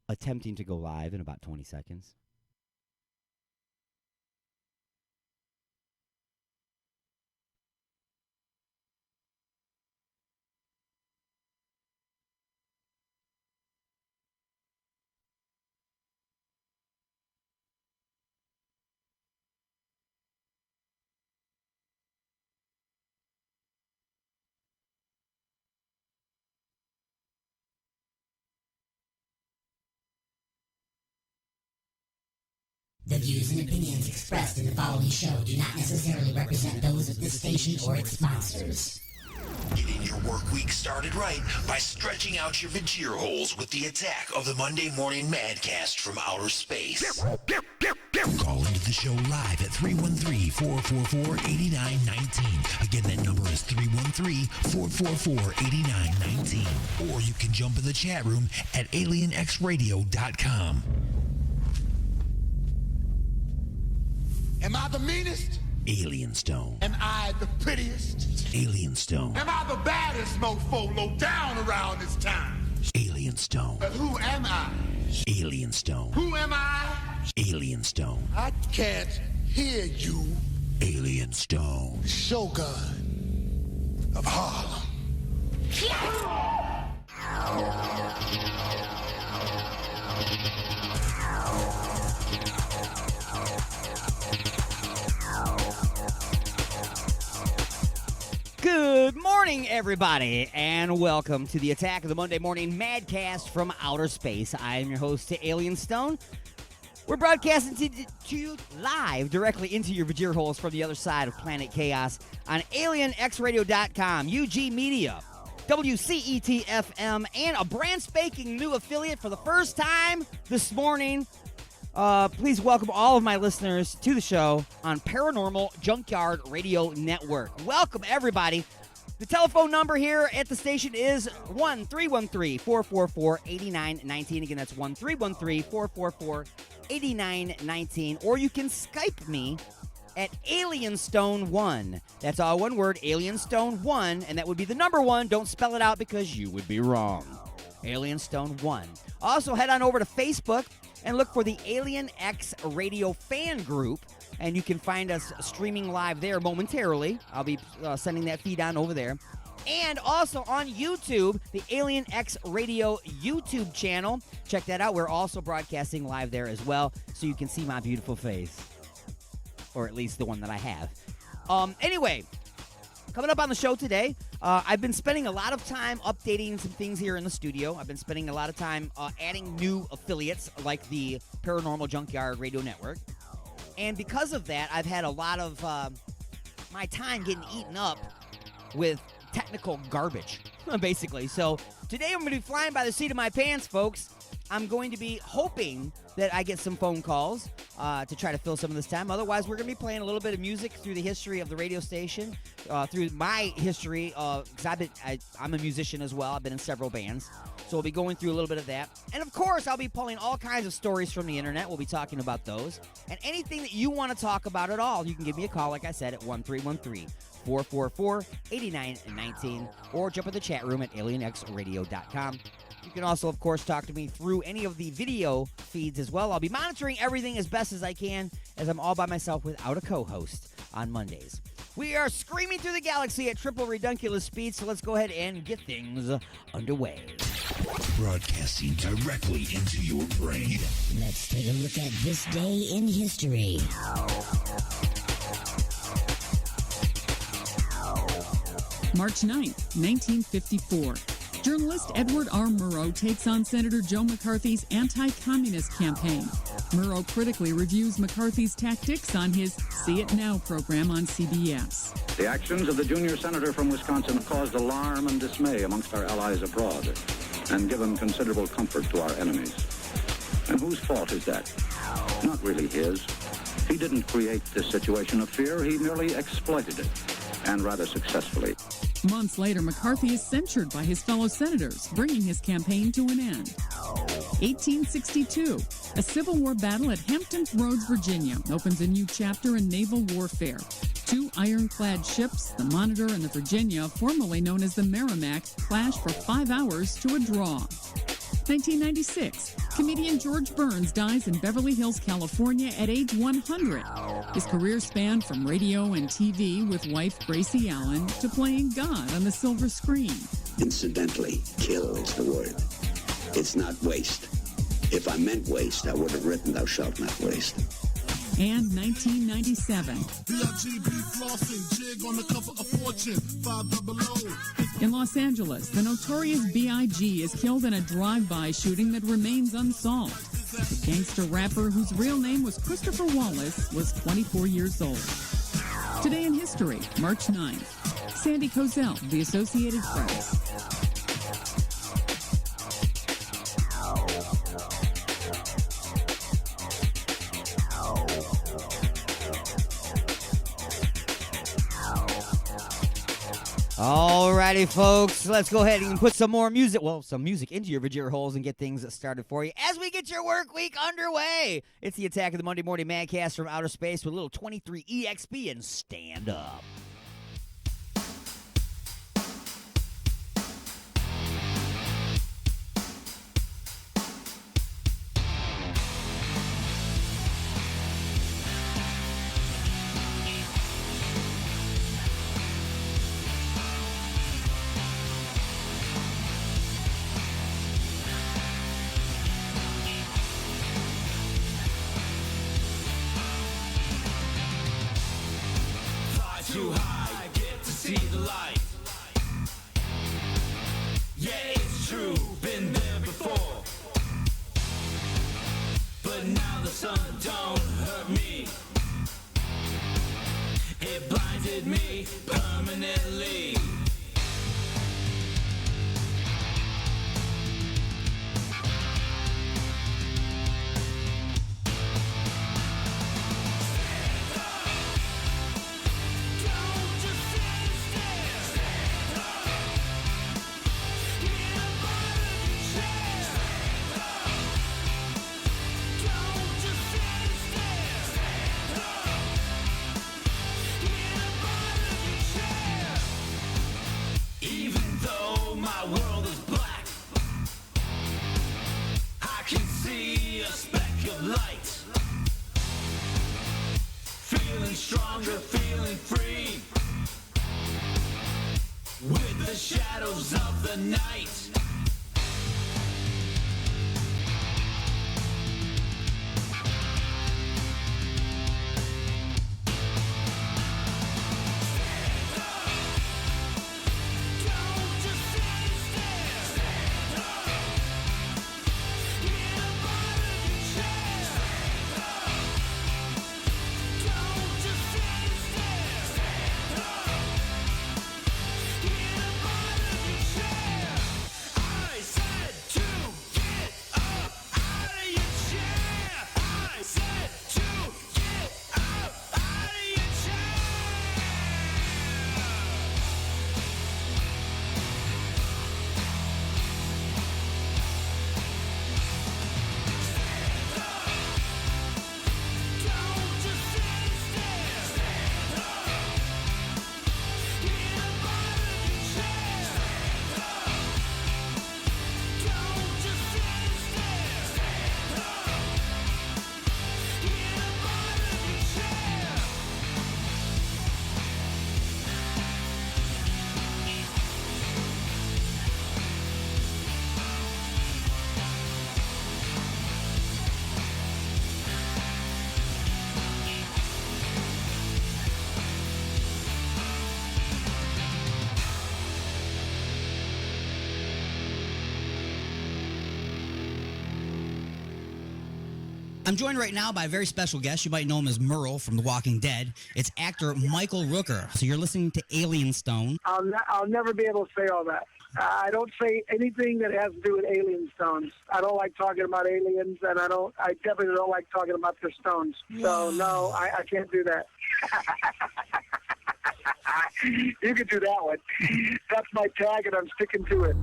attempting to go live in about 20 seconds. The views and opinions expressed in the following show do not necessarily represent those of this station or its sponsors. Getting your work week started right by stretching out your vagina holes with the attack of the Monday Morning Madcast from Outer Space. Call into the show live at 313-444-8919. Again, that number is 313-444-8919. Or you can jump in the chat room at alienxradio.com. Am I the meanest? Alien Stone. Am I the prettiest? Alien Stone. Am I the baddest mofo low down around this time? Alien Stone. But who am I? Alien Stone. Who am I? Alien Stone. I can't hear you. Alien Stone. Shogun of Harlem. Good morning, everybody, and welcome to the Attack of the Monday Morning Madcast from Outer Space. I am your host, Alien Stone. We're broadcasting to you live directly into your vagina holes from the other side of Planet Chaos on alienxradio.com, UG Media, WCET-FM, and a brand spanking new affiliate for the first time this morning. Please welcome all of my listeners to the show on Paranormal Junkyard Radio Network. Welcome, everybody. The telephone number here at the station is 1-313-444-8919. Again, that's 1-313-444-8919. Or you can Skype me at Alienstone1. That's all one word, Alienstone1, and that would be the number 1. Don't spell it out because you would be wrong. Alienstone1. Also, head on over to Facebook and look for the Alien X Radio fan group, and you can find us streaming live there momentarily. I'll be sending that feed on over there. And also on YouTube, the Alien X Radio YouTube channel. Check that out. We're also broadcasting live there as well, so you can see my beautiful face. Or at least the one that I have. Anyway, coming up on the show today, I've been spending a lot of time updating some things here in the studio. I've been spending a lot of time adding new affiliates like the Paranormal Junkyard Radio Network. And because of that, I've had a lot of my time getting eaten up with technical garbage, basically. So today I'm going to be flying by the seat of my pants, folks. I'm going to be hoping that I get some phone calls to try to fill some of this time. Otherwise, we're going to be playing a little bit of music through the history of the radio station, through my history, because I'm a musician as well. I've been in several bands. So we'll be going through a little bit of that. And, of course, I'll be pulling all kinds of stories from the Internet. We'll be talking about those. And anything that you want to talk about at all, you can give me a call, like I said, at 1-313-444-8919, or jump in the chat room at alienxradio.com. You can also, of course, talk to me through any of the video feeds as well. I'll be monitoring everything as best as I can, as I'm all by myself without a co-host on Mondays. We are screaming through the galaxy at triple redunculous speed, so let's go ahead and get things underway. Broadcasting directly into your brain. Let's take a look at this day in history. March 9th, 1954. Journalist Edward R. Murrow takes on Senator Joe McCarthy's anti-communist campaign. Murrow critically reviews McCarthy's tactics on his See It Now program on CBS. The actions of the junior senator from Wisconsin have caused alarm and dismay amongst our allies abroad and given considerable comfort to our enemies. And whose fault is that? Not really his. He didn't create this situation of fear. He merely exploited it, and rather successfully. Months later, McCarthy is censured by his fellow senators, bringing his campaign to an end. 1862, a Civil War battle at Hampton Roads, Virginia, opens a new chapter in naval warfare. Two ironclad ships, the Monitor and the Virginia, formerly known as the Merrimack, clash for 5 hours to a draw. 1996, comedian George Burns dies in Beverly Hills, California at age 100. His career spanned from radio and TV with wife Gracie Allen to playing God on the silver screen. Incidentally, kill is the word. It's not waste. If I meant waste, I would have written thou shalt not waste. And 1997. In Los Angeles, the notorious B.I.G. is killed in a drive-by shooting that remains unsolved. The gangster rapper, whose real name was Christopher Wallace, was 24 years old. Today in history, March 9th. Sandy Kozel, The Associated Press. Alrighty, folks, let's go ahead and put some more music, some music into your vajir holes and get things started for you as we get your work week underway. It's the Attack of the Monday Morning Madcast from Outer Space with a little 23 EXP and stand up. Too high, I get to see the light. Yeah, it's true, been there before. But now the sun don't hurt me. It blinded me permanently. Stronger, feeling free with the shadows of the night. I'm joined right now by a very special guest. You might know him as Merle from The Walking Dead. It's actor Michael Rooker. So you're listening to Alien Stone. I'll never be able to say all that. I don't say anything that has to do with alien stones. I don't like talking about aliens, and I definitely don't like talking about their stones. So, no, I can't do that. You can do that one. That's my tag, and I'm sticking to it.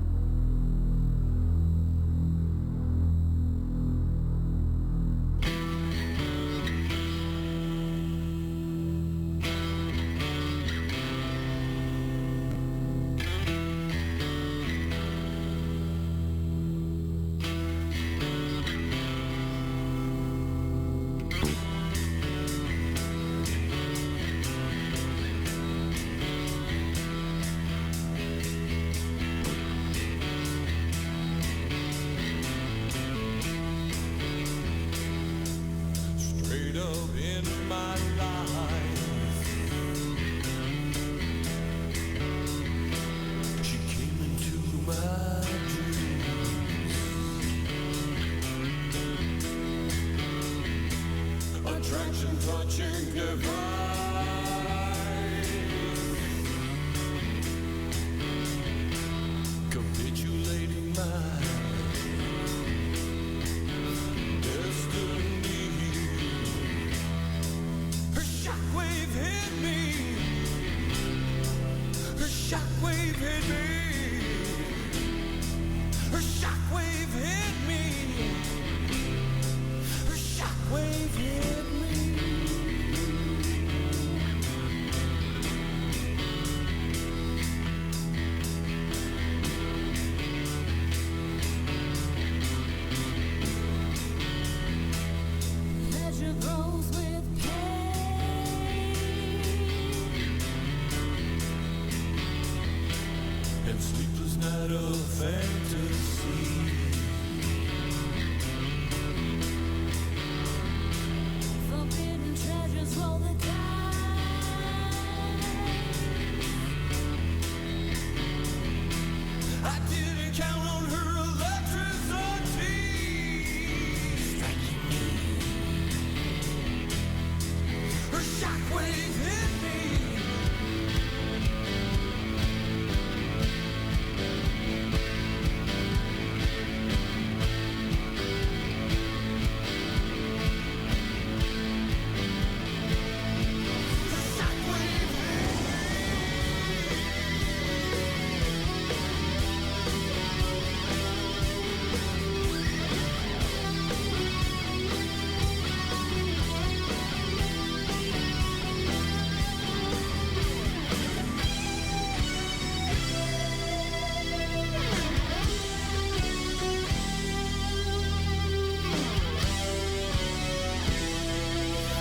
Passion touching divine. Capitulating mind. Destiny. Her shockwave hit me. Her shockwave hit me. Her shockwave hit me. Her shockwave hit me. Pleasure grows with pain. And sleepless night of fantasy. Forbidden treasures roll the I didn't count on her electricity. Her shockwave hit me.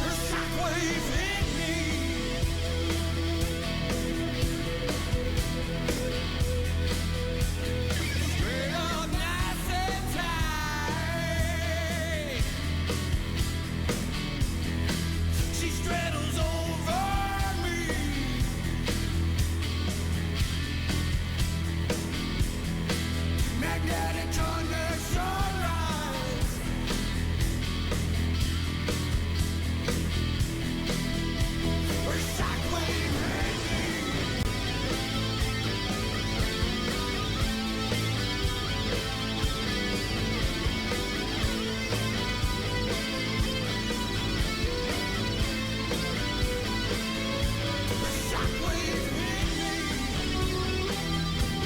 Her shockwave hit me. Straight up nice and tight. She straddles over me. Magnetic connection rise. Her shockwave hit me.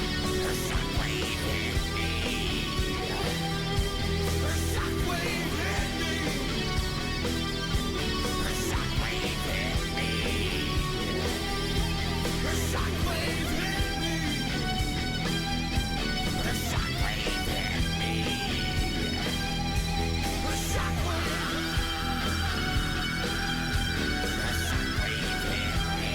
Her shockwave hit me. Her shockwave hit me. Her shockwave hit me. Her shockwave hit me. Her shockwave hit me. Her shockwave hit me. Her shockwave. Her shockwave hit me.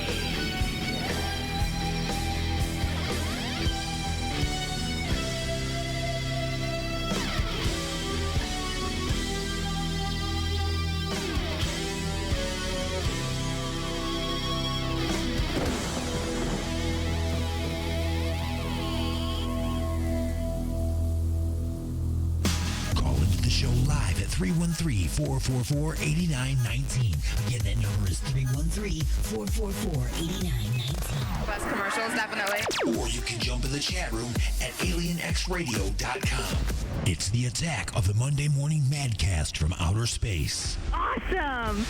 Call into the show live at 313-444-8919. Again, that number is 313-444-8919. Best commercials, definitely. or you can jump in the chat room at alienxradio.com. It's the attack of the Monday Morning Madcast from outer space. Awesome.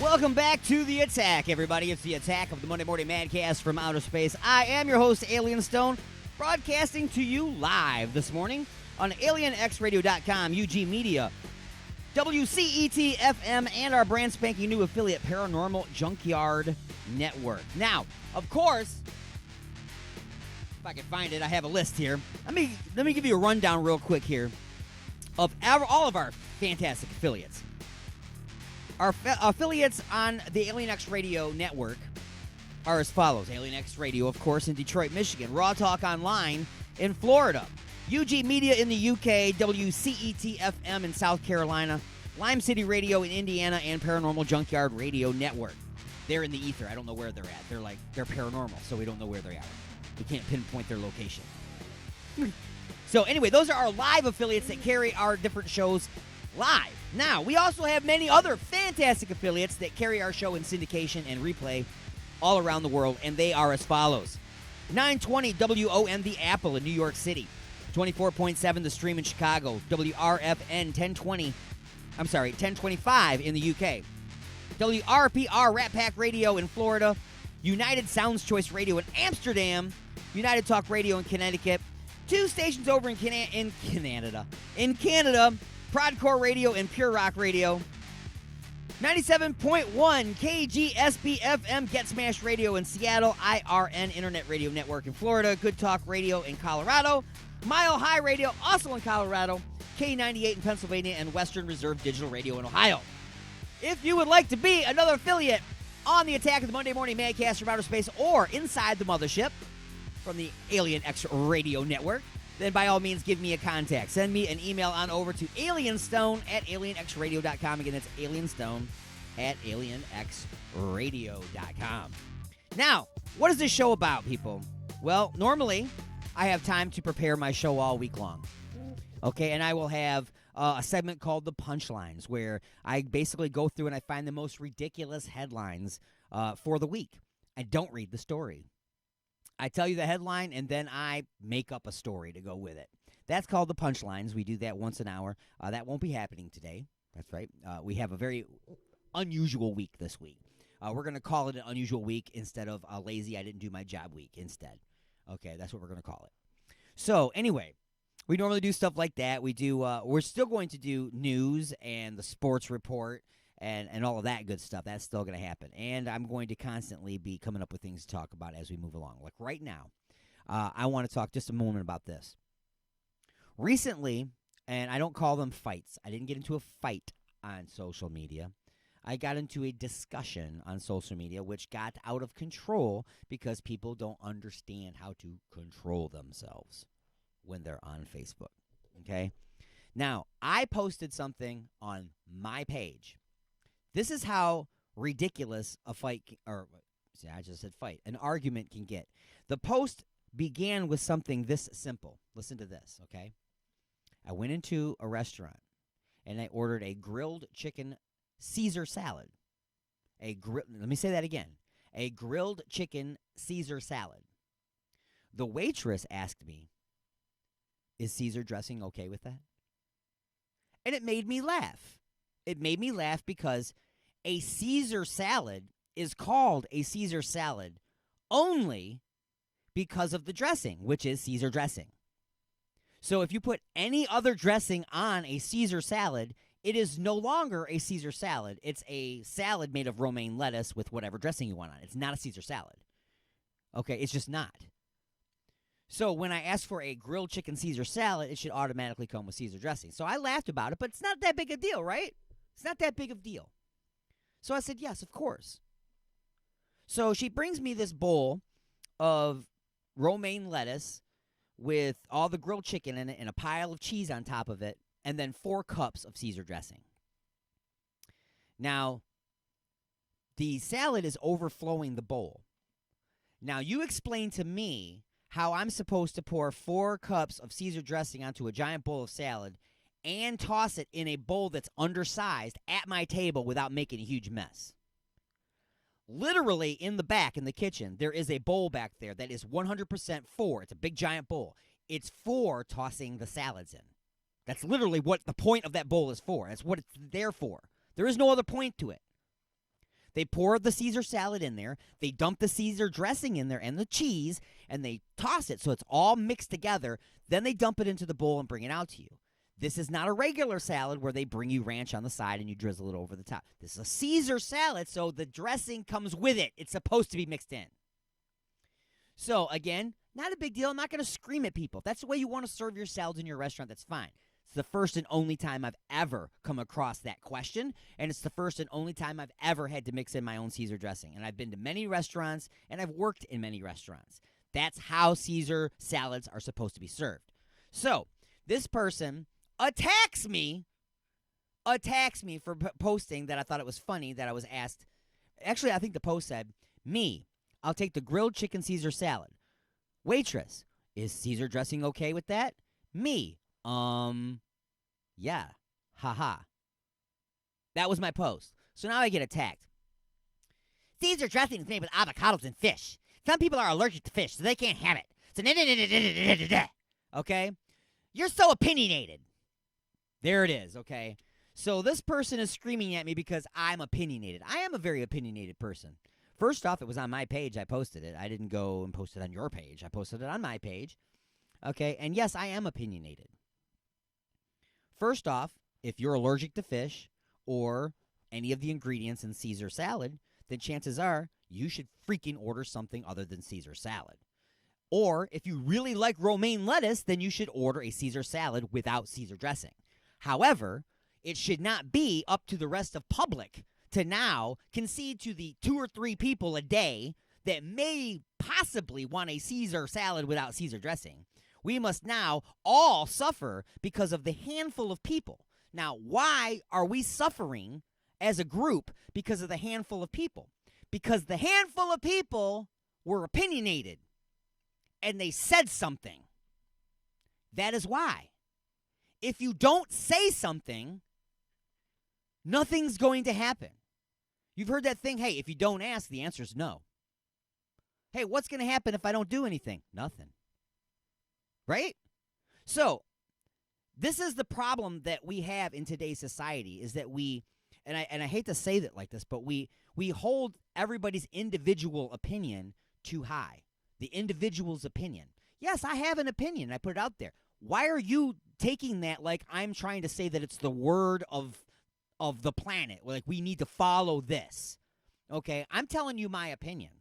Welcome back to The Attack, everybody. It's The Attack of the Monday Morning Madcast from outer space. I am your host, Alien Stone, broadcasting to you live this morning on alienxradio.com, UG Media, WCET FM, and our brand spanking new affiliate, Paranormal Junkyard Network. Now, of course, if I can find it, I have a list here. Let me give you a rundown real quick here of all of our fantastic affiliates. Our affiliates on the Alien X Radio network are as follows. Alien X Radio, of course, in Detroit, Michigan. Raw Talk Online in Florida. UG Media in the UK. WCET FM in South Carolina. Lime City Radio in Indiana. And Paranormal Junkyard Radio Network. They're in the ether. I don't know where they're at. They're paranormal, so we don't know where they're at. We can't pinpoint their location. So anyway, those are our live affiliates that carry our different shows live. Now, we also have many other fantastic affiliates that carry our show in syndication and replay all around the world, and they are as follows. 920 WOM The Apple in New York City. 24.7 The Stream in Chicago. WRFN 1025 in the UK. WRPR Rat Pack Radio in Florida. United Sounds Choice Radio in Amsterdam. United Talk Radio in Connecticut. 2 stations over in Canada. In Canada, Prodcore Radio and Pure Rock Radio. 97.1 KGSB FM Get Smashed Radio in Seattle. IRN Internet Radio Network in Florida. Good Talk Radio in Colorado. Mile High Radio also in Colorado. K98 in Pennsylvania. And Western Reserve Digital Radio in Ohio. If you would like to be another affiliate on the Attack of the Monday Morning Madcast from Outer Space or inside the mothership from the Alien X Radio Network, then by all means give me a contact. Send me an email on over to alienstone@alienxradio.com. Again, that's alienstone@alienxradio.com. Now, what is this show about, people? Well, normally I have time to prepare my show all week long. Okay, and I will have a segment called The Punchlines, where I basically go through and I find the most ridiculous headlines for the week. I don't read the story. I tell you the headline, and then I make up a story to go with it. That's called The Punchlines. We do that once an hour. That won't be happening today. That's right. We have a very unusual week this week. We're going to call it an unusual week instead of a lazy I didn't do my job week instead. Okay, that's what we're going to call it. So, anyway, we normally do stuff like that. We do. We're still going to do news and the sports report and all of that good stuff. That's still going to happen. And I'm going to constantly be coming up with things to talk about as we move along. Like right now, I want to talk just a moment about this. Recently, and I don't call them fights. I didn't get into a fight on social media. I got into a discussion on social media which got out of control because people don't understand how to control themselves when they're on Facebook. Okay? Now, I posted something on my page. This is how ridiculous a fight, I just said fight, an argument can get. The post began with something this simple. Listen to this, okay? I went into a restaurant, and I ordered a grilled chicken Caesar salad. Let me say that again. A grilled chicken Caesar salad. The waitress asked me, is Caesar dressing okay with that? And it made me laugh. It made me laugh because a Caesar salad is called a Caesar salad only because of the dressing, which is Caesar dressing. So if you put any other dressing on a Caesar salad, it is no longer a Caesar salad. It's a salad made of romaine lettuce with whatever dressing you want on it. It's not a Caesar salad. Okay, it's just not. So when I ask for a grilled chicken Caesar salad, it should automatically come with Caesar dressing. So I laughed about it, but it's not that big a deal, right? It's not that big of a deal. So I said, yes, of course. So she brings me this bowl of romaine lettuce with all the grilled chicken in it and a pile of cheese on top of it, and then 4 cups of Caesar dressing. Now, the salad is overflowing the bowl. Now, you explain to me how I'm supposed to pour 4 cups of Caesar dressing onto a giant bowl of salad and toss it in a bowl that's undersized at my table without making a huge mess. Literally in the back, in the kitchen, there is a bowl back there that is 100% for. It's a big giant bowl. It's for tossing the salads in. That's literally what the point of that bowl is for. That's what it's there for. There is no other point to it. They pour the Caesar salad in there. They dump the Caesar dressing in there and the cheese, and they toss it so it's all mixed together. Then they dump it into the bowl and bring it out to you. This is not a regular salad where they bring you ranch on the side and you drizzle it over the top. This is a Caesar salad, so the dressing comes with it. It's supposed to be mixed in. So, again, not a big deal. I'm not going to scream at people. If that's the way you want to serve your salads in your restaurant, that's fine. It's the first and only time I've ever come across that question, and it's the first and only time I've ever had to mix in my own Caesar dressing. And I've been to many restaurants, and I've worked in many restaurants. That's how Caesar salads are supposed to be served. So, this person attacks me for posting that I thought it was funny that I was asked. Actually, I think the post said, me, I'll take the grilled chicken Caesar salad. Waitress, is Caesar dressing okay with that? Me, yeah, haha. That was my post. So now I get attacked. Caesar dressing is made with avocados and fish. Some people are allergic to fish, so they can't have it. So okay? You're so opinionated. There it is, okay? So this person is screaming at me because I'm opinionated. I am a very opinionated person. First off, it was on my page. I posted it. I didn't go and post it on your page. I posted it on my page. Okay? And yes, I am opinionated. First off, if you're allergic to fish or any of the ingredients in Caesar salad, then chances are you should freaking order something other than Caesar salad. Or if you really like romaine lettuce, then you should order a Caesar salad without Caesar dressing. However, it should not be up to the rest of public to now concede to the 2 or 3 people a day that may possibly want a Caesar salad without Caesar dressing. We must now all suffer because of the handful of people. Now, why are we suffering as a group because of the handful of people? Because the handful of people were opinionated and they said something. That is why. If you don't say something, nothing's going to happen. You've heard that thing, hey, if you don't ask, the answer is no. Hey, what's going to happen if I don't do anything? Nothing. Right? So, this is the problem that we have in today's society is that we, and I hate to say that like this, but we hold everybody's individual opinion too high. The individual's opinion. Yes, I have an opinion. I put it out there. Why are you taking that like I'm trying to say that it's the word of the planet? Like we need to follow this. Okay, I'm telling you my opinion.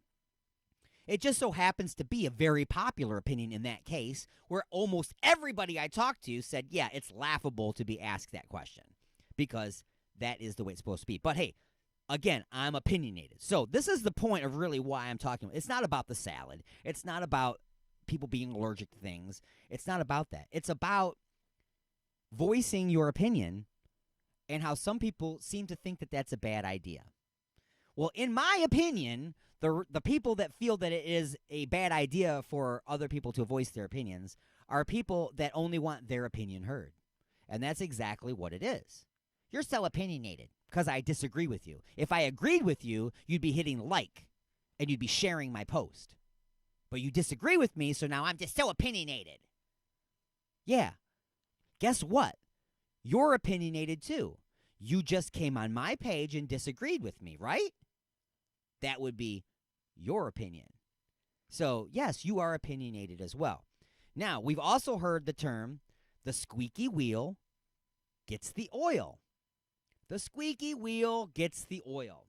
It just so happens to be a very popular opinion in that case, where almost everybody I talked to said, yeah, it's laughable to be asked that question because that is the way it's supposed to be. But hey, again, I'm opinionated. So this is the point of really why I'm talking about. It's not about the salad. It's not about people being allergic to things. It's not about that. It's about voicing your opinion and how some people seem to think that that's a bad idea. Well, in my opinion, the people that feel that it is a bad idea for other people to voice their opinions are people that only want their opinion heard. And that's exactly what it is. You're so opinionated because I disagree with you. If I agreed with you, you'd be hitting like and you'd be sharing my post. But you disagree with me, so now I'm just so opinionated. Yeah. Guess what? You're opinionated too. You just came on my page and disagreed with me, right? That would be your opinion. So, yes, you are opinionated as well. Now, we've also heard the term, the squeaky wheel gets the oil. The squeaky wheel gets the oil.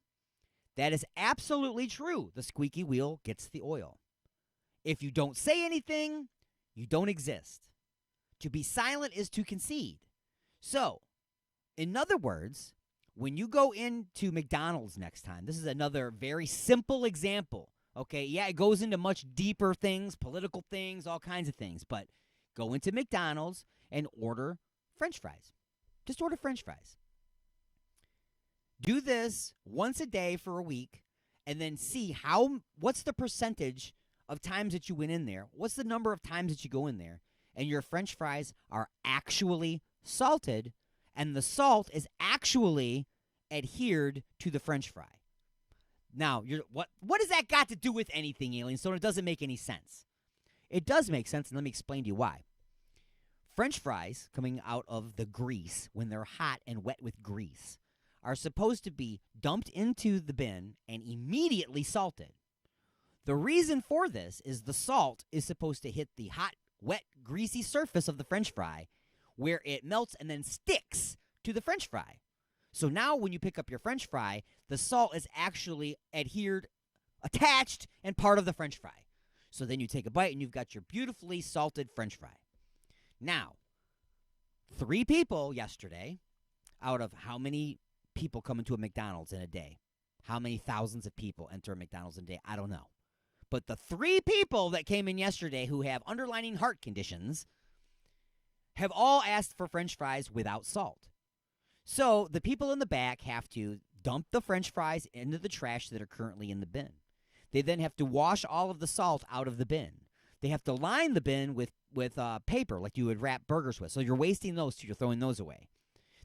That is absolutely true. The squeaky wheel gets the oil. If you don't say anything, you don't exist. To be silent is to concede. So, in other words, when you go into McDonald's next time, this is another very simple example, okay? Yeah, it goes into much deeper things, political things, all kinds of things, but go into McDonald's and order French fries. Just order French fries. Do this once a day for a week, and then see what's the percentage of times that you went in there, what's the number of times that you go in there, and your French fries are actually salted, and the salt is actually adhered to the French fry. Now, what does that got to do with anything, Alien Stone? It doesn't make any sense. It does make sense, and let me explain to you why. French fries coming out of the grease, when they're hot and wet with grease, are supposed to be dumped into the bin and immediately salted. The reason for this is the salt is supposed to hit the hot, wet, greasy surface of the French fry where it melts and then sticks to the French fry. So now when you pick up your French fry, the salt is actually attached, and part of the French fry. So then you take a bite and you've got your beautifully salted French fry. Now, 3 people yesterday, out of how many people come into a McDonald's in a day? How many thousands of people enter a McDonald's in a day? I don't know. But the 3 people that came in yesterday who have underlying heart conditions have all asked for French fries without salt. So the people in the back have to dump the French fries into the trash that are currently in the bin. They then have to wash all of the salt out of the bin. They have to line the bin with paper like you would wrap burgers with. So you're wasting those, so you're throwing those away.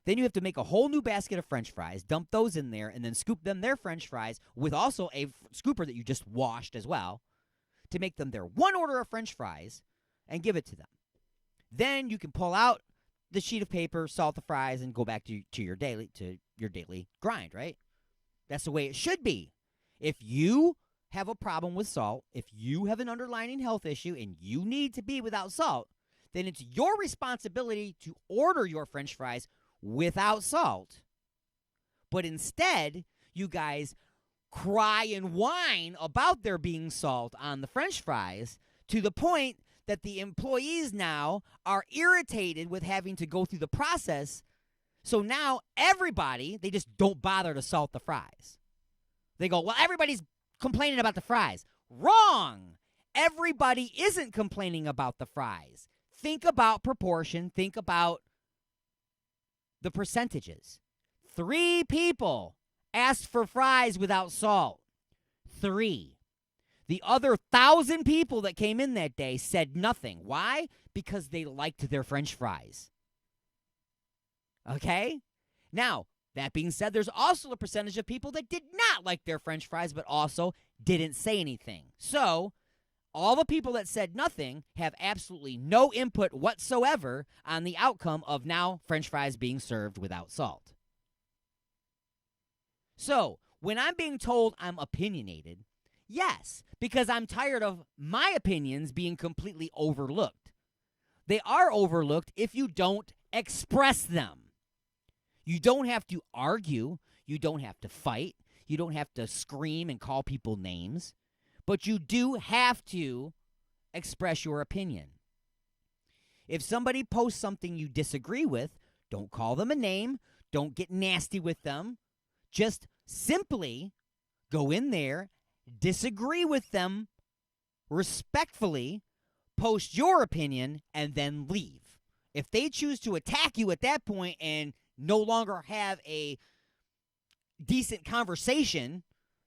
Then you have to make a whole new basket of French fries, dump those in there, and then scoop them their French fries with also a scooper that you just washed as well to make them their one order of French fries and give it to them. Then you can pull out the sheet of paper, salt the fries, and go back to your daily grind, right? That's the way it should be. If you have a problem with salt, if you have an underlying health issue and you need to be without salt, then it's your responsibility to order your French fries without salt. But instead, you guys cry and whine about there being salt on the French fries to the point that the employees now are irritated with having to go through the process. So now everybody, they just don't bother to salt the fries. They go, well, everybody's complaining about the fries. Wrong! Everybody isn't complaining about the fries. Think about proportion. Think about the percentages. 3 people asked for fries without salt. 3. The other 1,000 people that came in that day said nothing. Why? Because they liked their French fries. Okay? Now, that being said, there's also a percentage of people that did not like their French fries, but also didn't say anything. So, all the people that said nothing have absolutely no input whatsoever on the outcome of now French fries being served without salt. So, when I'm being told I'm opinionated, yes, because I'm tired of my opinions being completely overlooked. They are overlooked if you don't express them. You don't have to argue. You don't have to fight. You don't have to scream and call people names. But you do have to express your opinion. If somebody posts something you disagree with, don't call them a name. Don't get nasty with them. Just simply go in there, disagree with them respectfully, post your opinion, and then leave. If they choose to attack you at that point and no longer have a decent conversation,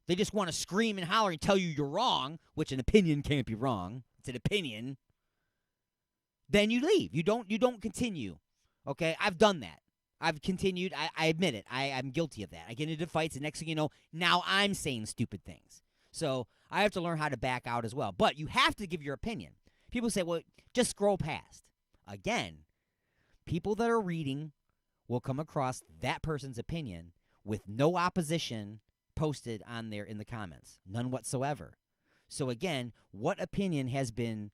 they just want to scream and holler and tell you you're wrong, which an opinion can't be wrong. It's an opinion. Then you leave. You don't continue. Okay? I've done that. I've continued. I admit it. I'm guilty of that. I get into fights, and next thing you know, now I'm saying stupid things. So I have to learn how to back out as well. But you have to give your opinion. People say, well, just scroll past. Again, people that are reading will come across that person's opinion with no opposition posted on there in the comments. None whatsoever. So again, what opinion has been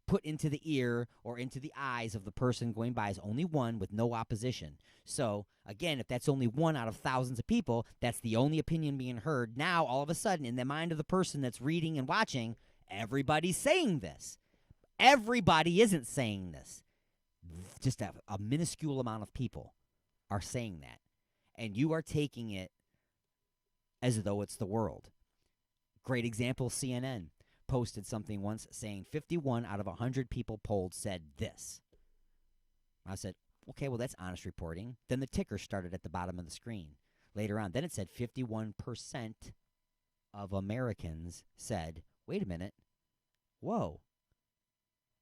put into the ear or into the eyes of the person going by is only one with no opposition. So again, if that's only one out of thousands of people, that's the only opinion being heard. Now, all of a sudden, in the mind of the person that's reading and watching, everybody's saying this. Everybody isn't saying this. Just a minuscule amount of people are saying that. And you are taking it as though it's the world. Great example, CNN posted something once saying 51 out of 100 people polled said this. I said, okay, well, that's honest reporting. Then the ticker started at the bottom of the screen. Later on, then it said 51% of Americans said, wait a minute, whoa.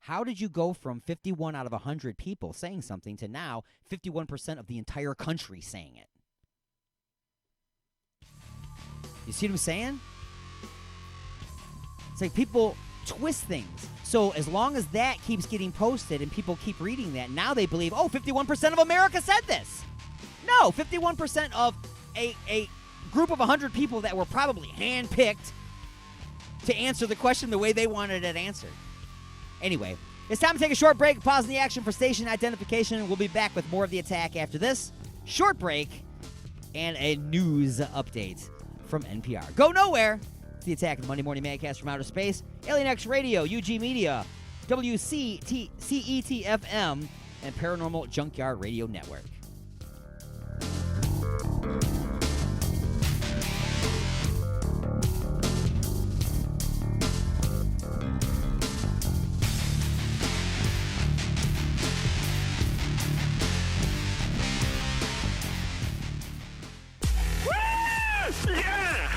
How did you go from 51 out of 100 people saying something to now 51% of the entire country saying it? You see what I'm saying? It's like people twist things. So as long as that keeps getting posted and people keep reading that, now they believe, oh, 51% of America said this. No, 51% of a group of 100 people that were probably handpicked to answer the question the way they wanted it answered. Anyway, it's time to take a short break, pause the action for station identification. We'll be back with more of The Attack after this short break and a news update from NPR. Go nowhere. It's The Attack, the Monday Morning Madcast from Outer Space, Alien X Radio, UG Media, WCET-FM, and Paranormal Junkyard Radio Network.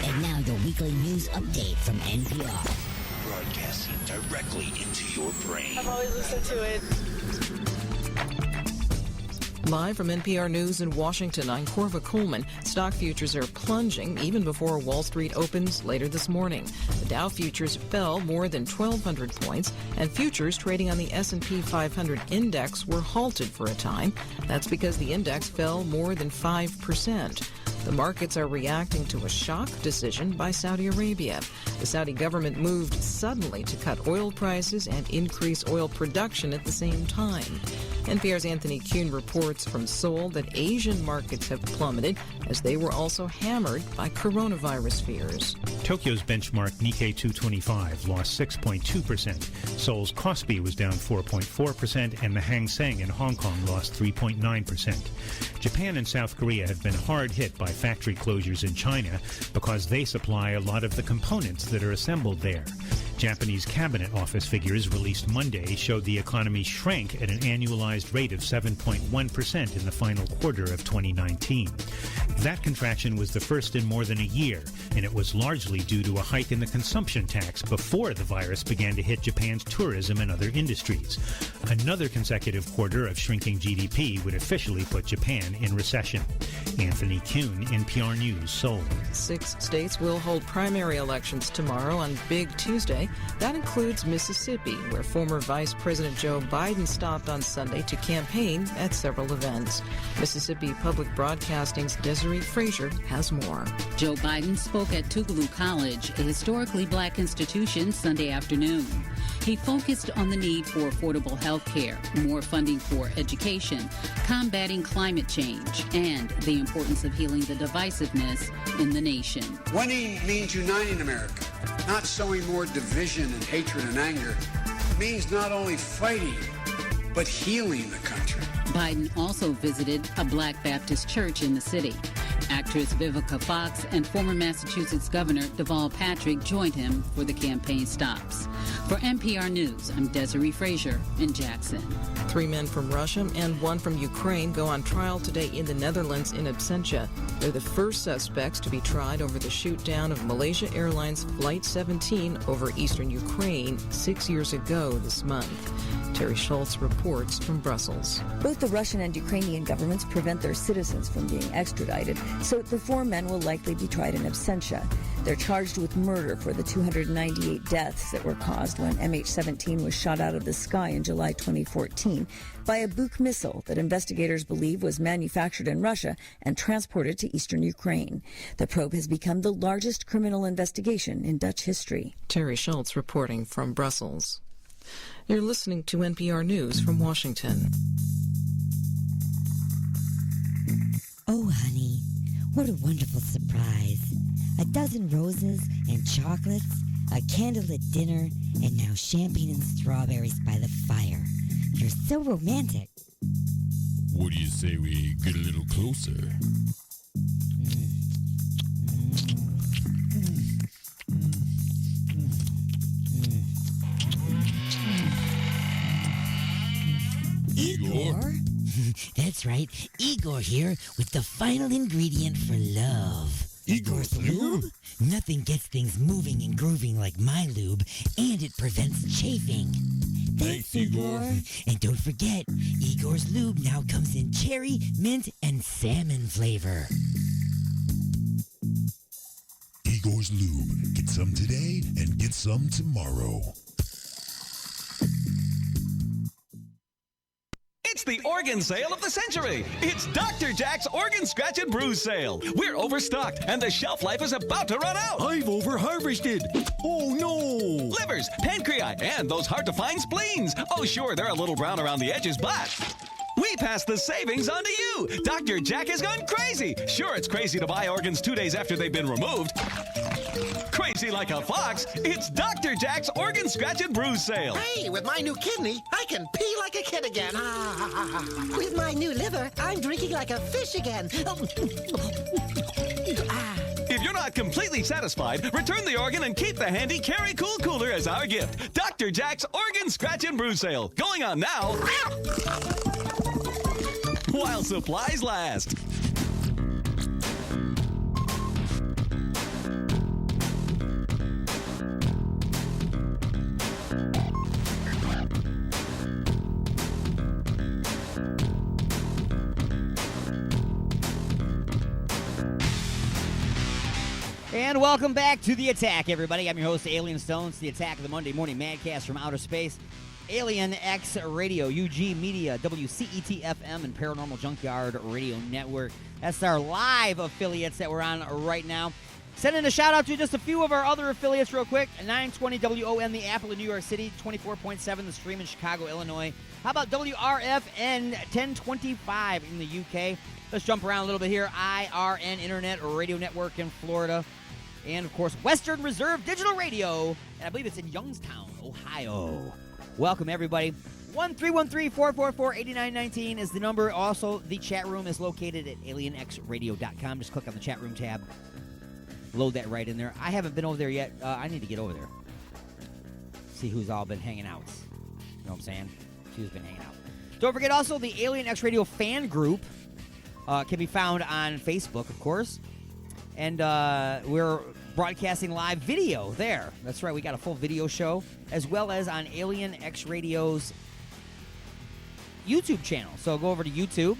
And now your weekly news update from NPR. broadcasting directly into your brain. I've always listened to it. Live from NPR News in Washington, I'm Corva Coleman. Stock futures are plunging even before Wall Street opens later this morning. The Dow futures fell more than 1,200 points, and futures trading on the S&P 500 index were halted for a time. That's because the index fell more than 5%. The markets are reacting to a shock decision by Saudi Arabia. The Saudi government moved suddenly to cut oil prices and increase oil production at the same time. NPR's Anthony Kuhn reports from Seoul that Asian markets have plummeted as they were also hammered by coronavirus fears. Tokyo's benchmark Nikkei 225 lost 6.2%. Seoul's Kospi was down 4.4%, and the Hang Seng in Hong Kong lost 3.9%. Japan and South Korea have been hard hit by factory closures in China because they supply a lot of the components that are assembled there. Japanese Cabinet Office figures released Monday showed the economy shrank at an annualized rate of 7.1% in the final quarter of 2019. That contraction was the first in more than a year, and it was largely due to a hike in the consumption tax before the virus began to hit Japan's tourism and other industries. Another consecutive quarter of shrinking GDP would officially put Japan in recession. Anthony Kuhn, NPR News, Seoul. 6 states will hold primary elections tomorrow on Big Tuesday. That includes Mississippi, where former Vice President Joe Biden stopped on Sunday to campaign at several events. Mississippi Public Broadcasting's Desiree Frazier has more. Joe Biden spoke at Tougaloo College, a historically black institution, Sunday afternoon. He focused on the need for affordable health care, more funding for education, combating climate change, and the importance of healing the divisiveness in the nation. Winning means uniting America, not sowing more division and hatred and anger. It means not only fighting, but healing the country. Biden also visited a Black Baptist church in the city. Actress Vivica Fox and former Massachusetts Governor Deval Patrick joined him for the campaign stops. For NPR News, I'm Desiree Frazier in Jackson. 3 men from Russia and 1 from Ukraine go on trial today in the Netherlands in absentia. They're the first suspects to be tried over the shoot-down of Malaysia Airlines Flight 17 over eastern Ukraine 6 years ago this month. Terry Schultz reports from Brussels. Both the Russian and Ukrainian governments prevent their citizens from being extradited, so the 4 men will likely be tried in absentia. They're charged with murder for the 298 deaths that were caused when MH17 was shot out of the sky in July 2014 by a Buk missile that investigators believe was manufactured in Russia and transported to eastern Ukraine. The probe has become the largest criminal investigation in Dutch history. Terry Schultz reporting from Brussels. You're listening to NPR News from Washington. Oh, honey, what a wonderful surprise. A dozen roses and chocolates, a candlelit dinner, and now champagne and strawberries by the fire. You're so romantic. What do you say we get a little closer? Igor? That's right. Igor here with the final ingredient for love. Igor's lube? Nothing gets things moving and grooving like my lube, and it prevents chafing. Thanks, Igor. And don't forget, Igor's lube now comes in cherry, mint, and salmon flavor. Igor's Lube. Get some today and get some tomorrow. It's the organ sale of the century. It's Dr. Jack's Organ Scratch and Bruise sale. We're overstocked, and the shelf life is about to run out. I've over-harvested. Oh, no. Livers, pancreas, and those hard-to-find spleens. Oh, sure, they're a little brown around the edges, but we pass the savings on to you. Dr. Jack has gone crazy. Sure, it's crazy to buy organs 2 days after they've been removed. Crazy like a fox, it's Dr. Jack's Organ Scratch and Bruise sale. Hey, with my new kidney, I can pee like a kid again. With my new liver, I'm drinking like a fish again. If you're not completely satisfied, return the organ and keep the handy Carry Cool Cooler as our gift. Dr. Jack's Organ Scratch and Bruise sale. Going on now while supplies last. And welcome back to The Attack, everybody. I'm your host, Alien Stones, The Attack of the Monday Morning Madcast from Outer Space. Alien X Radio, UG Media, WCET FM, and Paranormal Junkyard Radio Network. That's our live affiliates that we're on right now. Sending a shout out to just a few of our other affiliates real quick. 920 WON, the Apple in New York City, 24.7 the Stream in Chicago, Illinois. How about WRFN 1025 in the UK? Let's jump around a little bit here. IRN Internet Radio Network in Florida. And, of course, Western Reserve Digital Radio. And I believe it's in Youngstown, Ohio. Welcome, everybody. 1-313-444-8919 is the number. Also, the chat room is located at alienxradio.com. Just click on the chat room tab. Load that right in there. I haven't been over there yet. I need to get over there. See who's all been hanging out. You know what I'm saying? See who's been hanging out. Don't forget also the Alien X Radio fan group can be found on Facebook, of course. And we're broadcasting live video there. That's right. We got a full video show, as well as on Alien X Radio's YouTube channel. So go over to YouTube.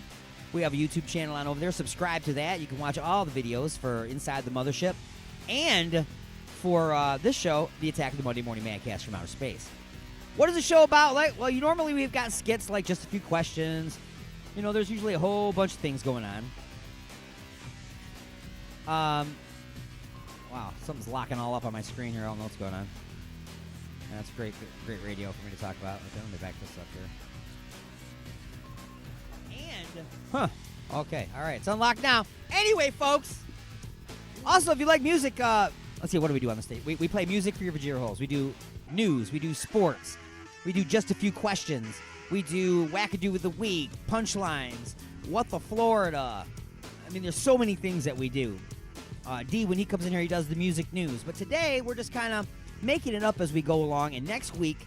We have a YouTube channel on over there. Subscribe to that. You can watch all the videos for Inside the Mothership. And for this show, The Attack of the Monday Morning Madcast from Outer Space. What is the show about? Well, normally we've got skits like just a few questions. You know, there's usually a whole bunch of things going on. Wow, something's locking all up on my screen here. I don't know what's going on. That's great radio for me to talk about. Okay, let me back this up here. And, okay, all right, it's unlocked now. Anyway, folks, also, if you like music, let's see, what do we do on the stage? We play music for your Vajira holes. We do news. We do sports. We do just a few questions. We do Wackadoo with the Week, punchlines, What the Florida. I mean, there's so many things that we do. D, when he comes in here, he does the music news. But today, we're just kind of making it up as we go along. And next week,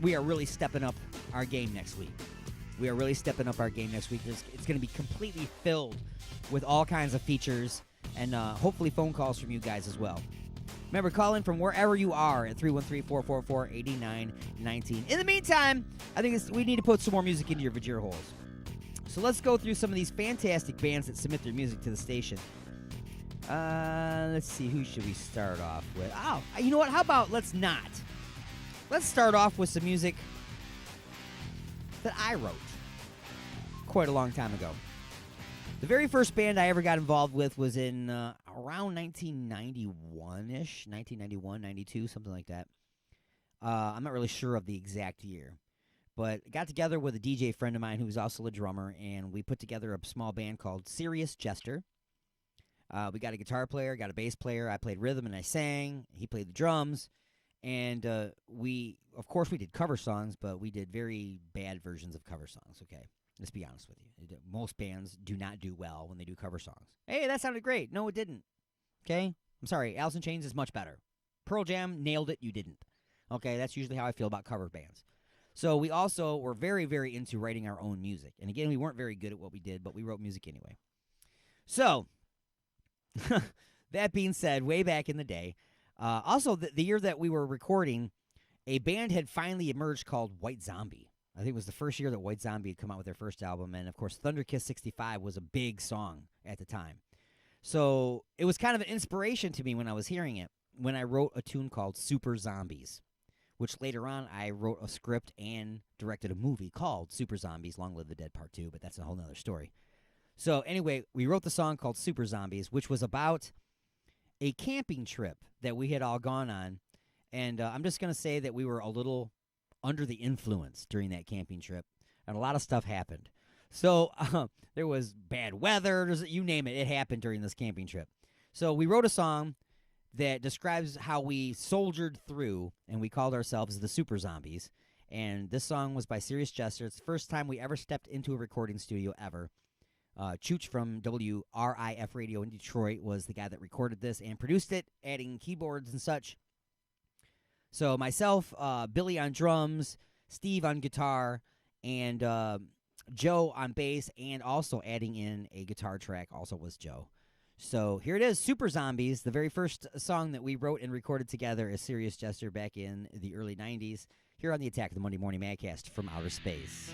we are really stepping up our game next week. We are really stepping up our game next week. It's going to be completely filled with all kinds of features and hopefully phone calls from you guys as well. Remember, call in from wherever you are at 313-444-8919. In the meantime, I think we need to put some more music into your Vajira holes. So let's go through some of these fantastic bands that submit their music to the station. Let's see, who should we start off with? Oh, you know what? How about let's not. Let's start off with some music that I wrote quite a long time ago. The very first band I ever got involved with was in around 1991-ish, 1991, 92, something like that. I'm not really sure of the exact year. But I got together with a DJ friend of mine who was also a drummer, and we put together a small band called Serious Jester. We got a guitar player, got a bass player. I played rhythm and I sang. He played the drums. And of course, we did cover songs, but we did very bad versions of cover songs, okay? Let's be honest with you. Most bands do not do well when they do cover songs. Hey, that sounded great. No, it didn't. Okay? I'm sorry. Alice in Chains is much better. Pearl Jam nailed it. You didn't. Okay? That's usually how I feel about cover bands. So we also were very, very into writing our own music. And again, we weren't very good at what we did, but we wrote music anyway. So, that being said, way back in the day, also the year that we were recording, a band had finally emerged called White Zombie. I think it was the first year that White Zombie had come out with their first album. And, of course, Thunder Kiss 65 was a big song at the time. So it was kind of an inspiration to me when I was hearing it, when I wrote a tune called Super Zombies, which later on I wrote a script and directed a movie called Super Zombies, Long Live the Dead Part 2, but that's a whole nother story. So anyway, we wrote the song called Super Zombies, which was about a camping trip that we had all gone on. And I'm just going to say that we were a little under the influence during that camping trip, and a lot of stuff happened. So there was bad weather, you name it, it happened during this camping trip. So we wrote a song that describes how we soldiered through, and we called ourselves the Super Zombies. And this song was by Serious Jester. It's the first time we ever stepped into a recording studio ever. Chooch from WRIF Radio in Detroit was the guy that recorded this and produced it, adding keyboards and such. So myself, Billy on drums, Steve on guitar, and Joe on bass, and also adding in a guitar track also was Joe. So here it is, Super Zombies, the very first song that we wrote and recorded together as Serious Jester back in the early 90s, here on the Attack of the Monday Morning Madcast from Outer Space.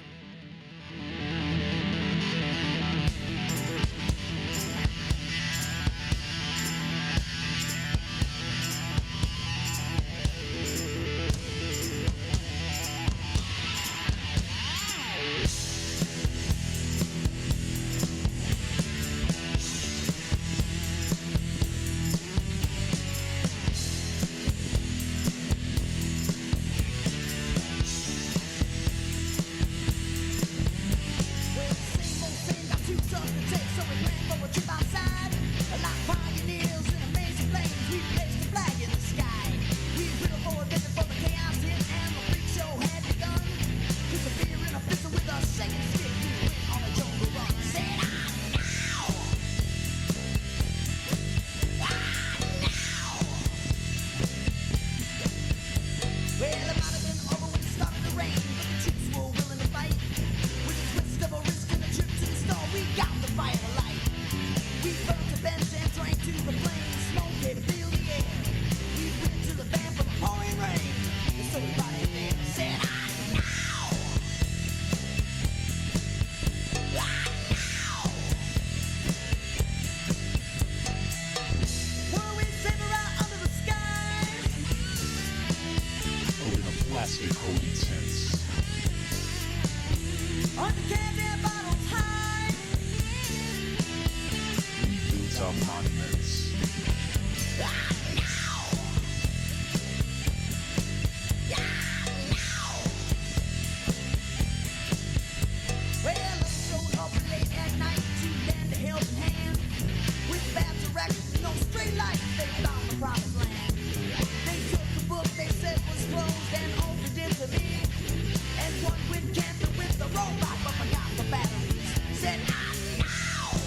monuments of monuments. Well, I showed up late at night to lend a helping hand. With bad directions, no straight lights, they found the promised land. They took the book they said was closed and opened it to me. And one went camping with the robot, but forgot the batteries. Said, I know.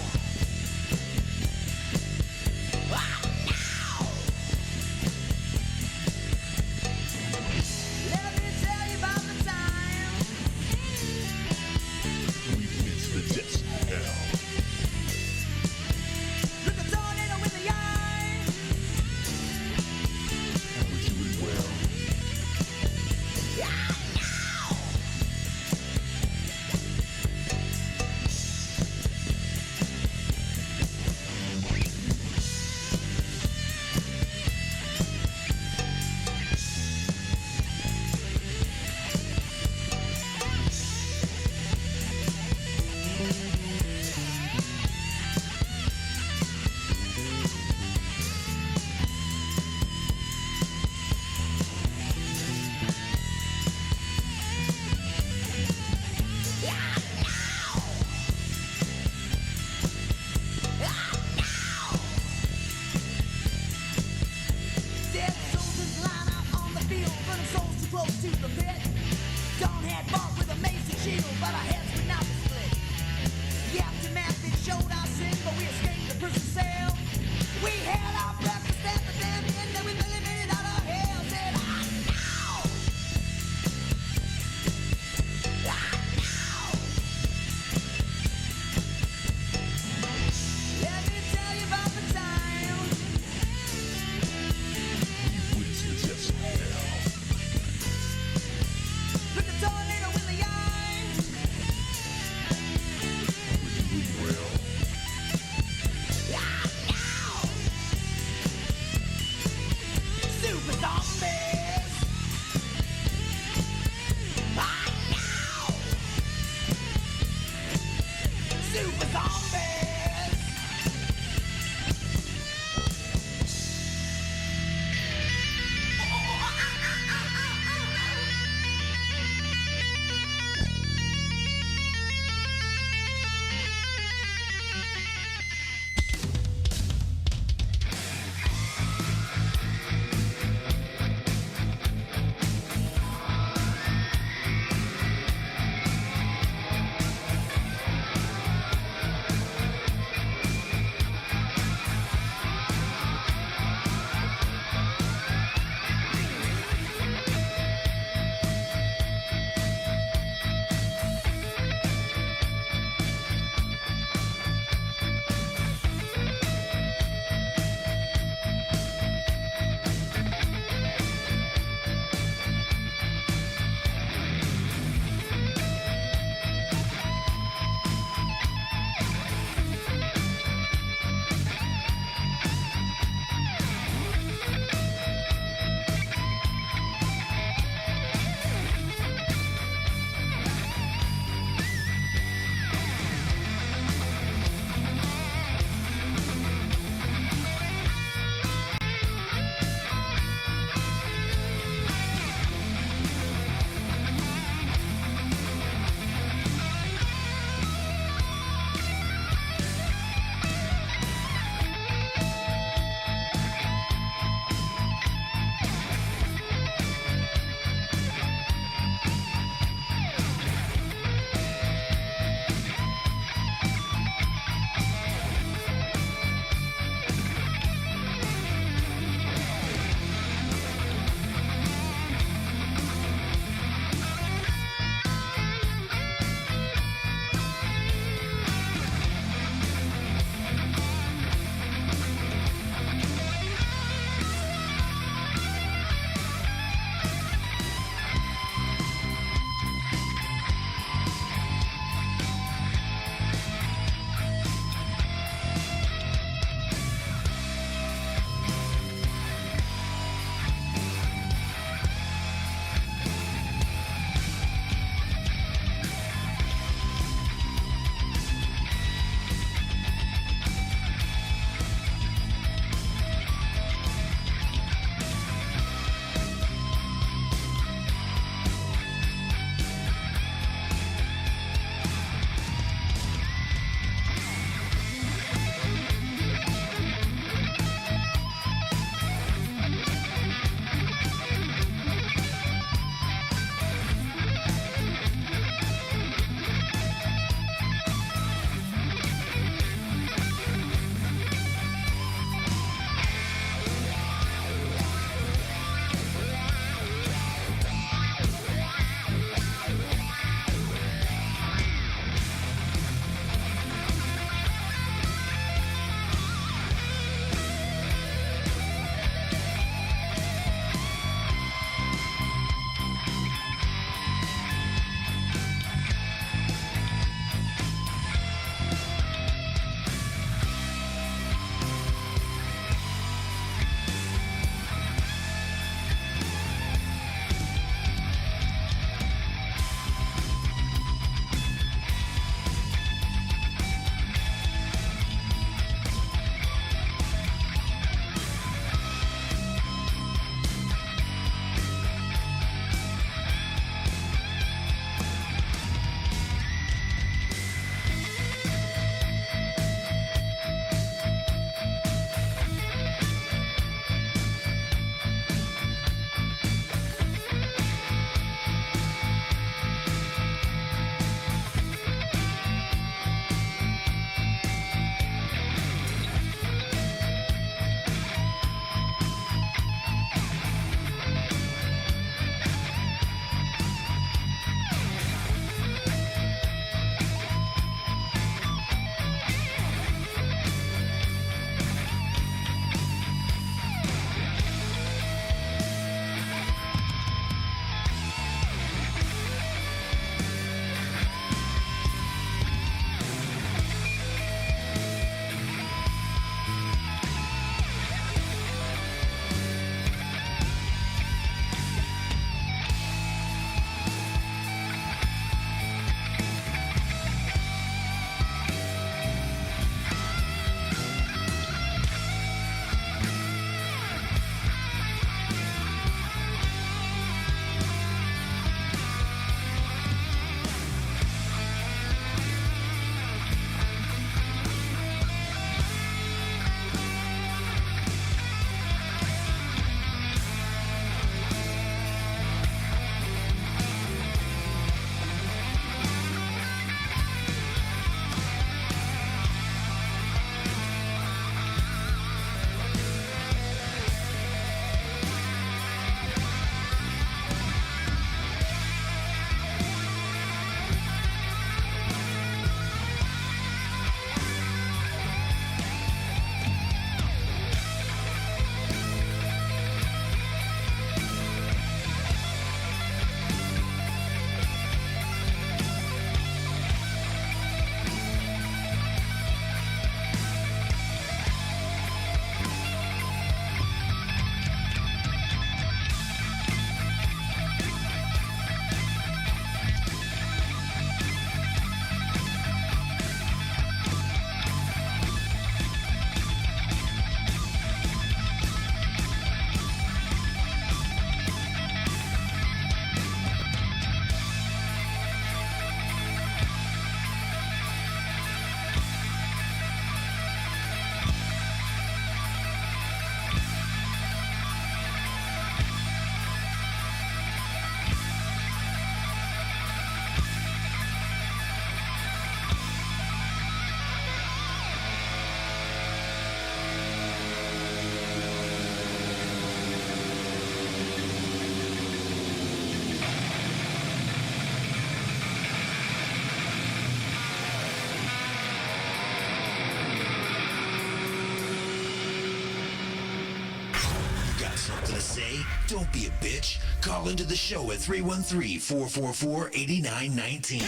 Something to say? Don't be a bitch. Call into the show at 313-444-8919.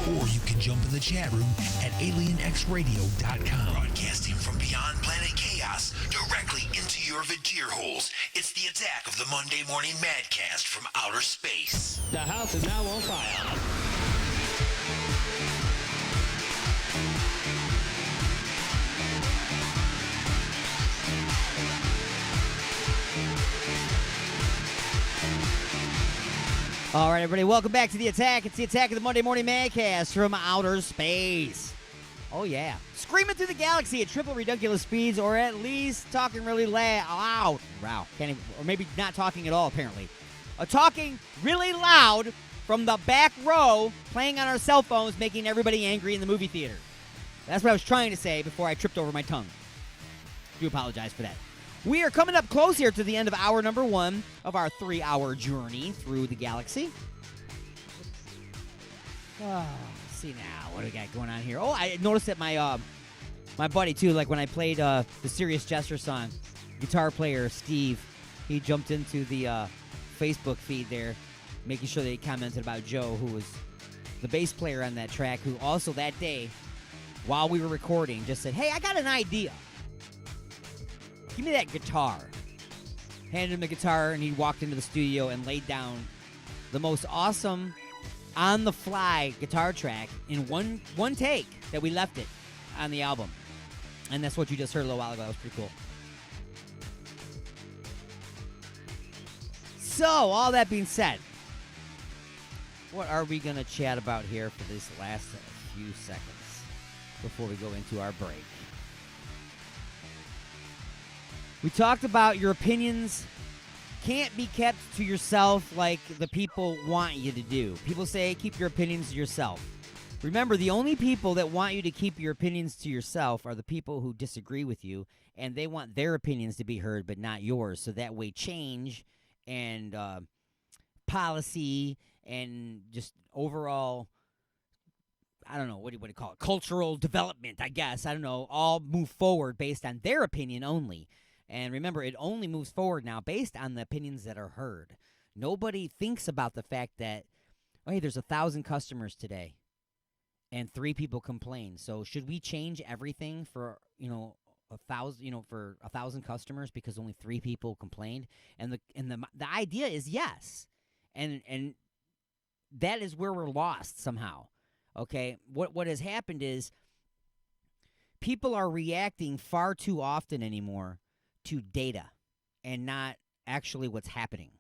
Or you can jump in the chat room at alienxradio.com. Broadcasting from beyond planet chaos directly into your Vajir holes. It's the attack of the Monday Morning Madcast from outer space. The house is now on fire. All right, everybody, welcome back to The Attack. It's The Attack of the Monday Morning Madcast from outer space. Oh, yeah. Screaming through the galaxy at triple ridiculous speeds, or at least talking really loud. Wow. Can't even, or maybe not talking at all, apparently. Talking really loud from the back row, playing on our cell phones, making everybody angry in the movie theater. That's what I was trying to say before I tripped over my tongue. Do apologize for that. We are coming up close here to the end of hour number 1 of our 3-hour journey through the galaxy. Oh, let's see now. What do we got going on here? Oh, I noticed that my buddy, too, like when I played the Serious Jester song, guitar player Steve, he jumped into the Facebook feed there, making sure that he commented about Joe, who was the bass player on that track, who also that day, while we were recording, just said, hey, I got an idea. Give me that guitar. Handed him the guitar, and he walked into the studio and laid down the most awesome, on-the-fly guitar track in one take that we left it on the album. And that's what you just heard a little while ago. That was pretty cool. So, all that being said, what are we going to chat about here for this last few seconds before we go into our break? We talked about your opinions can't be kept to yourself like the people want you to do. People say keep your opinions to yourself. Remember, the only people that want you to keep your opinions to yourself are the people who disagree with you, and they want their opinions to be heard but not yours. So that way change and policy and just overall, I don't know, what do you call it, cultural development, I guess, I don't know, all move forward based on their opinion only. And remember, it only moves forward now based on the opinions that are heard. Nobody thinks about the fact that, oh, hey, there's 1,000 customers today, and 3 people complain. So should we change everything for 1,000 for 1,000 customers because only 3 people complained? And the idea is yes, and that is where we're lost somehow. Okay, what has happened is people are reacting far too often anymore to data and not actually what's happening.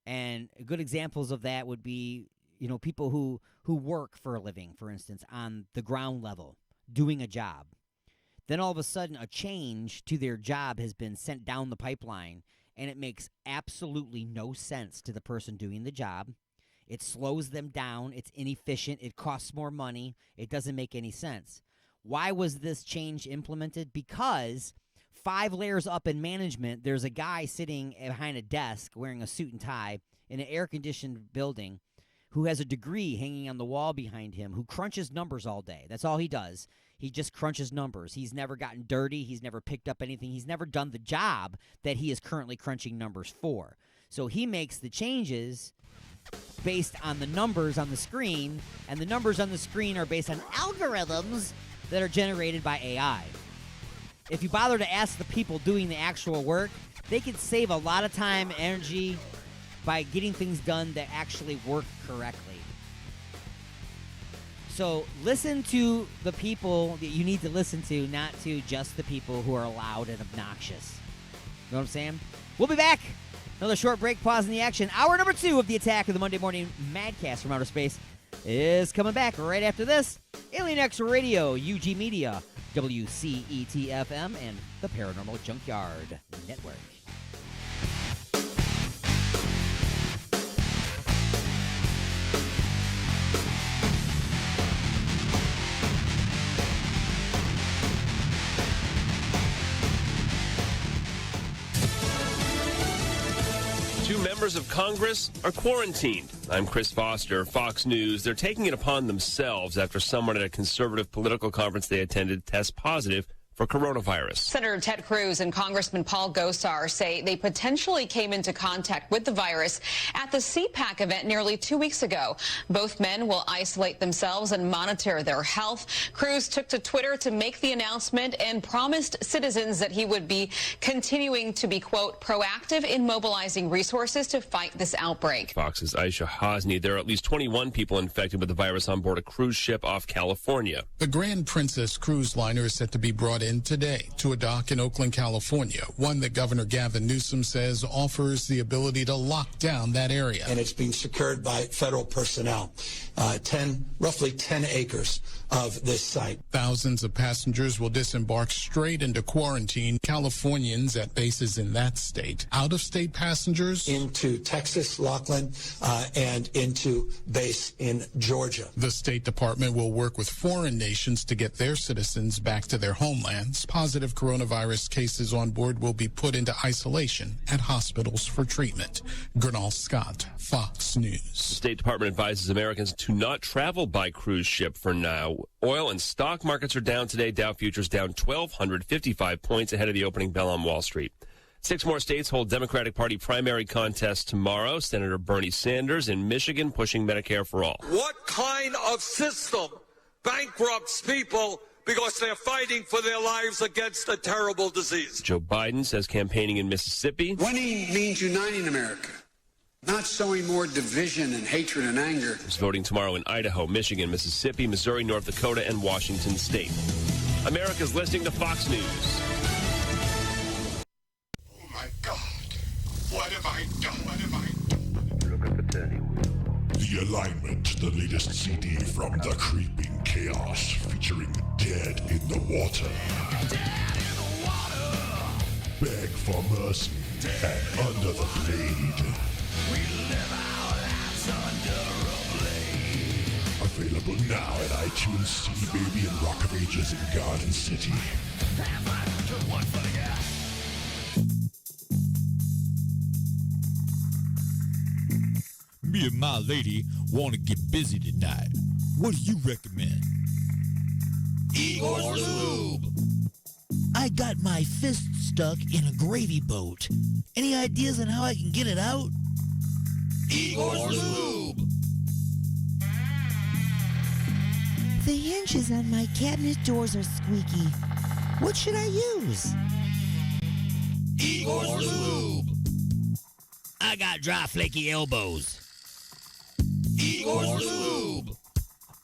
And good examples of that would be, people who work for a living, for instance, on the ground level, doing a job. Then all of a sudden a change to their job has been sent down the pipeline, and it makes absolutely no sense to the person doing the job. It slows them down. It's inefficient. It costs more money. It doesn't make any sense. Why was this change implemented? Because 5 layers up in management, there's a guy sitting behind a desk wearing a suit and tie in an air-conditioned building who has a degree hanging on the wall behind him, who crunches numbers all day. That's all he does. He just crunches numbers. He's never gotten dirty. He's never picked up anything. He's never done the job that he is currently crunching numbers for. So he makes the changes based on the numbers on the screen, and the numbers on the screen are based on algorithms that are generated by AI. If you bother to ask the people doing the actual work, they could save a lot of time and energy by getting things done that actually work correctly. So listen to the people that you need to listen to, not to just the people who are loud and obnoxious. You know what I'm saying? We'll be back. Another short break, pause in the action. Hour number 2 of the Attack of the Monday Morning Madcast from Outer Space is coming back right after this. Alien X Radio, UG Media, WCET-FM, and the Paranormal Junkyard Network. Two members of Congress are quarantined. I'm Chris Foster, Fox News. They're taking it upon themselves after someone at a conservative political conference they attended tests positive for coronavirus. Senator Ted Cruz and Congressman Paul Gosar say they potentially came into contact with the virus at the CPAC event nearly 2 weeks ago. Both men will isolate themselves and monitor their health. Cruz took to Twitter to make the announcement and promised citizens that he would be continuing to be, quote, proactive in mobilizing resources to fight this outbreak. Fox's Aisha Hosni. There are at least 21 people infected with the virus on board a cruise ship off California. The Grand Princess cruise liner is set to be brought in today to a dock in Oakland, California, one that Governor Gavin Newsom says offers the ability to lock down that area. And it's being secured by federal personnel, roughly 10 acres of this site. Thousands of passengers will disembark straight into quarantine. Californians at bases in that state. Out-of-state passengers into Texas, Laughlin, and into base in Georgia. The State Department will work with foreign nations to get their citizens back to their homelands. Positive coronavirus cases on board will be put into isolation at hospitals for treatment. Gernal Scott, Fox News. The State Department advises Americans to not travel by cruise ship for now. Oil and stock markets are down today. Dow futures down 1,255 points ahead of the opening bell on Wall Street. 6 more states hold Democratic Party primary contests tomorrow. Senator Bernie Sanders in Michigan pushing Medicare for all. What kind of system bankrupts people because they're fighting for their lives against a terrible disease? Joe Biden says campaigning in Mississippi. Winning means uniting America, not sowing more division and hatred and anger. He's voting tomorrow in Idaho, Michigan, Mississippi, Missouri, North Dakota, and Washington State. America's listening to Fox News. Oh, my God. What have I done? What have I done? Look at the turning wheel. The Alignment, the latest CD from The Creeping Chaos, featuring Dead in the Water. Dead in the water. Beg for mercy and Under the Blade. We live our lives under a blade. Available now at iTunes, CD Baby, and Rock of Ages in Garden City. Me and my lady want to get busy tonight. What do you recommend? Igor's Lube. I got my fist stuck in a gravy boat. Any ideas on how I can get it out? Igor's Lube. The hinges on my cabinet doors are squeaky. What should I use? Igor's Lube. I got dry, flaky elbows. Igor's Lube.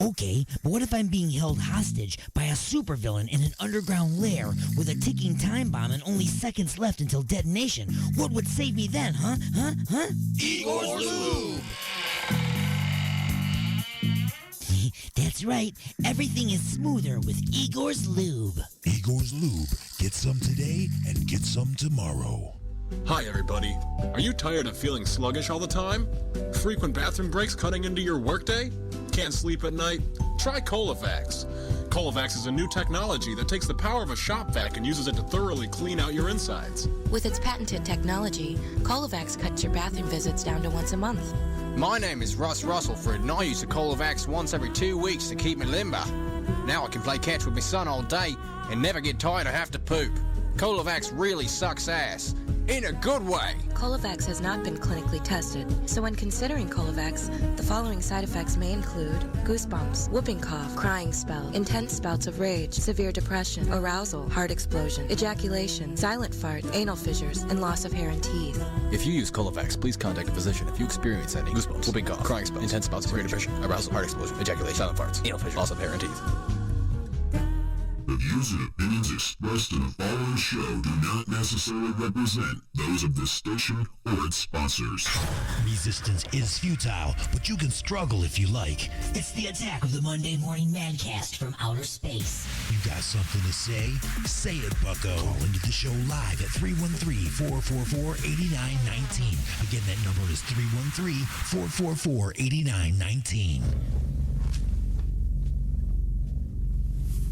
Okay, but what if I'm being held hostage by a supervillain in an underground lair with a ticking time bomb and only seconds left until detonation? What would save me then, huh? Igor's Lube. That's right. Everything is smoother with Igor's Lube. Igor's Lube. Get some today and get some tomorrow. Hi, everybody. Are you tired of feeling sluggish all the time? Frequent bathroom breaks cutting into your workday? Can't sleep at night? Try Colovax. Colovax is a new technology that takes the power of a shop vac and uses it to thoroughly clean out your insides. With its patented technology, Colovax cuts your bathroom visits down to once a month. My name is Russ Russellford, and I use the Colovax once every 2 weeks to keep me limber. Now I can play catch with my son all day and never get tired or have to poop. Colovax really sucks ass. In a good way. Colovax has not been clinically tested, so when considering Colovax, the following side effects may include goosebumps, whooping cough, crying spell, intense spouts of rage, severe depression, arousal, heart explosion, ejaculation, silent fart, anal fissures, and loss of hair and teeth. If you use Colovax, please contact a physician if you experience any goosebumps, whooping cough, crying spells, intense spouts of severe depression, arousal, heart explosion, ejaculation, silent farts, anal fissures, loss of hair and teeth. The views and opinions expressed in the following show do not necessarily represent those of this station or its sponsors. Resistance is futile, but you can struggle if you like. It's the attack of the Monday Morning Madcast from outer space. You got something to say? Say it, bucko. Call into the show live at 313-444-8919. Again, that number is 313-444-8919.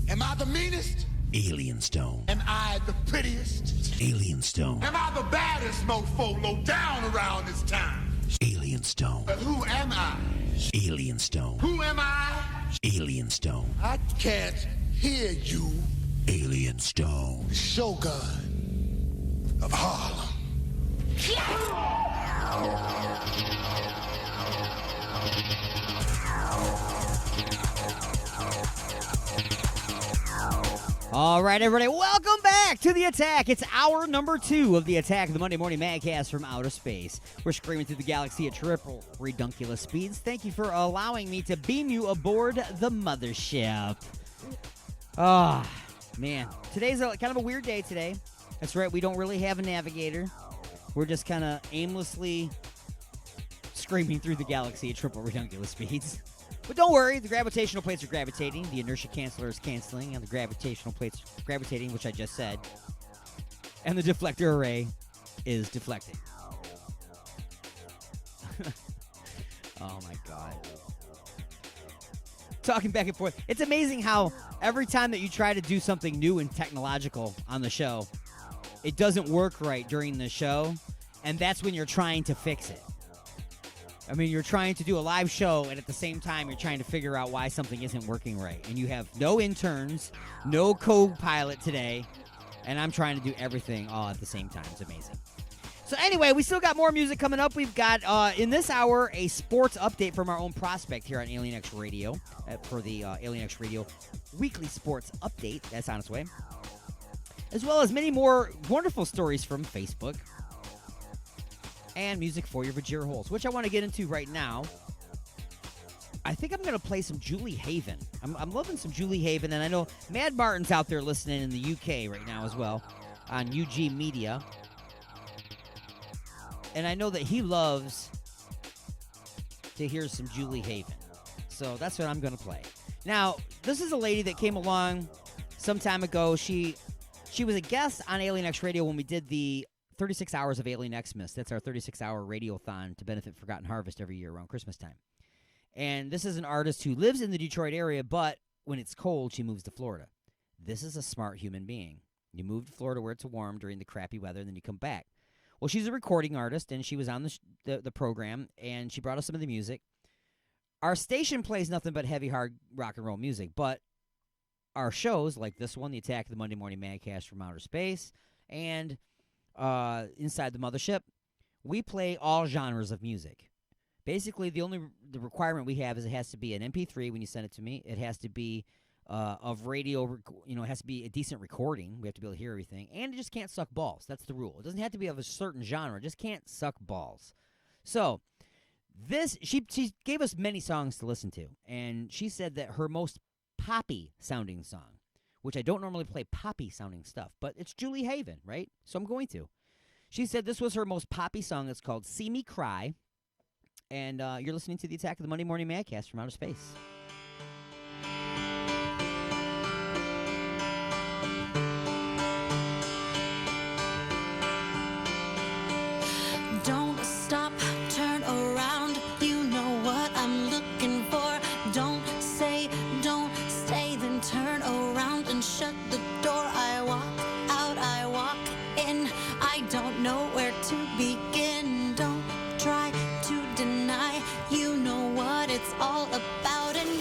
Am I the meanest? Alien Stone. Am I the prettiest? Alien Stone. Am I the baddest mofo low down around this time? Alien Stone. But who am I? Alien Stone. Who am I? Alien Stone. I can't hear you. Alien Stone. Shogun of Harlem. All right, everybody, welcome back to The Attack. It's hour number 2 of The Attack, the Monday morning Madcast from outer space. We're screaming through the galaxy at triple redunculous speeds. Thank you for allowing me to beam you aboard the mothership. Ah, man. Today's kind of a weird day today. That's right, we don't really have a navigator. We're just kind of aimlessly screaming through the galaxy at triple redunculous speeds. But don't worry, the gravitational plates are gravitating, the inertia canceller is canceling, and the gravitational plates gravitating, which I just said. And the deflector array is deflecting. Oh my God. Talking back and forth. It's amazing how every time that you try to do something new and technological on the show, it doesn't work right during the show, and that's when you're trying to fix it. I mean, you're trying to do a live show, and at the same time, you're trying to figure out why something isn't working right. And you have no interns, no co-pilot today, and I'm trying to do everything all at the same time. It's amazing. So anyway, we still got more music coming up. We've got, in this hour, a sports update from our own prospect here on Alien X Radio, for the Alien X Radio weekly sports update. That's on its way. As well as many more wonderful stories from Facebook. And music for your Vajir holes, which I want to get into right now. I think I'm going to play some Julie Haven. I'm loving some Julie Haven, and I know Mad Martin's out there listening in the UK right now as well on UG Media. And I know that he loves to hear some Julie Haven. So that's what I'm going to play. Now, this is a lady that came along some time ago. She was a guest on Alien X Radio when we did the 36 hours of Alien Xmas. That's our 36-hour radiothon to benefit Forgotten Harvest every year around Christmas time. And this is an artist who lives in the Detroit area, but when it's cold, she moves to Florida. This is a smart human being. You move to Florida where it's warm during the crappy weather, and then you come back. Well, she's a recording artist, and she was on the program, and she brought us some of the music. Our station plays nothing but heavy, hard rock and roll music, but our shows, like this one, The Attack of the Monday Morning Madcast from Outer Space, and Inside the Mothership, we play all genres of music. Basically, the requirement we have is it has to be an MP3 when you send it to me. It has to be of radio, it has to be a decent recording. We have to be able to hear everything. And it just can't suck balls. That's the rule. It doesn't have to be of a certain genre. It just can't suck balls. So, she gave us many songs to listen to. And she said that her most poppy-sounding song, which I don't normally play poppy-sounding stuff, but it's Julie Haven, right? So I'm going to. She said this was her most poppy song. It's called See Me Cry. And you're listening to The Attack of the Monday Morning Madcast from Outer Space. Don't stop, turn around. You know what I'm looking for. Don't say, don't stay, then turn around and shut the door. I walk out, I walk in. I don't know where to begin. Don't try to deny. You know what it's all about, and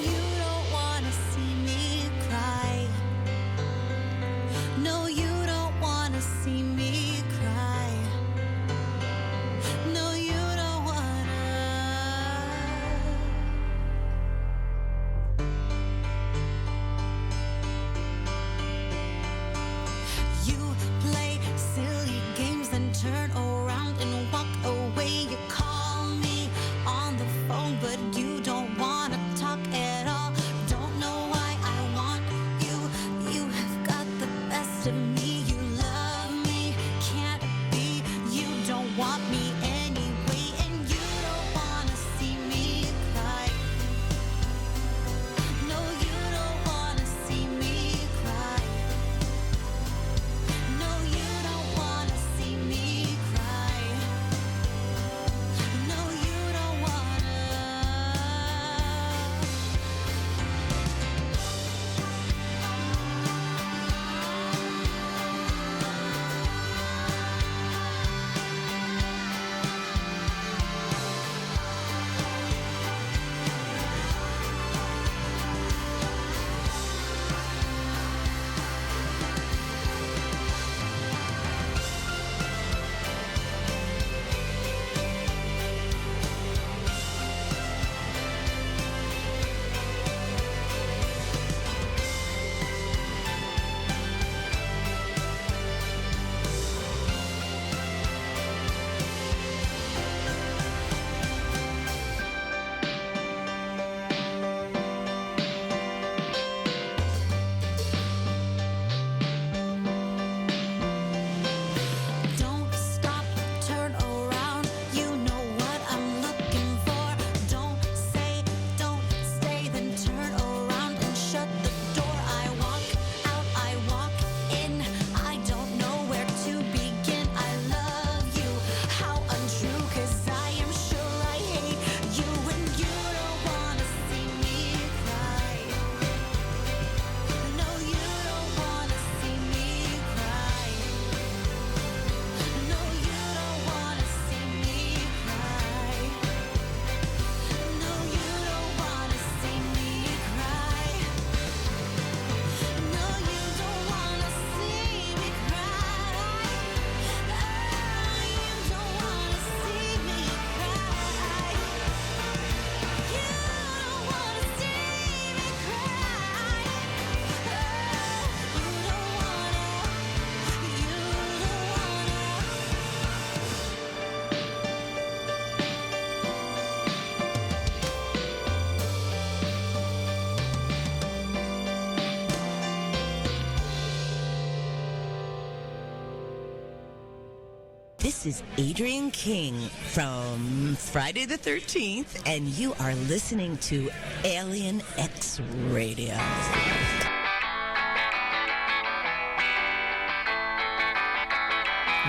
This is Adrian King from Friday the 13th, and you are listening to Alien X Radio.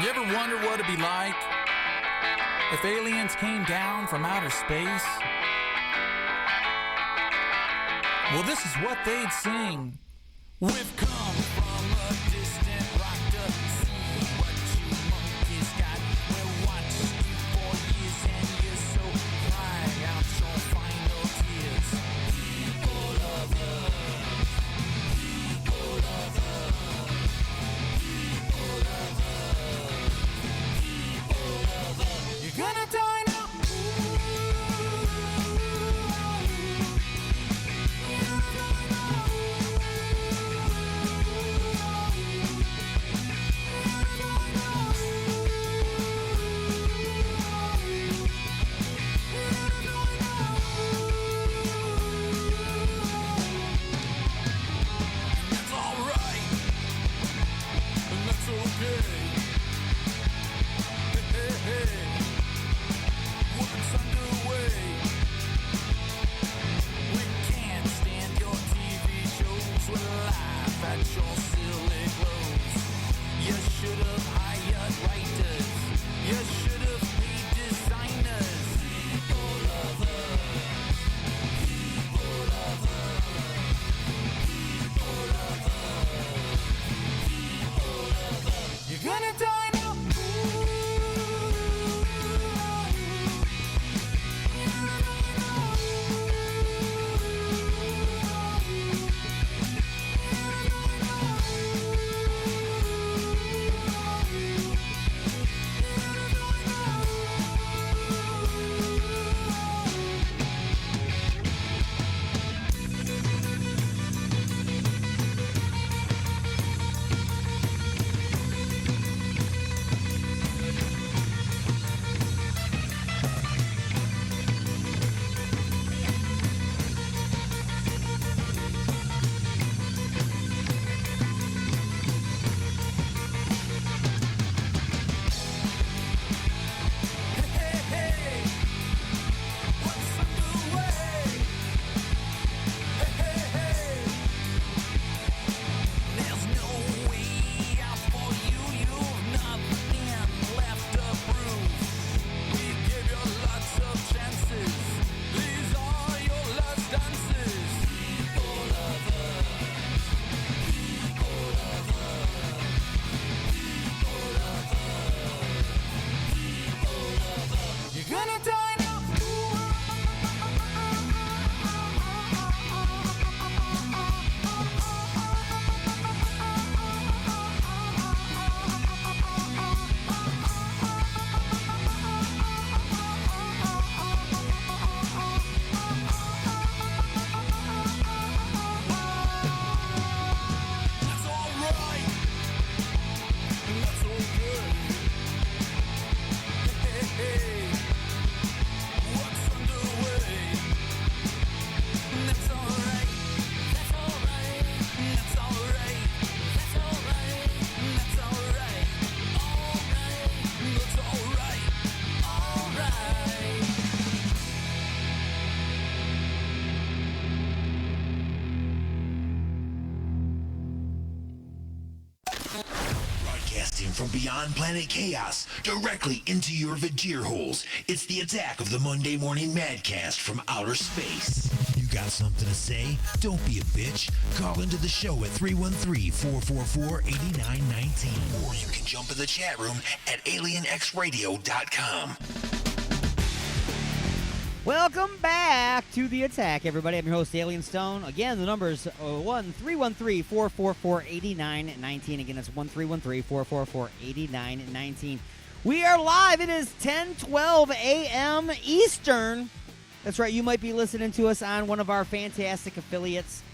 You ever wonder what it'd be like if aliens came down from outer space? Well, this is what they'd sing. We've come from a distant rock to see what you monkeys got. We watched you for years and years, so cry out your final tears. People of Earth, people of Earth, people of Earth, people of Earth. You're gonna die now. From beyond planet chaos, directly into your Vajir holes, it's the attack of the Monday Morning Madcast from outer space. You got something to say? Don't be a bitch. Call into the show at 313-444-8919. Or you can jump in the chat room at alienxradio.com. Welcome back to The Attack, everybody. I'm your host, Alien Stone. Again, the number is 1-313-444-8919. Again, it's 1-313-444-8919. We are live. It is 10:12 a.m. Eastern. That's right. You might be listening to us on one of our fantastic affiliates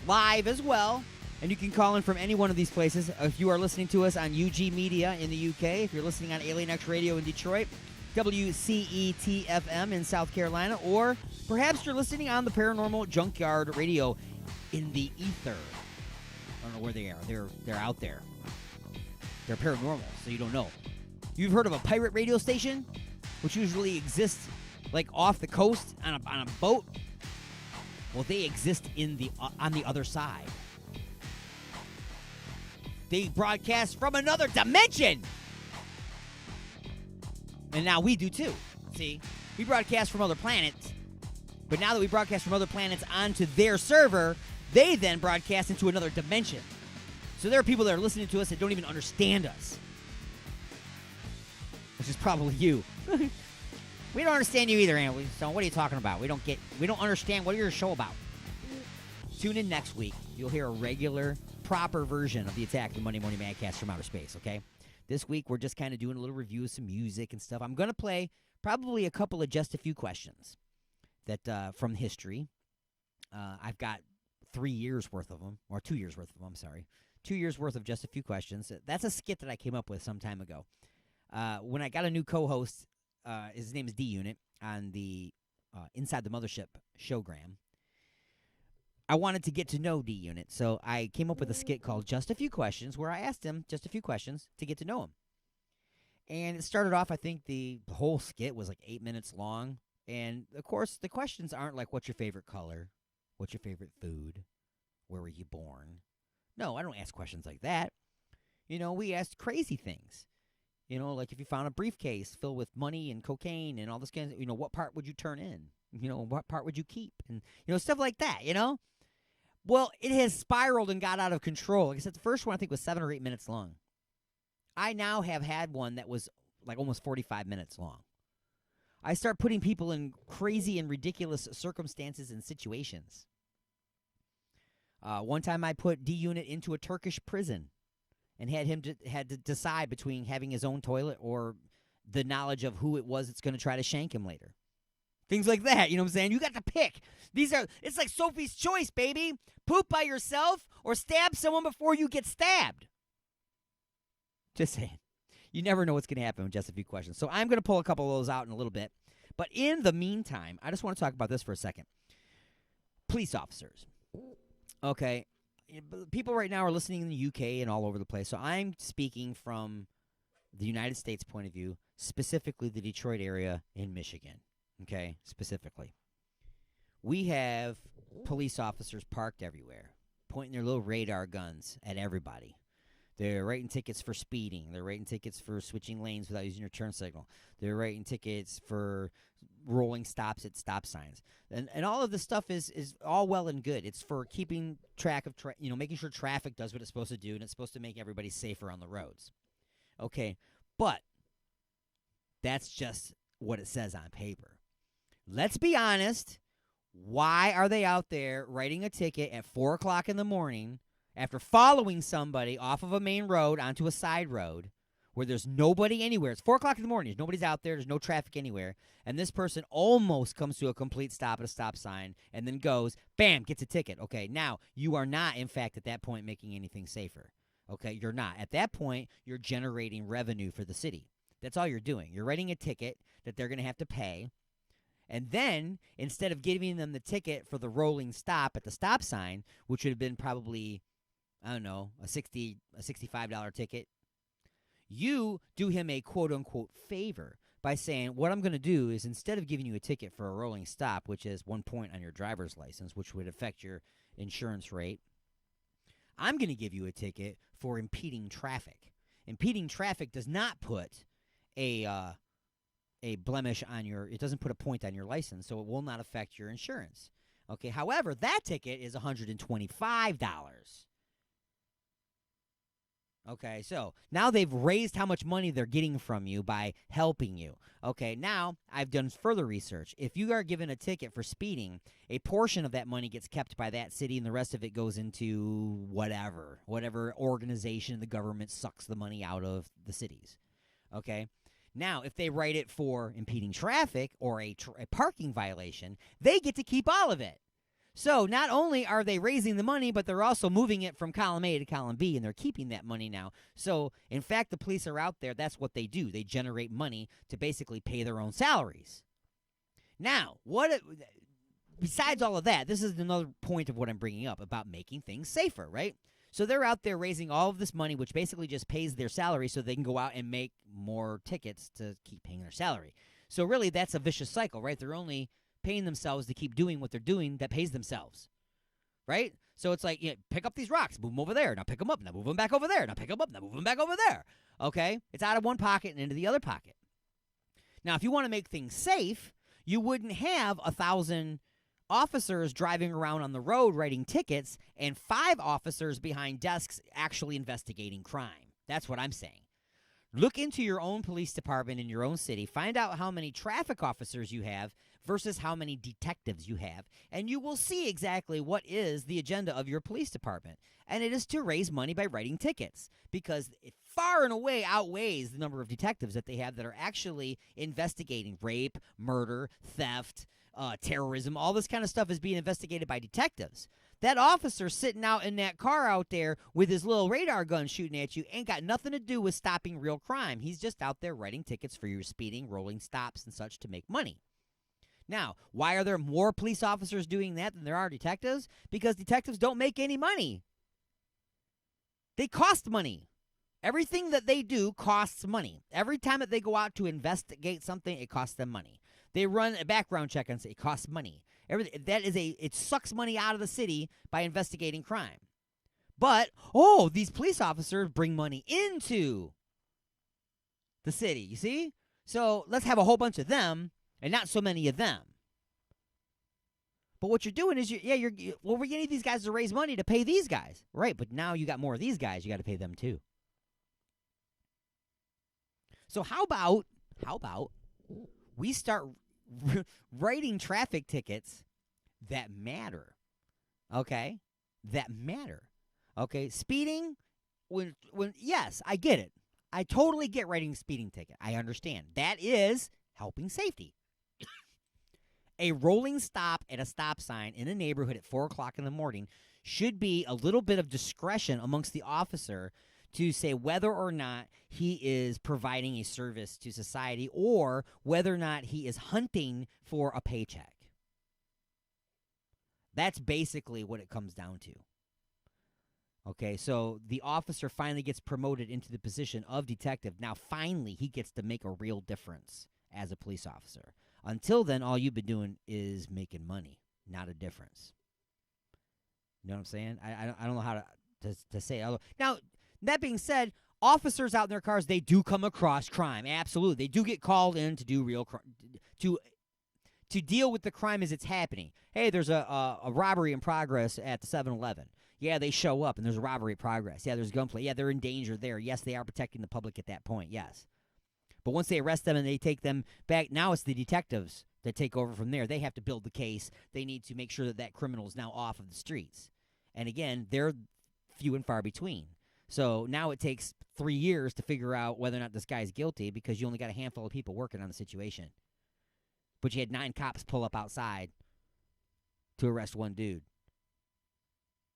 live as well. And you can call in from any one of these places. If you are listening to us on UG Media in the UK, if you're listening on Alien X Radio in Detroit, WCET-FM in South Carolina, or perhaps you're listening on the Paranormal Junkyard Radio in the ether. I don't know where they are. They're out there. They're paranormal, so you don't know. You've heard of a pirate radio station, which usually exists like off the coast on a boat? Well, they exist on the other side. They broadcast from another dimension. And now we do too. See? We broadcast from other planets. But now that we broadcast from other planets onto their server, they then broadcast into another dimension. So there are people that are listening to us that don't even understand us. Which is probably you. We don't understand you either, Anna. So what are you talking about? We don't understand. What is your show about? Tune in next week. You'll hear a regular, proper version of the Attack of the Monday Morning Madcast from Outer Space, okay? This week, we're just kind of doing a little review of some music and stuff. I'm going to play probably a couple of just a few questions that from history. I've got 3 years worth of them, or 2 years worth of them, I'm sorry. 2 years worth of just a few questions. That's a skit that I came up with some time ago. When I got a new co-host, his name is D-Unit, on the Inside the Mothership showgram, I wanted to get to know D-Unit, so I came up with a skit called Just a Few Questions, where I asked him just a few questions to get to know him. And it started off, I think the whole skit was like 8 minutes long. And, of course, the questions aren't like, what's your favorite color? What's your favorite food? Where were you born? No, I don't ask questions like that. You know, we asked crazy things. You know, like if you found a briefcase filled with money and cocaine and all this kind of, you know, what part would you turn in? You know, what part would you keep? And, you know, stuff like that, you know? Well, it has spiraled and got out of control. Like I said, the first one I think was 7 or 8 minutes long. I now have had one that was like almost 45 minutes long. I start putting people in crazy and ridiculous circumstances and situations. One time I put D-Unit into a Turkish prison and had to decide between having his own toilet or the knowledge of who it was that's going to try to shank him later. Things like that, you know what I'm saying? You got to pick. It's like Sophie's Choice, baby. Poop by yourself or stab someone before you get stabbed. Just saying. You never know what's going to happen with just a few questions. So I'm going to pull a couple of those out in a little bit. But in the meantime, I just want to talk about this for a second. Police officers. Okay. People right now are listening in the UK and all over the place. So I'm speaking from the United States point of view, specifically the Detroit area in Michigan. Okay, specifically. We have police officers parked everywhere, pointing their little radar guns at everybody. They're writing tickets for speeding. They're writing tickets for switching lanes without using your turn signal. They're writing tickets for rolling stops at stop signs. And all of this stuff is all well and good. It's for keeping track of, making sure traffic does what it's supposed to do, and it's supposed to make everybody safer on the roads. Okay, but that's just what it says on paper. Let's be honest. Why are they out there writing a ticket at 4 o'clock in the morning after following somebody off of a main road onto a side road where there's nobody anywhere? It's 4 o'clock in the morning. There's nobody's out there. There's no traffic anywhere. And this person almost comes to a complete stop at a stop sign and then goes, bam, gets a ticket. Okay, now you are not, in fact, at that point making anything safer. Okay, you're not. At that point, you're generating revenue for the city. That's all you're doing. You're writing a ticket that they're going to have to pay. And then, instead of giving them the ticket for the rolling stop at the stop sign, which would have been probably, I don't know, a $65 ticket, you do him a quote-unquote favor by saying, what I'm going to do is instead of giving you a ticket for a rolling stop, which is 1 point on your driver's license, which would affect your insurance rate, I'm going to give you a ticket for impeding traffic. Impeding traffic does not put a blemish on it doesn't put a point on your license, so it will not affect your insurance. Okay, however, that ticket is $125. Okay, so now they've raised how much money they're getting from you by helping you. Okay, now I've done further research. If you are given a ticket for speeding, a portion of that money gets kept by that city and the rest of it goes into whatever organization the government sucks the money out of the cities. Okay? Now, if they write it for impeding traffic or a parking violation, they get to keep all of it. So not only are they raising the money, but they're also moving it from column A to column B, and they're keeping that money now. So, in fact, the police are out there. That's what they do. They generate money to basically pay their own salaries. Now, besides all of that, this is another point of what I'm bringing up about making things safer, right? So they're out there raising all of this money, which basically just pays their salary so they can go out and make more tickets to keep paying their salary. So really, that's a vicious cycle, right? They're only paying themselves to keep doing what they're doing that pays themselves, right? So it's like, pick up these rocks, move them over there. Now pick them up, now move them back over there. Now pick them up, now move them back over there. Okay? It's out of one pocket and into the other pocket. Now, if you want to make things safe, you wouldn't have 1,000 officers driving around on the road writing tickets and 5 officers behind desks actually investigating crime. That's what I'm saying. Look into your own police department in your own city. Find out how many traffic officers you have versus how many detectives you have, and you will see exactly what is the agenda of your police department. And it is to raise money by writing tickets, because it far and away outweighs the number of detectives that they have that are actually investigating rape, murder, theft, terrorism. All this kind of stuff is being investigated by detectives. That officer sitting out in that car out there with his little radar gun shooting at you ain't got nothing to do with stopping real crime. He's just out there writing tickets for your speeding, rolling stops, and such to make money. Now, why are there more police officers doing that than there are detectives? Because detectives don't make any money. They cost money. Everything that they do costs money. Every time that they go out to investigate something, it costs them money. They run a background check and say it costs money. It sucks money out of the city by investigating crime. But, these police officers bring money into the city, you see? So let's have a whole bunch of them and not so many of them. But what you're doing is, we're getting these guys to raise money to pay these guys. Right, but now you got more of these guys, you got to pay them too. So how about we start writing traffic tickets that matter, okay? That matter, okay? Speeding, when yes, I get it. I totally get writing a speeding ticket. I understand. That is helping safety. A rolling stop at a stop sign in a neighborhood at 4 o'clock in the morning should be a little bit of discretion amongst the officer to say whether or not he is providing a service to society or whether or not he is hunting for a paycheck. That's basically what it comes down to. Okay, so the officer finally gets promoted into the position of detective. Now, finally, he gets to make a real difference as a police officer. Until then, all you've been doing is making money, not a difference. You know what I'm saying? I don't know how to say it. Now, that being said, officers out in their cars, they do come across crime. Absolutely. They do get called in to do real crime, to deal with the crime as it's happening. Hey, there's a robbery in progress at the 7-Eleven. Yeah, they show up, and there's a robbery in progress. Yeah, there's gunplay. Yeah, they're in danger there. Yes, they are protecting the public at that point, yes. But once they arrest them and they take them back, now it's the detectives that take over from there. They have to build the case. They need to make sure that that criminal is now off of the streets. And again, they're few and far between. So now it takes 3 years to figure out whether or not this guy's guilty because you only got a handful of people working on the situation. But you had 9 cops pull up outside to arrest one dude.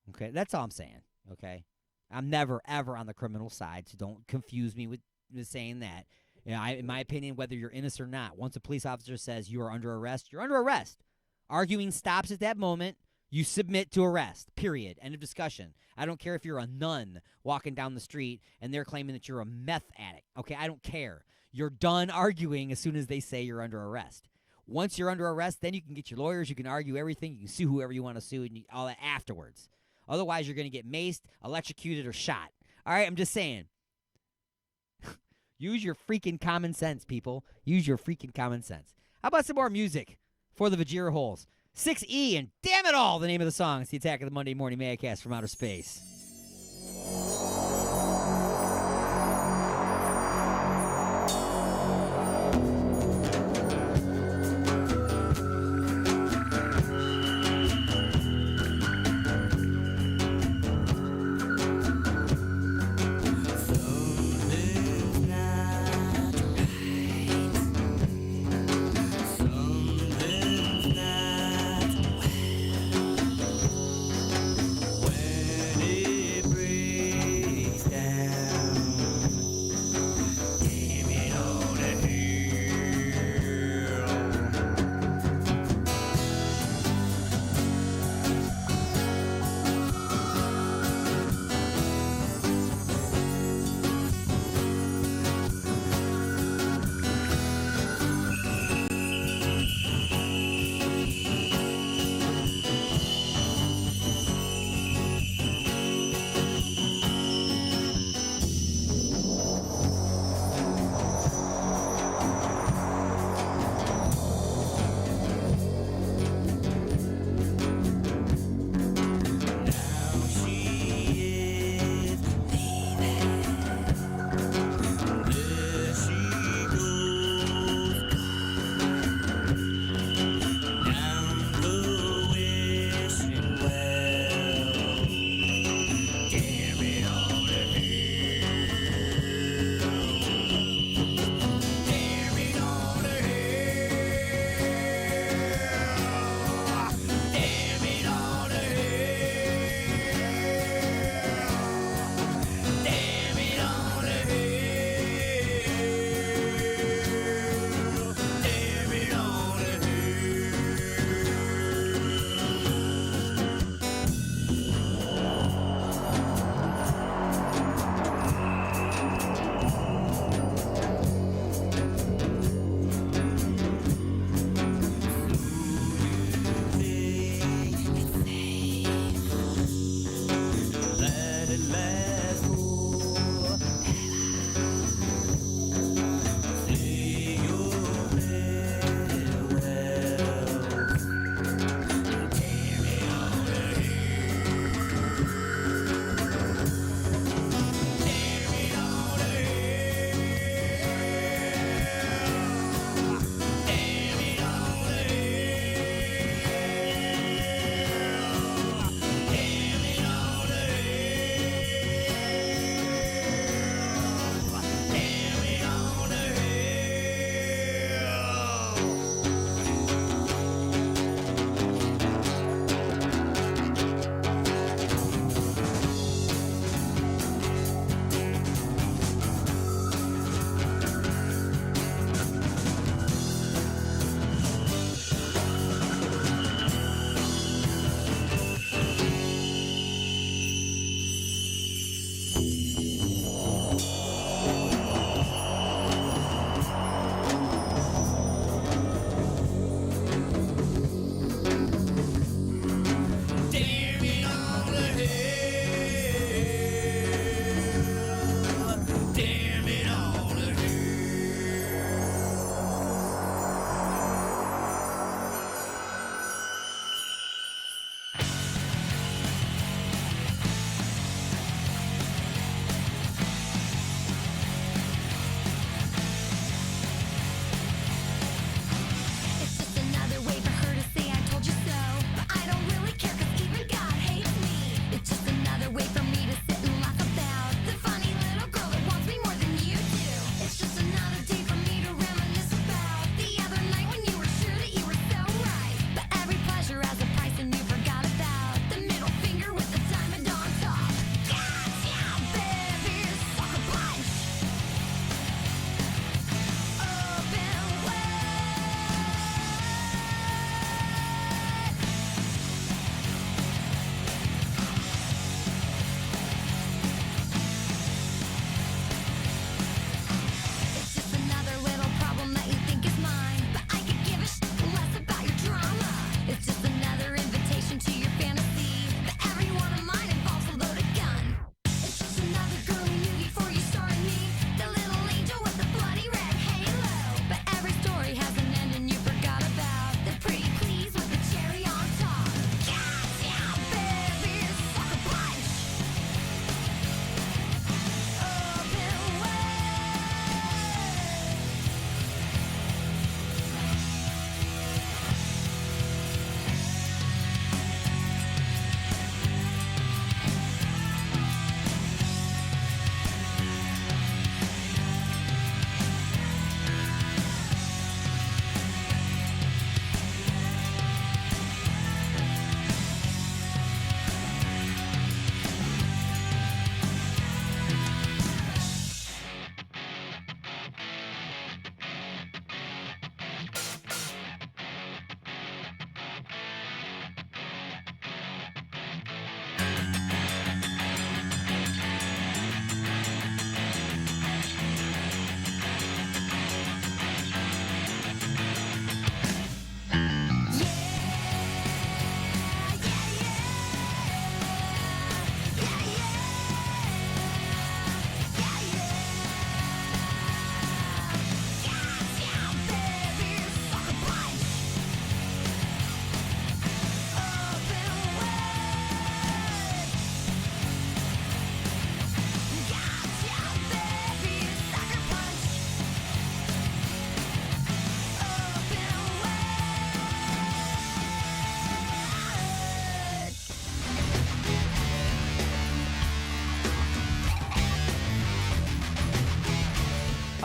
Okay, that's all I'm saying, okay? I'm never, ever on the criminal side, so don't confuse me with saying that. You know, in my opinion, whether you're innocent or not, once a police officer says you are under arrest, you're under arrest. Arguing stops at that moment. You submit to arrest, period. End of discussion. I don't care if you're a nun walking down the street and they're claiming that you're a meth addict. Okay, I don't care. You're done arguing as soon as they say you're under arrest. Once you're under arrest, then you can get your lawyers. You can argue everything. You can sue whoever you want to sue and all that afterwards. Otherwise, you're going to get maced, electrocuted, or shot. All right, I'm just saying. Use your freaking common sense, people. Use your freaking common sense. How about some more music for the Vajira Holes? 6E and damn it all, the name of the song. It's the Attack of the Monday Morning Maycast from Outer Space. When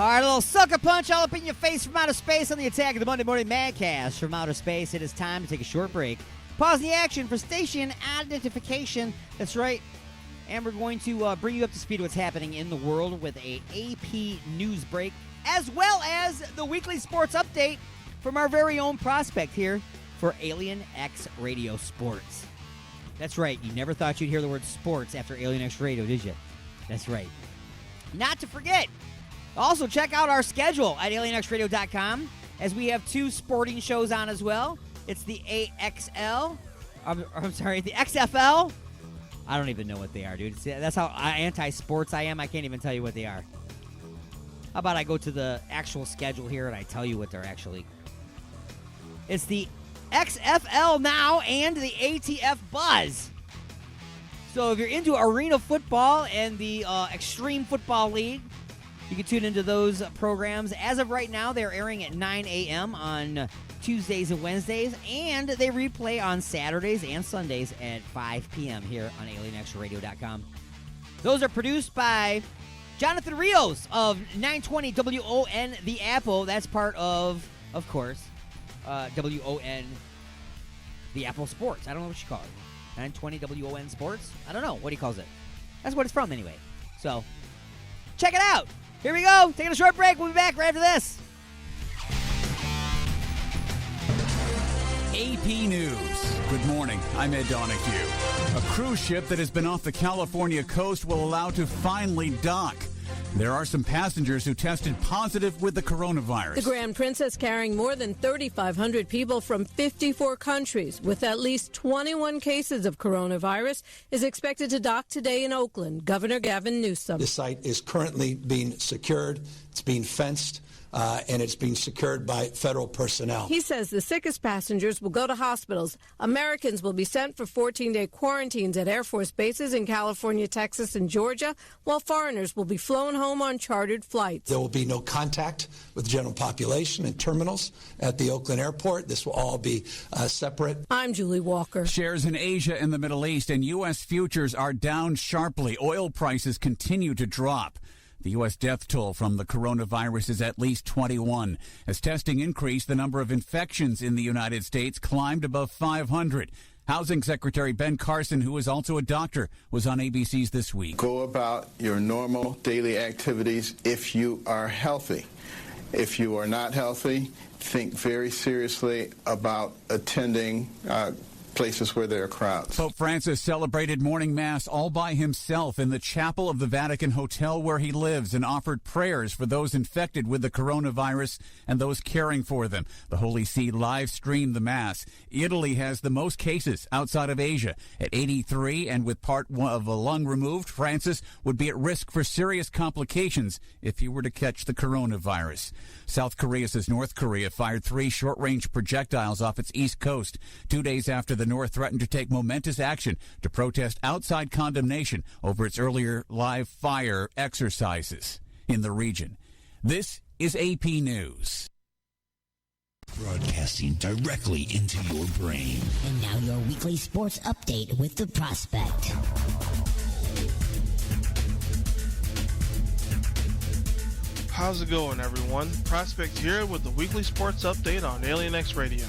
All right, a little sucker punch all up in your face from outer space on the Attack of the Monday Morning Madcast from outer space. It is time to take a short break. Pause the action for station identification. That's right. And we're going to bring you up to speed what's happening in the world with a AP news break, as well as the weekly sports update from our very own prospect here for Alien X Radio Sports. That's right. You never thought you'd hear the word sports after Alien X Radio, did you? That's right. Not to forget, also check out our schedule at alienxradio.com, as we have 2 sporting shows on as well. It's the the XFL. I don't even know what they are, dude. That's how anti-sports I am. I can't even tell you what they are. How about I go to the actual schedule here and I tell you what they're actually. It's the XFL now and the ATF Buzz. So if you're into arena football and the Extreme Football League, you can tune into those programs. As of right now, they're airing at 9 a.m. on Tuesdays and Wednesdays, and they replay on Saturdays and Sundays at 5 p.m. here on alienxradio.com. Those are produced by Jonathan Rios of 920 WON The Apple. That's part of course, WON The Apple Sports. I don't know what you call it. 920 WON Sports? I don't know what he calls it. That's what it's from anyway. So, check it out. Here we go. Taking a short break. We'll be back right after this. AP News. Good morning. I'm Ed Donahue. A cruise ship that has been off the California coast will allow to finally dock. There are some passengers who tested positive with the coronavirus. The Grand Princess, carrying more than 3,500 people from 54 countries with at least 21 cases of coronavirus, is expected to dock today in Oakland. Governor Gavin Newsom. The site is currently being secured. It's being fenced. And it's being secured by federal personnel. He says the sickest passengers will go to hospitals. Americans will be sent for 14-day quarantines at Air Force bases in California, Texas, and Georgia, while foreigners will be flown home on chartered flights. There will be no contact with the general population in terminals at the Oakland airport. This will all be separate. I'm Julie Walker. Shares in Asia and the Middle East and U.S. futures are down sharply. Oil prices continue to drop. The U.S. death toll from the coronavirus is at least 21. As testing increased, the number of infections in the United States climbed above 500. Housing Secretary Ben Carson, who is also a doctor, was on ABC's This Week. Go about your normal daily activities if you are healthy. If you are not healthy, think very seriously about attending places where there are crowds. Pope Francis celebrated morning mass all by himself in the chapel of the Vatican Hotel where he lives and offered prayers for those infected with the coronavirus and those caring for them. The Holy See live streamed the mass. Italy has the most cases outside of Asia at 83, and with part of a lung removed, Francis would be at risk for serious complications if he were to catch the coronavirus. South Korea says North Korea fired 3 short-range projectiles off its east coast 2 days after the North threatened to take momentous action to protest outside condemnation over its earlier live fire exercises in the region. This is AP News. Broadcasting directly into your brain. And now your weekly sports update with the Prospect. How's it going, everyone? Prospect here with the weekly sports update on Alien X Radio.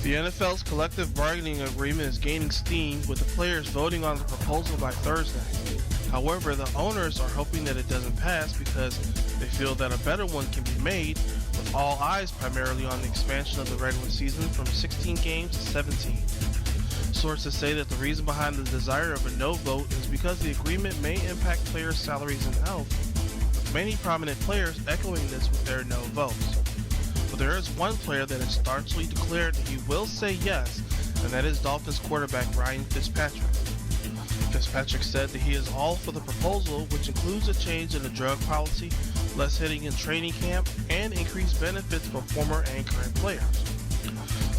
The NFL's collective bargaining agreement is gaining steam, with the players voting on the proposal by Thursday. However, the owners are hoping that it doesn't pass because they feel that a better one can be made, with all eyes primarily on the expansion of the regular season from 16 games to 17. Sources say that the reason behind the desire of a no vote is because the agreement may impact players' salaries and health, with many prominent players echoing this with their no votes. But there is one player that has staunchly declared that he will say yes, and that is Dolphins quarterback Ryan Fitzpatrick. Fitzpatrick said that he is all for the proposal, which includes a change in the drug policy, less hitting in training camp, and increased benefits for former and current players.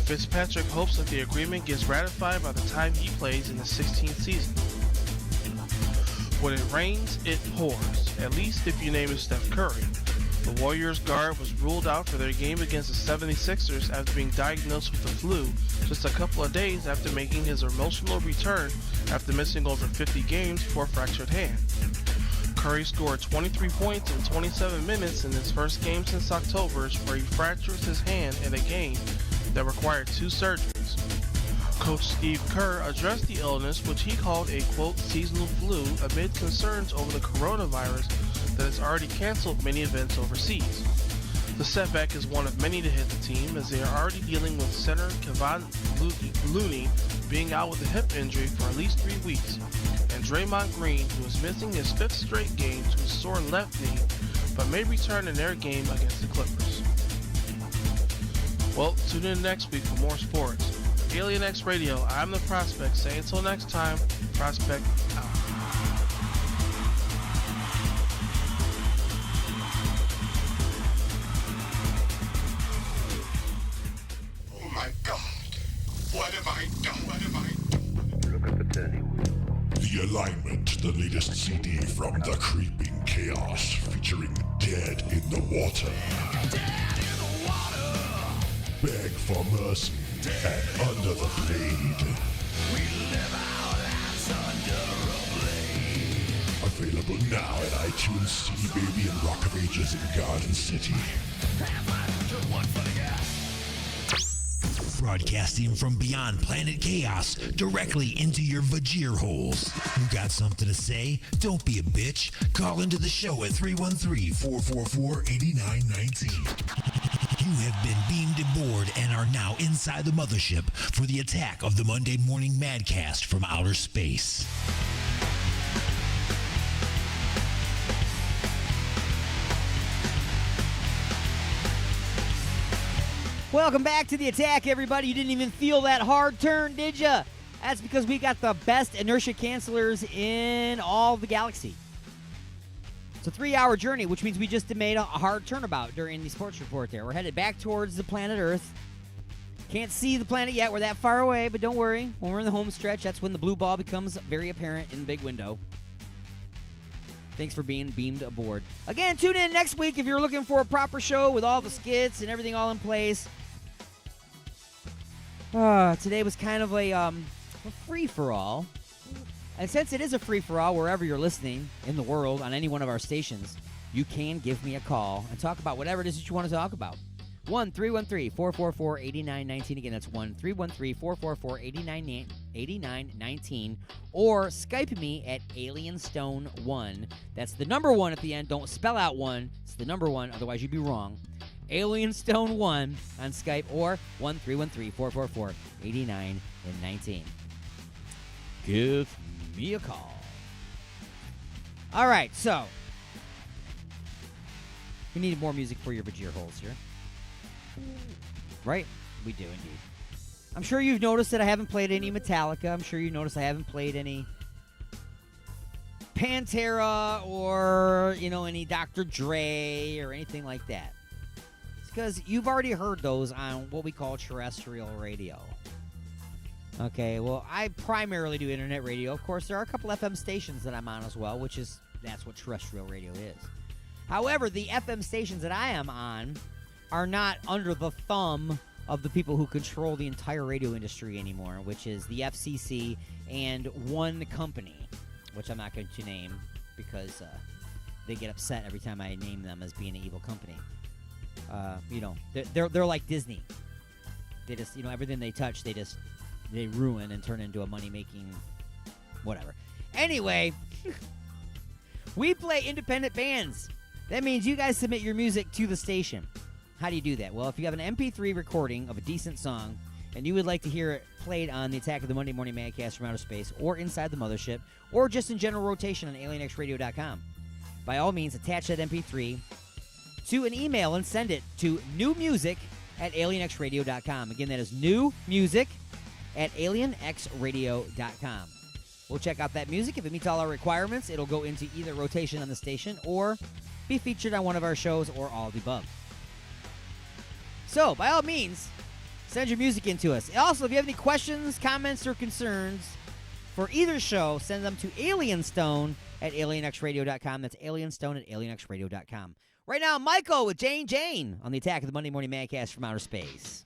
Fitzpatrick hopes that the agreement gets ratified by the time he plays in the 16th season. When it rains, it pours, at least if your name is Steph Curry. The Warriors guard was ruled out for their game against the 76ers after being diagnosed with the flu just a couple of days after making his emotional return after missing over 50 games for a fractured hand. Curry scored 23 points in 27 minutes in his first game since October, where he fractured his hand in a game that required 2 surgeries. Coach Steve Kerr addressed the illness, which he called a, quote, seasonal flu, amid concerns over the coronavirus that has already canceled many events overseas. The setback is one of many to hit the team, as they are already dealing with center Kevon Looney being out with a hip injury for at least 3 weeks, and Draymond Green, who is missing his 5th straight game to a sore left knee, but may return in their game against the Clippers. Well, tune in next week for more sports. Alien X Radio, I'm the Prospect. Say until next time, Prospect out. Oh my God. What have I done? What have I done? Look at the turning wheel. The Alignment, the latest CD from the Creeping Chaos, featuring Dead in the Water. Dead in the water. Beg for mercy and Under the Blade. We live our lives under a blade. Available now at iTunes, CD Baby, and Rock of Ages in Garden City. Broadcasting from beyond planet chaos directly into your vajir holes. You got something to say? Don't be a bitch. Call into the show at 313-444-8919. You have been beamed aboard and are now inside the mothership for the attack of the Monday Morning Madcast from outer space. Welcome back to the attack, everybody. You didn't even feel that hard turn, did ya? That's because we got the best inertia cancelers in all the galaxy. It's a 3-hour journey, which means we just made a hard turnabout during the sports report there. We're headed back towards the planet Earth. Can't see the planet yet. We're that far away, but don't worry. When we're in the home stretch, that's when the blue ball becomes very apparent in the big window. Thanks for being beamed aboard. Again, tune in next week if you're looking for a proper show with all the skits and everything all in place. Today was kind of a free-for-all. And since it is a free-for-all wherever you're listening in the world on any one of our stations, you can give me a call and talk about whatever it is that you want to talk about. 1-313-444-8919. Again, that's 1-313-444-8919. Or Skype me at AlienStone1. That's the number 1 at the end. Don't spell out 1. It's the number 1, otherwise you'd be wrong. AlienStone1 on Skype, or 1-313-444-8919. Give me a call. All right, so we need more music for your vajir holes here. Right? We do indeed. I'm sure you've noticed that I haven't played any Metallica. I'm sure you noticed I haven't played any Pantera or, any Dr. Dre or anything like that. It's because you've already heard those on what we call terrestrial radio. Okay, well, I primarily do internet radio. Of course, there are a couple FM stations that I'm on as well, that's what terrestrial radio is. However, the FM stations that I am on are not under the thumb of the people who control the entire radio industry anymore, which is the FCC and one company, which I'm not going to name because they get upset every time I name them as being an evil company. They're like Disney. They just, everything they touch, they ruin and turn into a money-making whatever. Anyway, we play independent bands. That means you guys submit your music to the station. How do you do that? Well, if you have an MP3 recording of a decent song and you would like to hear it played on the Attack of the Monday Morning Madcast from Outer Space or Inside the Mothership or just in general rotation on alienxradio.com, by all means, attach that MP3 to an email and send it to newmusic@alienxradio.com. Again, that is newmusic@alienxradio.com. We'll check out that music. If it meets all our requirements, it'll go into either rotation on the station or be featured on one of our shows or all of the above. So, by all means, send your music in to us. Also, if you have any questions, comments, or concerns for either show, send them to alienstone@alienxradio.com. That's alienstone@alienxradio.com. Right now, Michael with Jane on the Attack of the Monday Morning Madcast from Outer Space.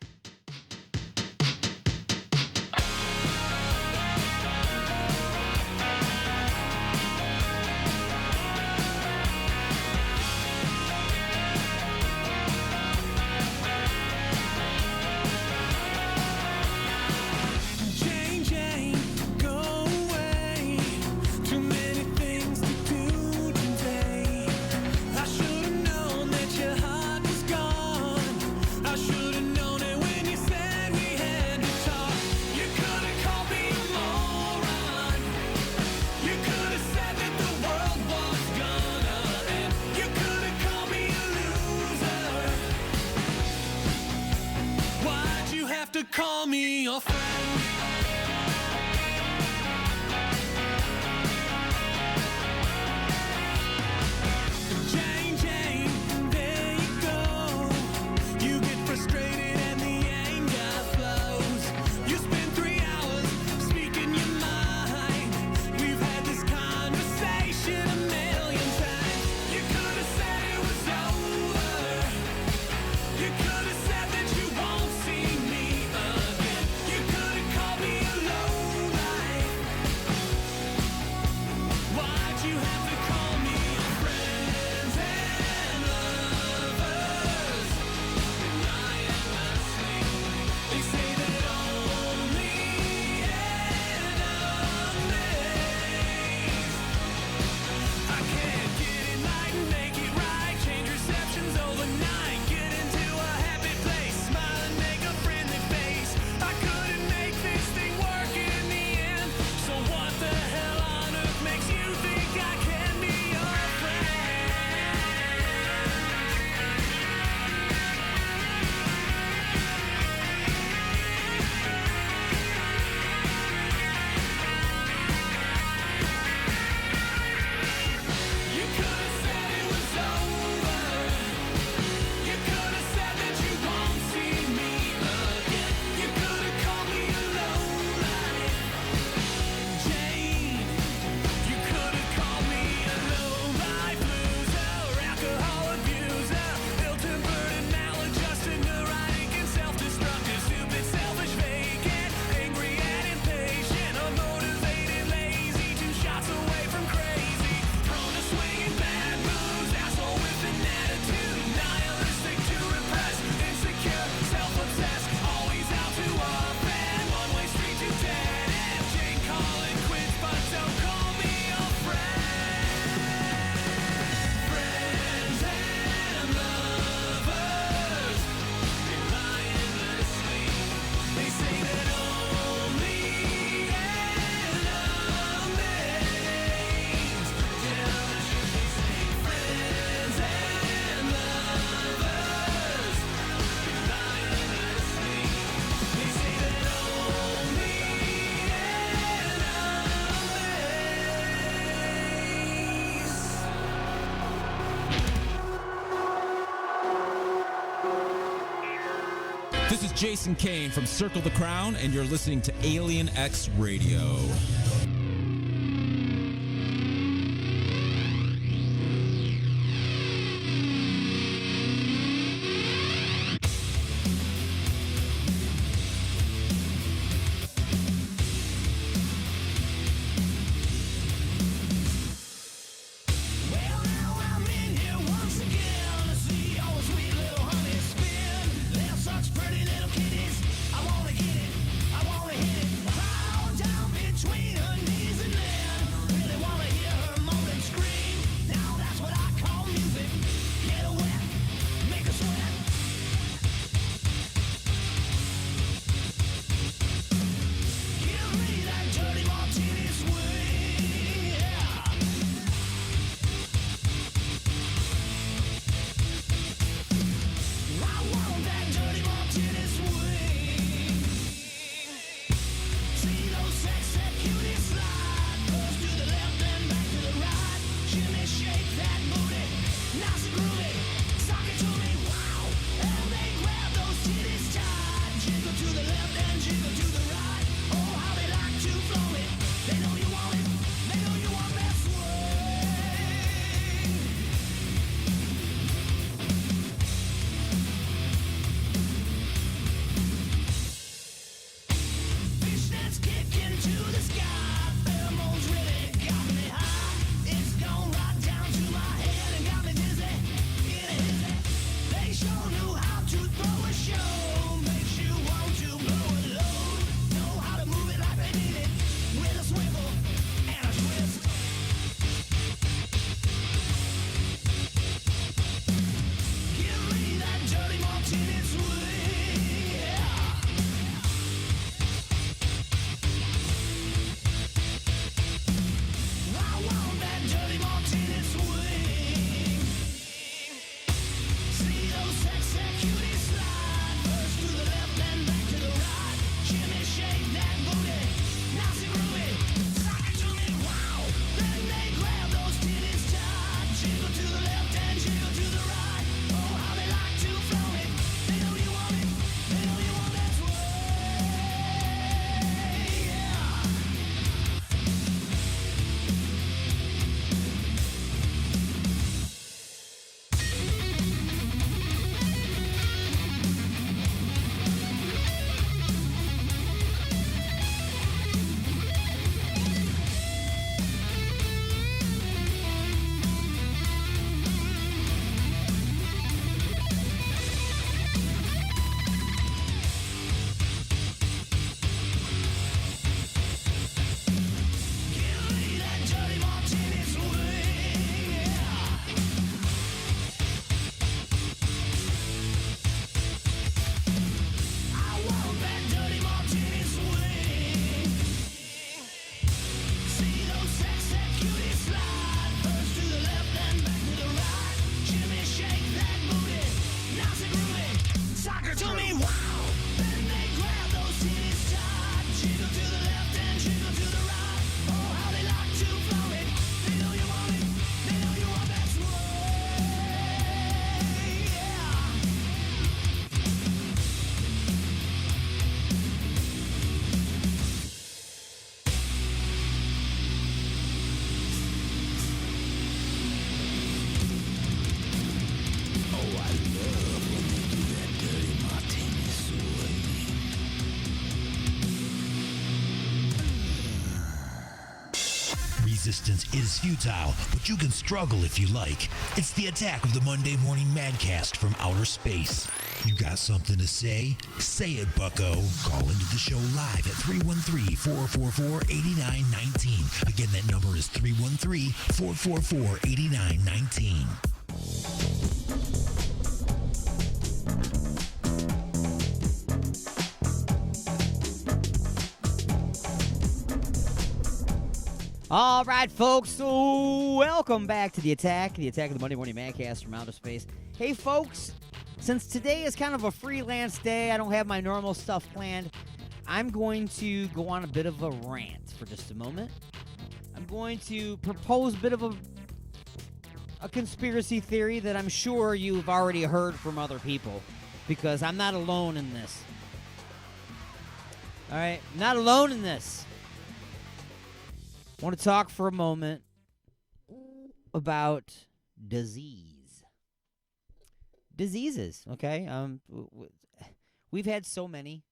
to call me your friend. Jane, Jane, there you go. You get frustrated and the anger flows. You spend 3 hours speaking your mind. We've had this conversation a million times. You could have said it was over. You could have said that you won't see me again. You could have called me a lowlife. Why'd you have to call me your friends and lovers? And I am asleep. They say that only enemies. I can't get it right and make it right. Change receptions overnight. Get into a happy place. Smile and make a friendly face. I couldn't make this thing work in the end. So what the hell on earth makes you think I can be your friend? You could have said it was over. You could have said that you won't see me again. You could have called me a lowlife. Jane, you could have called me a lowlife loser, alcohol abuser, ill-tempered and maladjusted, neurotic and self-destructive, stupid, selfish, vacant, angry and impatient, unmotivated, lazy, 2 shots away from crazy, prone to swinging bad moves, asshole with an attitude, nihilistic to repress, insecure, self-obsessed, always out to offend, one-way street to dead end. Jane calling quits, but don't call me your friend. Friends and lovers, rely endlessly. They say that only enemies tell the truth. They say friends and lovers, rely endlessly. They say that only This is Jason Kane from Circle the Crown, and you're listening to Alien X Radio. Well, now I'm in here once again to see all the sweet little honey spin. They're such pretty little kitties. I wanna get it, I wanna hit it. Crawl down between Resistance is futile, but you can struggle if you like. It's the attack of the Monday Morning Madcast from outer space. You got something to say? Say it, bucko. Call into the show live at 313-444-8919. Again, that number is 313-444-8919. All right, folks, so welcome back to the attack of the Monday Morning Madcast from outer space. Hey, folks, since today is kind of a freelance day, I don't have my normal stuff planned, I'm going to go on a bit of a rant for just a moment. I'm going to propose a bit of a conspiracy theory that I'm sure you've already heard from other people, because I'm not alone in this. All right, not alone in this. I want to talk for a moment about diseases, okay? We've had so many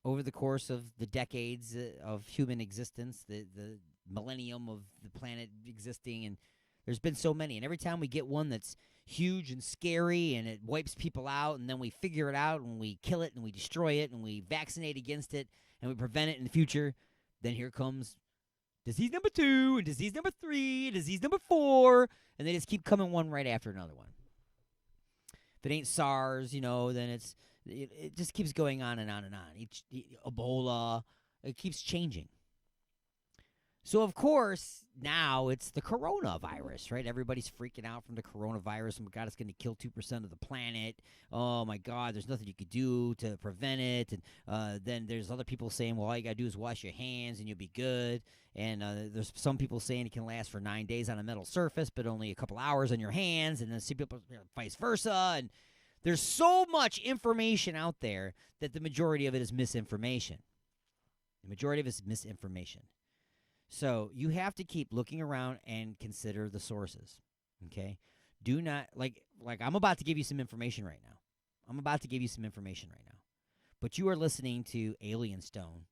over the course of the decades of human existence, the millennium of the planet existing, and there's been so many. And every time we get one that's huge and scary and it wipes people out, and then we figure it out and we kill it and we destroy it and we vaccinate against it and we prevent it in the future, then here comes disease number 2, and disease number 3, and disease number 4, and they just keep coming one right after another one. If it ain't SARS, then it just keeps going on and on and on. Ebola, it keeps changing. So, of course, now it's the coronavirus, right? Everybody's freaking out from the coronavirus. Oh, my God, it's going to kill 2% of the planet. Oh, my God, there's nothing you could do to prevent it. And then there's other people saying, well, all you got to do is wash your hands and you'll be good. And there's some people saying it can last for 9 days on a metal surface, but only a couple hours on your hands. And then some people vice versa. And there's so much information out there that the majority of it is misinformation. The majority of it is misinformation. So you have to keep looking around and consider the sources, okay? Do not, like I'm about to give you some information right now. But you are listening to Alien Stone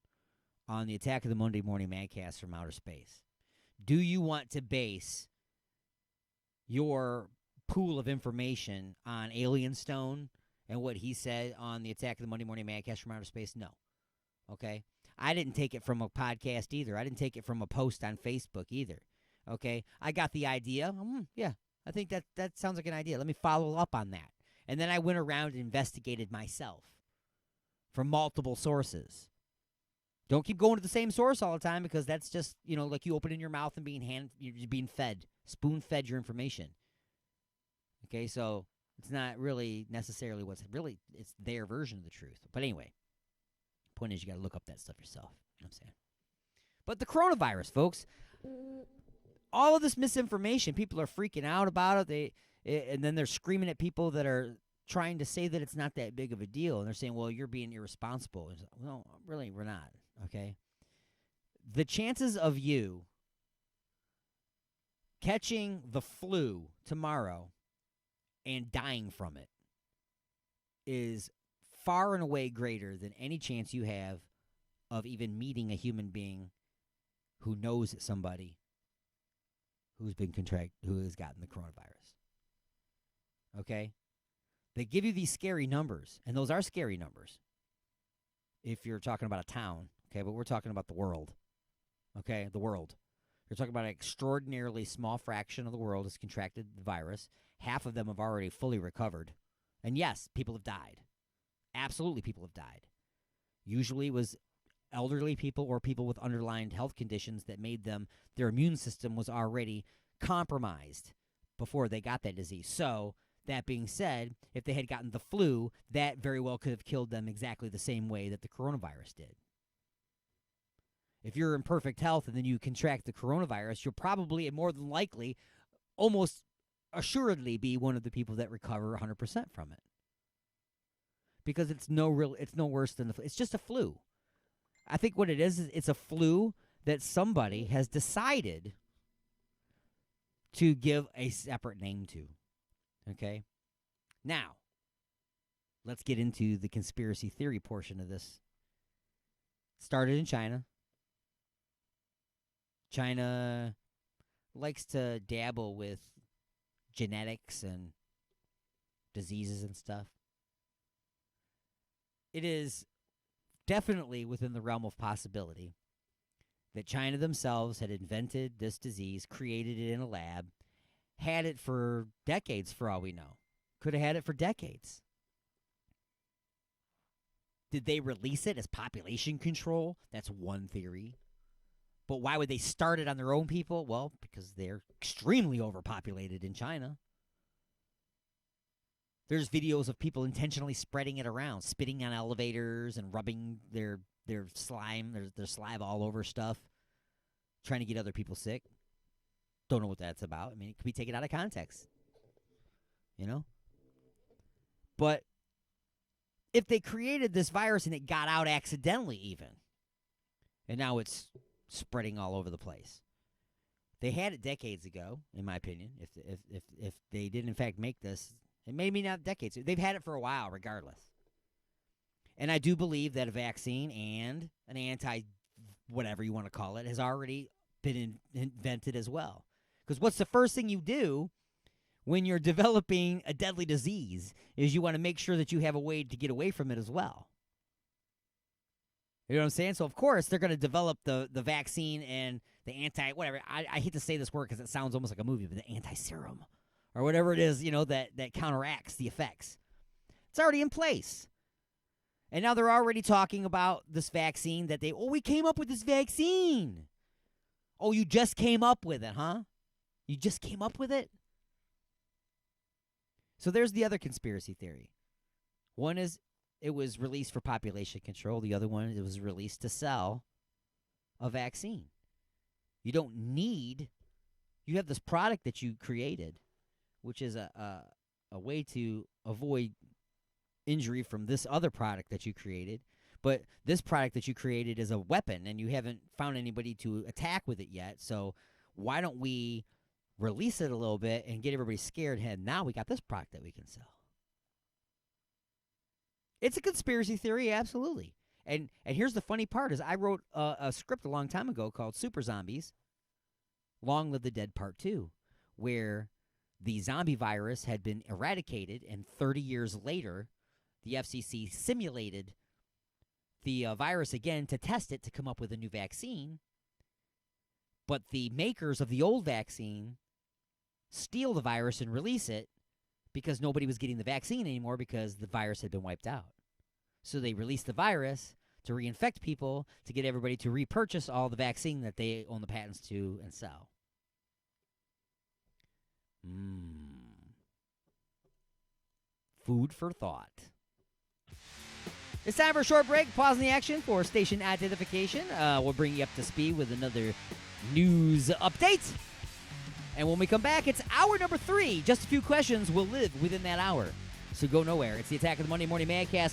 on the Attack of the Monday Morning Madcast from outer space. Do you want to base your pool of information on Alien Stone and what he said on the Attack of the Monday Morning Madcast from outer space? No, okay? I didn't take it from a podcast either. I didn't take it from a post on Facebook either. Okay? I got the idea. Yeah, I think that sounds like an idea. Let me follow up on that. And then I went around and investigated myself from multiple sources. Don't keep going to the same source all the time, because that's just, like you opening your mouth and you're being fed, spoon-fed your information. Okay, so it's not really necessarily it's their version of the truth. But anyway. Point is, you got to look up that stuff yourself. You know what I'm saying? But the coronavirus, folks, all of this misinformation, people are freaking out about it. And then they're screaming at people that are trying to say that it's not that big of a deal. And they're saying, well, you're being irresponsible. Well, really, we're not, okay? The chances of you catching the flu tomorrow and dying from it is far and away greater than any chance you have of even meeting a human being who knows somebody who has gotten the coronavirus. Okay? They give you these scary numbers, and those are scary numbers if you're talking about a town, okay? But we're talking about the world, okay? The world. You're talking about an extraordinarily small fraction of the world has contracted the virus. Half of them have already fully recovered. And yes, people have died. Absolutely, people have died. Usually it was elderly people or people with underlying health conditions that made their immune system was already compromised before they got that disease. So, that being said, if they had gotten the flu, that very well could have killed them exactly the same way that the coronavirus did. If you're in perfect health and then you contract the coronavirus, you'll probably, and more than likely, almost assuredly be one of the people that recover 100% from it. Because it's no worse than it's just a flu. I think what it is it's a flu that somebody has decided to give a separate name to. Okay? Now, let's get into the conspiracy theory portion of this. Started in China. China likes to dabble with genetics and diseases and stuff. It is definitely within the realm of possibility that China themselves had invented this disease, created it in a lab, had it for decades for all we know. Could have had it for decades. Did they release it as population control? That's one theory. But why would they start it on their own people? Well, because they're extremely overpopulated in China. There's videos of people intentionally spreading it around, spitting on elevators and rubbing their slime, their saliva all over stuff, trying to get other people sick. Don't know what that's about. I mean, it could be taken out of context. You know? But if they created this virus and it got out accidentally even, and now it's spreading all over the place. They had it decades ago, in my opinion. If they did in fact make this, and maybe not decades, they've had it for a while regardless. And I do believe that a vaccine and an whatever you want to call it, has already been invented as well. Because what's the first thing you do when you're developing a deadly disease is you want to make sure that you have a way to get away from it as well. You know what I'm saying? So, of course, they're going to develop the vaccine and the whatever. I hate to say this word because it sounds almost like a movie, but the anti-serum or whatever it is, that counteracts the effects. It's already in place. And now they're already talking about this vaccine that we came up with this vaccine. Oh, you just came up with it, huh? You just came up with it? So there's the other conspiracy theory. One is it was released for population control. The other one, it was released to sell a vaccine. You have this product that you created, which is a way to avoid injury from this other product that you created. But this product that you created is a weapon, and you haven't found anybody to attack with it yet. So why don't we release it a little bit and get everybody scared? And now we got this product that we can sell. It's a conspiracy theory, absolutely. And here's the funny part is I wrote a script a long time ago called Super Zombies, Long Live the Dead Part 2, where the zombie virus had been eradicated, and 30 years later, the FCC simulated the virus again to test it to come up with a new vaccine. But the makers of the old vaccine steal the virus and release it because nobody was getting the vaccine anymore because the virus had been wiped out. So they released the virus to reinfect people to get everybody to repurchase all the vaccine that they own the patents to and sell. Food for thought. It's time for a short break. Pause in the action for station identification. We'll bring you up to speed with another news update. And when we come back, it's hour number 3. Just a few questions will live within that hour. So go nowhere. It's the Attack of the Monday Morning Madcast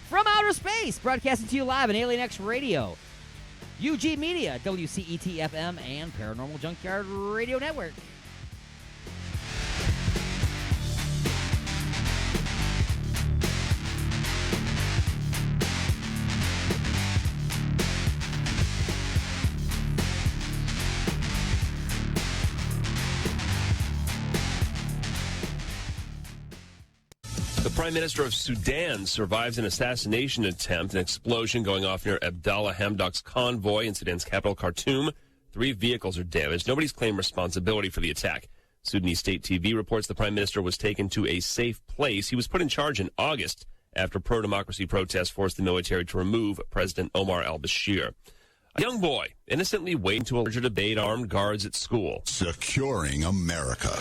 from outer space, broadcasting to you live on Alien X Radio, UG Media, WCET-FM, and Paranormal Junkyard Radio Network. The Prime Minister of Sudan survives an assassination attempt, an explosion going off near Abdallah Hamdok's convoy in Sudan's capital, Khartoum. 3 vehicles are damaged. Nobody's claimed responsibility for the attack. Sudanese state TV reports the Prime Minister was taken to a safe place. He was put in charge in August after pro-democracy protests forced the military to remove President Omar al-Bashir. A young boy innocently waiting to a debate armed guards at school. Securing America.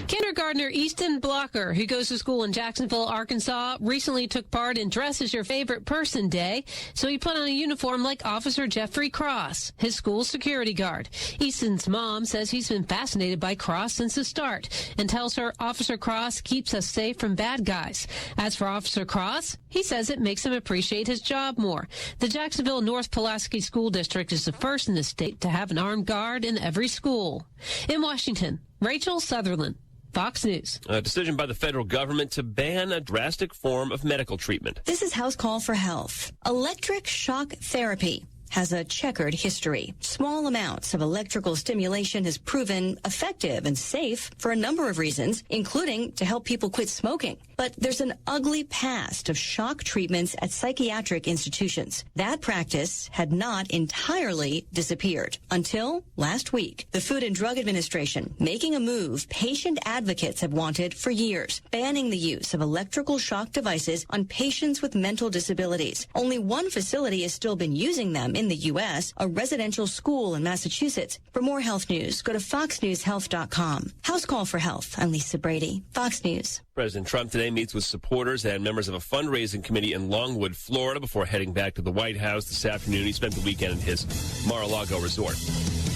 Kindergartner Easton Blocker, who goes to school in Jacksonville, Arkansas, recently took part in Dress as Your Favorite Person Day, so he put on a uniform like Officer Jeffrey Cross, his school's security guard. Easton's mom says he's been fascinated by Cross since the start and tells her Officer Cross keeps us safe from bad guys. As for Officer Cross, he says it makes him appreciate his job more. The Jacksonville North Pulaski School District is the first in the state to have an armed guard in every school. In Washington, Rachel Sutherland, Fox News. A decision by the federal government to ban a drastic form of medical treatment. This is House Call for Health. Electric shock therapy has a checkered history. Small amounts of electrical stimulation has proven effective and safe for a number of reasons, including to help people quit smoking. But there's an ugly past of shock treatments at psychiatric institutions. That practice had not entirely disappeared until last week. The Food and Drug Administration making a move patient advocates have wanted for years, banning the use of electrical shock devices on patients with mental disabilities. Only one facility has still been using them in the U.S., a residential school in Massachusetts. For more health news, go to foxnewshealth.com. House Call for Health. I'm Lisa Brady, Fox News. President Trump today meets with supporters and members of a fundraising committee in Longwood, Florida, before heading back to the White House this afternoon. He spent the weekend at his Mar-a-Lago resort.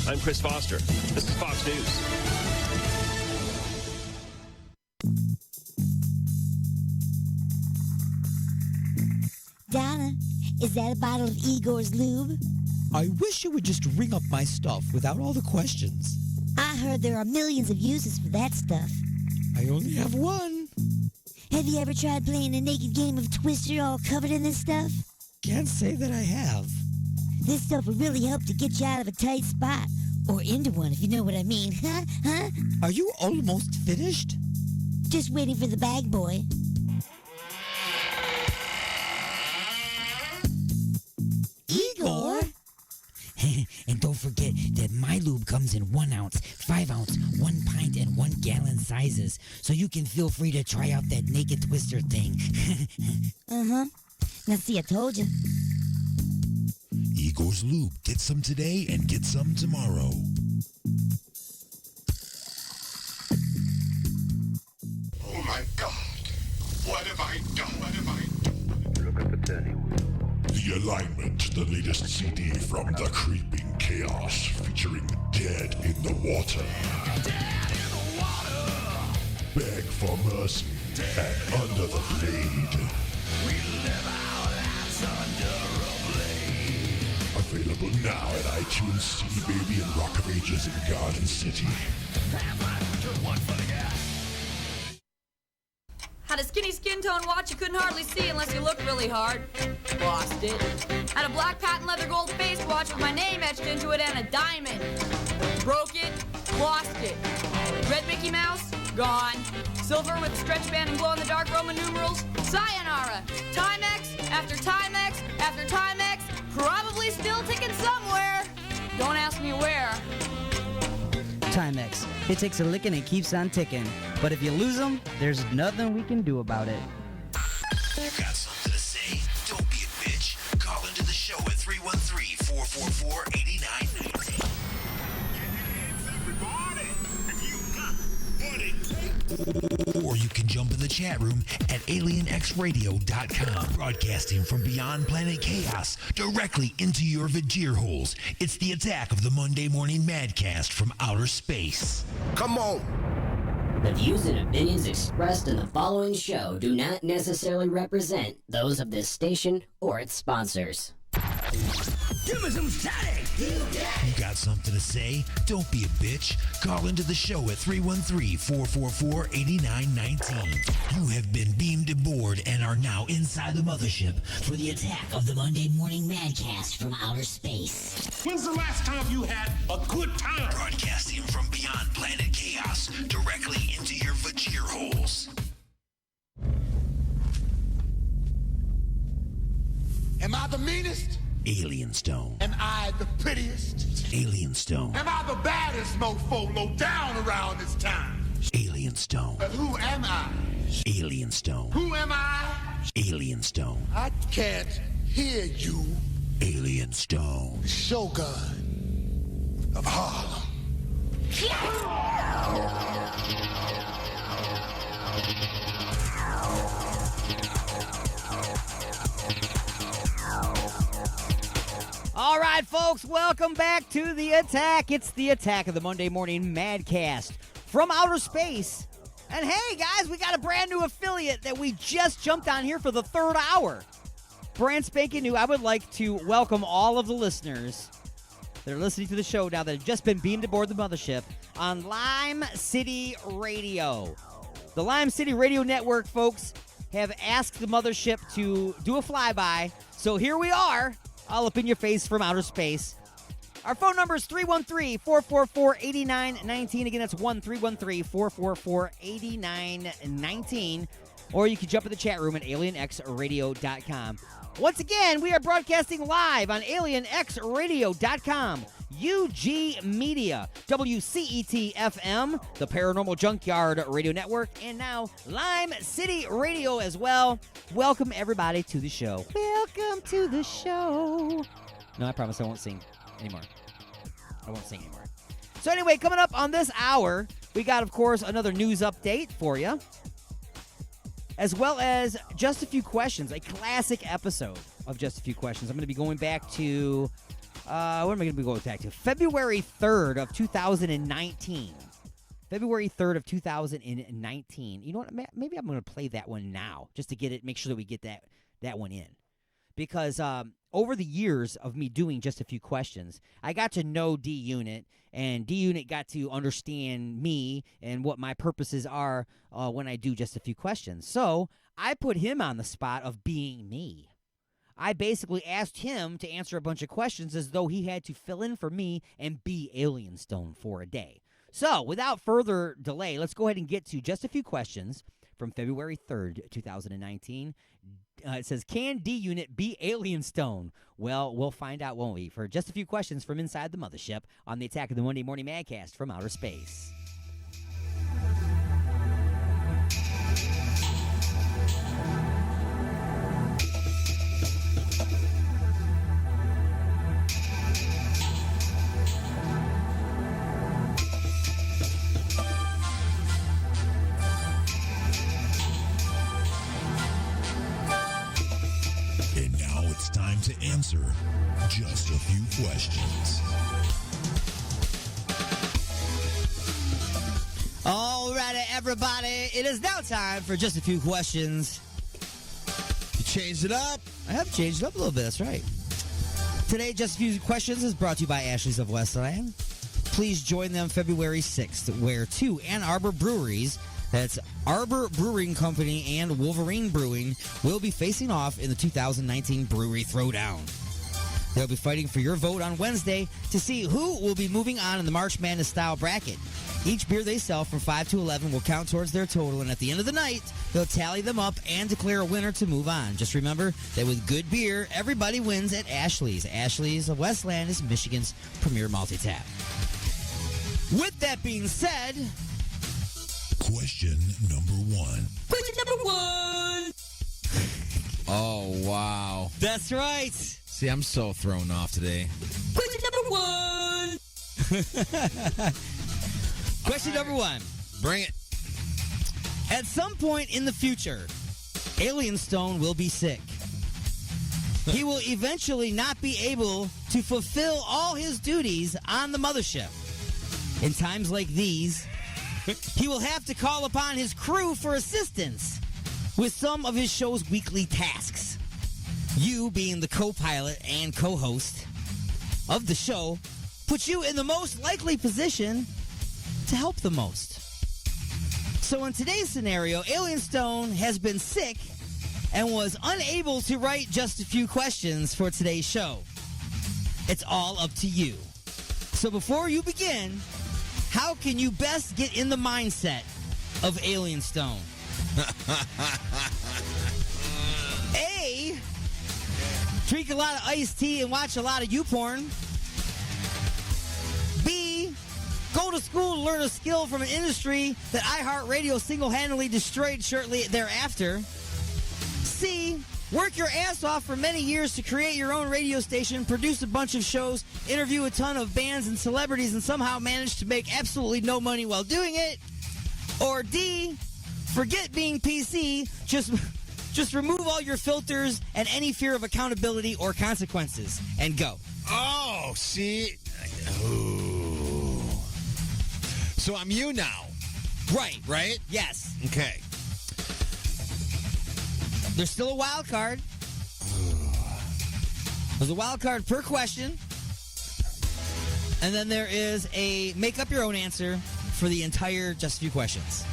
I'm Chris Foster. This is Fox News. Donna, is that a bottle of Igor's lube? I wish you would just ring up my stuff without all the questions. I heard there are millions of uses for that stuff. I only have one. Have you ever tried playing a naked game of Twister all covered in this stuff? Can't say that I have. This stuff will really help to get you out of a tight spot. Or into one, if you know what I mean. Huh? Are you almost finished? Just waiting for the bag boy. Igor? And don't forget that my lube comes in 1 ounce, 5 ounce, 1 pint, and 1 gallon sizes, so you can feel free to try out that naked twister thing. Uh-huh. Now see, I told you. Igor's Lube. Get some today and get some tomorrow. Oh my God. What have I done? What have I done? Look at the turning wheel. The Alignment, the latest CD from the Creeping Chaos, featuring Dead in the Water. Dead in the water. Beg for mercy and Under the Blade. We live our lives under a blade. Available now at iTunes, CD Baby, and Rock of Ages in Garden City. Had a skinny skin tone watch you couldn't hardly see unless you looked really hard. Lost it. Had a black patent leather gold face watch with my name etched into it and a diamond. Broke it. Lost it. Red Mickey Mouse? Gone. Silver with a stretch band and glow-in-the-dark Roman numerals? Sayonara. Timex after Timex after Timex. Probably still ticking somewhere. Don't ask me where. Timex. It takes a licking and keeps on ticking. But if you lose them, there's nothing we can do about it. You got something to say? Don't be a bitch. Call into the show at 313-444-8919. Or you can jump in the chat room at alienxradio.com. Broadcasting from beyond planet chaos directly into your Vajir holes. It's the attack of the Monday Morning Madcast from outer space. Come on. The views and opinions expressed in the following show do not necessarily represent those of this station or its sponsors. Give me some static! You got something to say? Don't be a bitch. Call into the show at 313-444-8919. You have been beamed aboard and are now inside the mothership For the attack of the Monday Morning Madcast from outer space. When's the last time you had a good time? Broadcasting from beyond planet chaos directly into your Vajir holes. Am I the meanest? Alien Stone. Am I the prettiest? Alien Stone. Am I the baddest mofo low down around this time? Alien Stone. But who am I? Alien Stone. Who am I? Alien Stone. I can't hear you. Alien Stone. The Shogun of Harlem. All right, folks, welcome back to The Attack. It's The Attack of the Monday Morning Madcast from outer space. And hey, guys, we got a brand new affiliate that we just jumped on here for the third hour. Brand spanking new. I would like to welcome all of the listeners that are listening to the show now that have just been beamed aboard the mothership on Lime City Radio. The Lime City Radio Network, folks, have asked the mothership to do a flyby. So here we are, all up in your face from outer space. Our phone number is 313-444-8919. Again, that's 1-313-444-8919. Or you can jump in the chat room at alienxradio.com. Once again, we are broadcasting live on alienxradio.com. UG Media, WCET-FM, the Paranormal Junkyard Radio Network, and now Lime City Radio as well. Welcome, everybody, to the show. Welcome to the show. No, I promise I won't sing anymore. I won't sing anymore. So anyway, coming up on this hour, we got, of course, another news update for you, as well as Just a Few Questions, a classic episode of Just a Few Questions. I'm going to be going back to, what am I going to be going back to? February 3rd of 2019. February 3rd of 2019. You know what? Maybe I'm going to play that one now, just to get it, make sure that we get that one in. Because over the years of me doing Just a Few Questions, I got to know D-Unit, and D-Unit got to understand me and what my purposes are when I do Just a Few Questions. So I put him on the spot of being me. I basically asked him to answer a bunch of questions as though he had to fill in for me and be Alien Stone for a day. So without further delay, let's go ahead and get to Just a Few Questions from February 3rd, 2019. It says, can D-Unit be Alien Stone? Well, we'll find out, won't we? For Just a Few Questions from inside the mothership on the Attack of the Monday Morning Madcast from outer space. It's time to answer just a few questions. All righty, everybody. It is now time for Just a Few Questions. You changed it up? I have changed it up a little bit, that's right. Today, Just a Few Questions is brought to you by Ashley's of Westland. Please join them February 6th, where two Ann Arbor breweries, that's Arbor Brewing Company and Wolverine Brewing, will be facing off in the 2019 Brewery Throwdown. They'll be fighting for your vote on Wednesday to see who will be moving on in the March Madness style bracket. Each beer they sell from 5 to 11 will count towards their total, and at the end of the night, they'll tally them up and declare a winner to move on. Just remember that with good beer, everybody wins at Ashley's. Ashley's of Westland is Michigan's premier multi-tap. With that being said, question number one. Question number one. Oh, wow. That's right. See, I'm so thrown off today. Question number one. Question number one. Bring it. At some point in the future, Alien Stone will be sick. He will eventually not be able to fulfill all his duties on the mothership. In times like these, he will have to call upon his crew for assistance with some of his show's weekly tasks. You, being the co-pilot and co-host of the show, puts you in the most likely position to help the most. So in today's scenario, Alien Stone has been sick and was unable to write Just a Few Questions for today's show. It's all up to you. So before you begin, how can you best get in the mindset of Alien Stone? A, drink a lot of iced tea and watch a lot of YouPorn. B, go to school to learn a skill from an industry that iHeartRadio single-handedly destroyed shortly thereafter. C, work your ass off for many years to create your own radio station, produce a bunch of shows, interview a ton of bands and celebrities, and somehow manage to make absolutely no money while doing it. Or D, forget being PC, just remove all your filters and any fear of accountability or consequences, and go. Oh, see? Ooh. So I'm you now. Right? Yes. Okay. There's still a wild card. There's a wild card per question. And then there is a make up your own answer for the entire Just a Few Questions.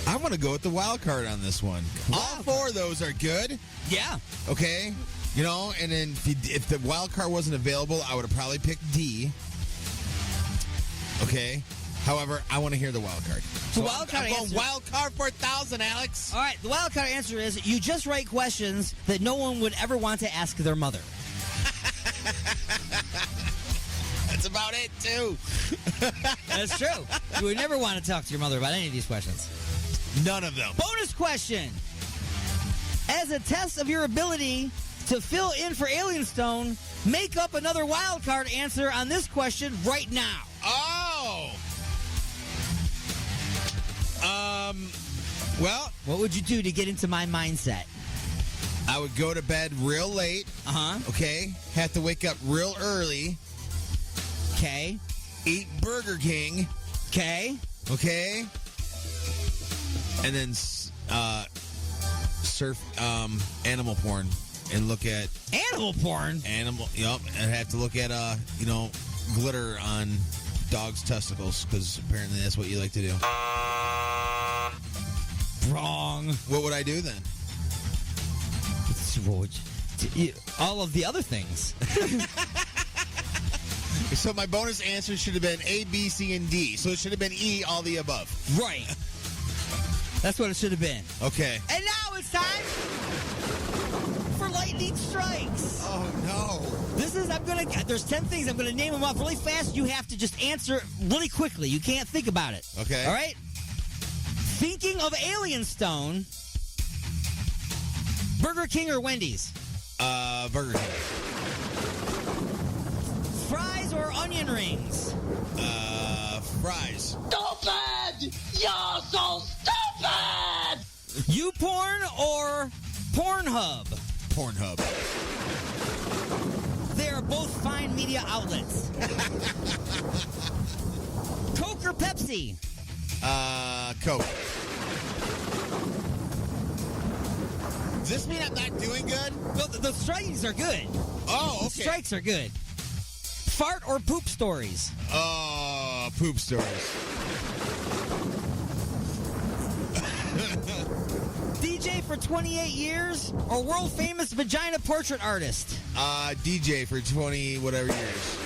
I want to go with the wild card on this one. All four of those are good. Yeah. Okay. You know, and then if the wild card wasn't available, I would have probably picked D. Okay. However, I want to hear the wild card. The wild card I'm going answer. wild card for 1,000, Alex. All right, the wild card answer is you just write questions that no one would ever want to ask their mother. That's about it, too. That's true. You would never want to talk to your mother about any of these questions. None of them. Bonus question. As a test of your ability to fill in for Alien Stone, make up another wild card answer on this question right now. Oh! Well, what would you do to get into my mindset? I would go to bed real late. Okay. Have to wake up real early. Okay. Eat Burger King. Okay. Okay. And then surf animal porn and look at animal porn. Yup. And have to look at glitter on dogs' testicles because apparently that's what you like to do. Wrong. What would I do then? All of the other things. So my bonus answer should have been A, B, C, and D. So it should have been E, all the above. Right. That's what it should have been. Okay. And now it's time for Lightning Strikes. Oh, no. There's 10 things. I'm going to name them off really fast. You have to just answer really quickly. You can't think about it. Okay. All right? Thinking of Alien Stone, Burger King or Wendy's? Burger King. Fries or onion rings? Fries. Stupid! You're so stupid! YouPorn or Pornhub? Pornhub. They are both fine media outlets. Coke or Pepsi? Coke. Does this mean I'm not doing good? No, the strikes are good. Oh, okay. The strikes are good. Fart or poop stories? Poop stories. DJ for 28 years or world famous vagina portrait artist? DJ for 20 whatever years.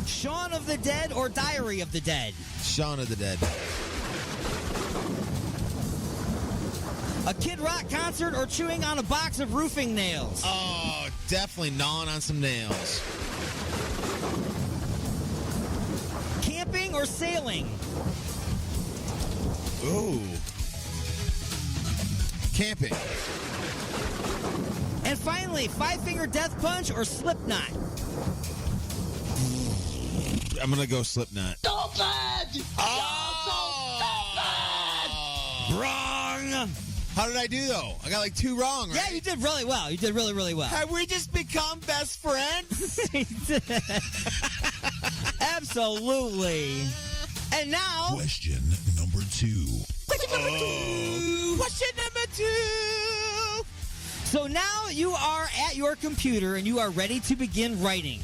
Shaun of the Dead or Diary of the Dead? Shaun of the Dead. A Kid Rock concert or chewing on a box of roofing nails? Oh, definitely gnawing on some nails. Camping or sailing? Ooh. Camping. And finally, Five Finger Death Punch or Slipknot? I'm going to go Slipknot. Stupid! Wrong! How did I do, though? I got like 2 wrong, right? Yeah, you did really well. You did really, really well. Have we just become best friends? Absolutely. And now... Question number 2. Question number 2. So now you are at your computer and you are ready to begin writing.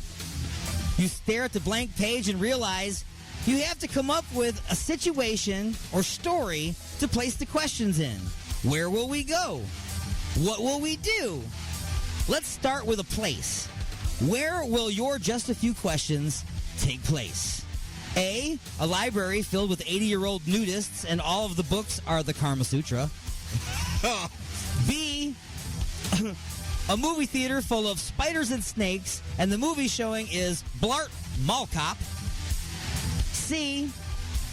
You stare at the blank page and realize you have to come up with a situation or story to place the questions in. Where will we go? What will we do? Let's start with a place. Where will your Just a Few Questions take place? A library filled with 80-year-old nudists and all of the books are the Kama Sutra. B, a movie theater full of spiders and snakes, and the movie showing is Blart Mall Cop. C,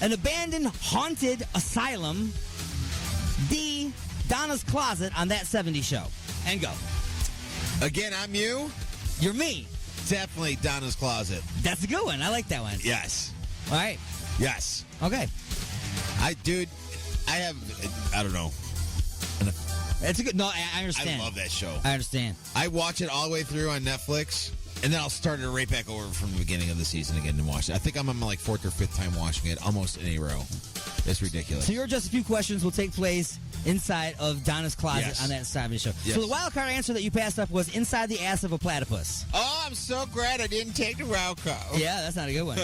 an abandoned haunted asylum. D, Donna's Closet on That 70s Show. And go. Again, I'm you. You're me. Definitely Donna's Closet. That's a good one. I like that one. Yes. All right. Yes. Okay. I don't know. It's a good. No, I understand. I love that show. I understand. I watch it all the way through on Netflix, and then I'll start it right back over from the beginning of the season again and watch it. I think I'm on my 4th or 5th time watching it, almost in a row. It's ridiculous. So your just a few questions will take place inside of Donna's closet Yes. on that side of the show. Yes. So the wild card answer that you passed up was inside the ass of a platypus. Oh, I'm so glad I didn't take the wild card. Yeah, that's not a good one.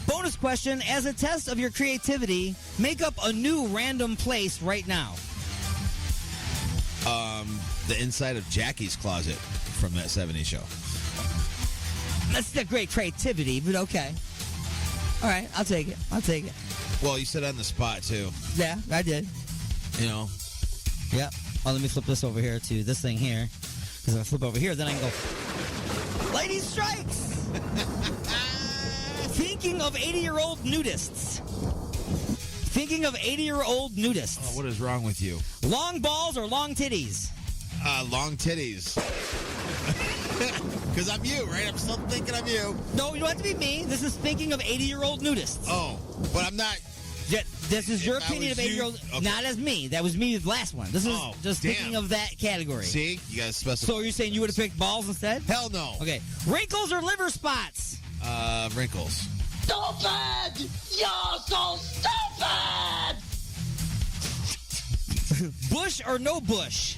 Bonus question. As a test of your creativity, make up a new random place right now. The inside of Jackie's closet from that 70s show. That's not great creativity, but okay. All right, I'll take it. Well, you said on the spot, too. Yeah, I did. You know? Yep. Oh, let me flip this over here to this thing here. Because if I flip over here, then I can go, Lady Strikes! Thinking of 80-year-old nudists. Oh, what is wrong with you? Long balls or long titties? Long titties. Because I'm you, right? I'm still thinking I'm you. No, you don't have to be me. This is thinking of 80-year-old nudists. Oh, but I'm not. Yeah, this is your If that opinion of was you- 80-year-old. okay. Not as me. That was me the last one. This is just damn. thinking of that category. See? You guys specify. So you're saying you would have picked balls instead? Hell no. Okay. Wrinkles or liver spots? Wrinkles. Stupid! You're so stupid! Bush or no bush?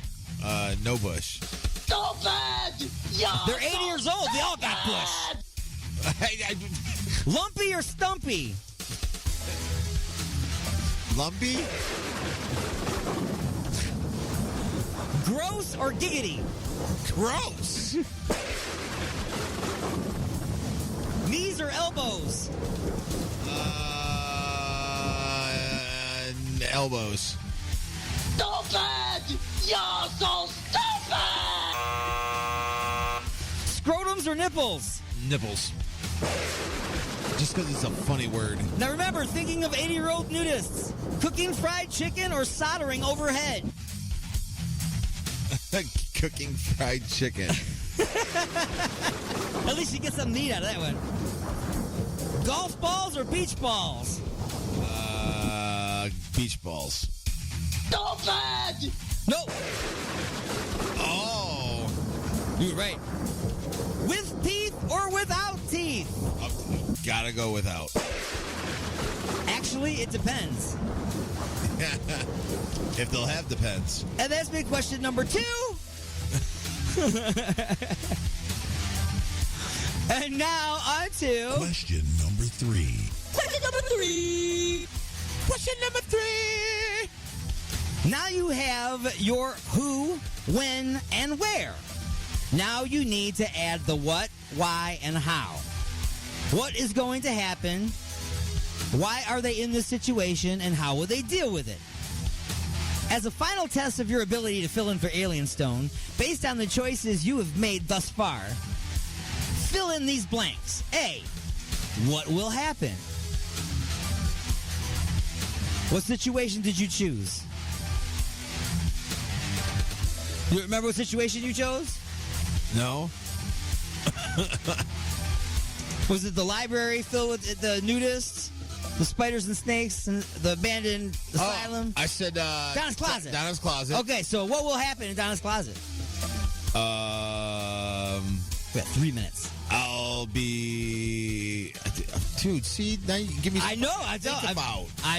No bush. Stupid! You're They're 80 years old. They all got bush. Lumpy or stumpy? Lumpy? Gross or giggity? Gross. Knees or elbows? Elbows. Stupid! You're so stupid! Scrotums or nipples? Nipples. Just because it's a funny word. Now remember, thinking of 80-year-old nudists. Cooking fried chicken or soldering overhead? Cooking fried chicken. At least you get some meat out of that one. Golf balls or beach balls? Beach balls. Stupid! No. Oh. You were right. With teeth or without teeth? Gotta go without. Actually, it depends. If they'll have depends. And that's big question number 2. And now on to Question number 3. Question number 3! question number 3. Now you have your who, when, and where. Now you need to add the what, why, and how. What is going to happen? Why are they in this situation, and how will they deal with it? As a final test of your ability to fill in for Alien Stone, based on the choices you have made thus far, fill in these blanks. A, what will happen? What situation did you choose? You remember what situation you chose? No. Was it the library filled with the nudists, the spiders and snakes, and the abandoned asylum? I said Donna's closet. Donna's closet. Okay, so what will happen in Donna's closet? We got 3 minutes. I'll be... Dude, see, now you give me I know. I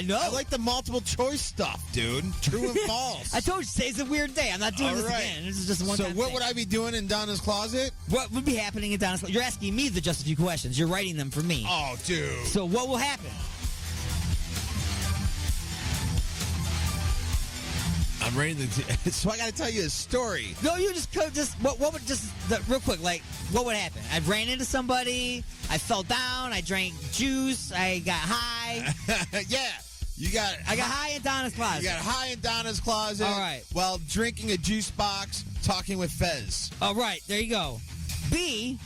know. I like the multiple choice stuff, dude. True and false. I told you today's a weird day. I'm not doing this again. This is just a one-time So what thing. would I be doing in Donna's closet? What would be happening in Donna's closet? You're asking me the just a few questions. You're writing them for me. Oh, dude. So what will happen? I'm ready to... So I got to tell you a story. No, you what would real quick, like, what would happen? I ran into somebody, I fell down, I drank juice, I got high. Yeah. I got high in Donna's closet. You got high in Donna's closet. All right. While drinking a juice box, talking with Fez. All right, there you go. B,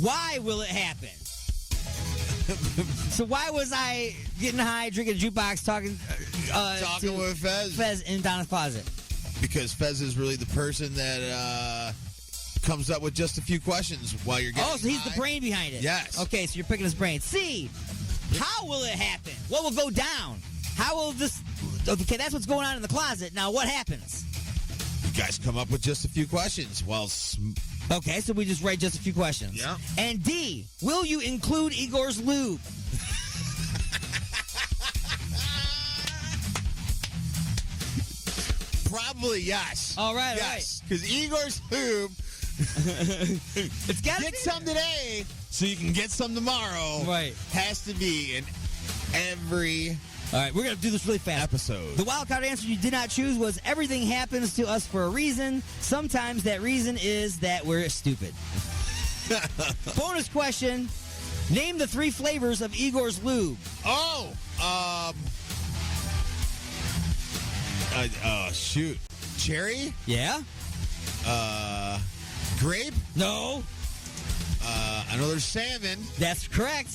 why will it happen? So why was I getting high, drinking a jukebox, talking with Fez? Fez in Donna's closet. Because Fez is really the person that comes up with just a few questions while you're getting Oh, so he's high. the brain behind it. Yes. Okay, so you're picking his brain. C, how will it happen? What will go down? How will this... Okay, that's what's going on in the closet. Now, what happens? You guys come up with just a few questions while... Okay, so we just write just a few questions. Yeah. And D, will you include Igor's lube? Probably yes. All right, yes. Because Igor's Lube. It's got to get be some today so you can get some tomorrow. Right. Has to be in every. All right, we're going to do this really fast. Episode. The wild card answer you did not choose was everything happens to us for a reason. Sometimes that reason is that we're stupid. Bonus question. Name the 3 flavors of Igor's Lube. Oh, shoot. Cherry? Yeah. Grape? No. I know there's salmon. That's correct.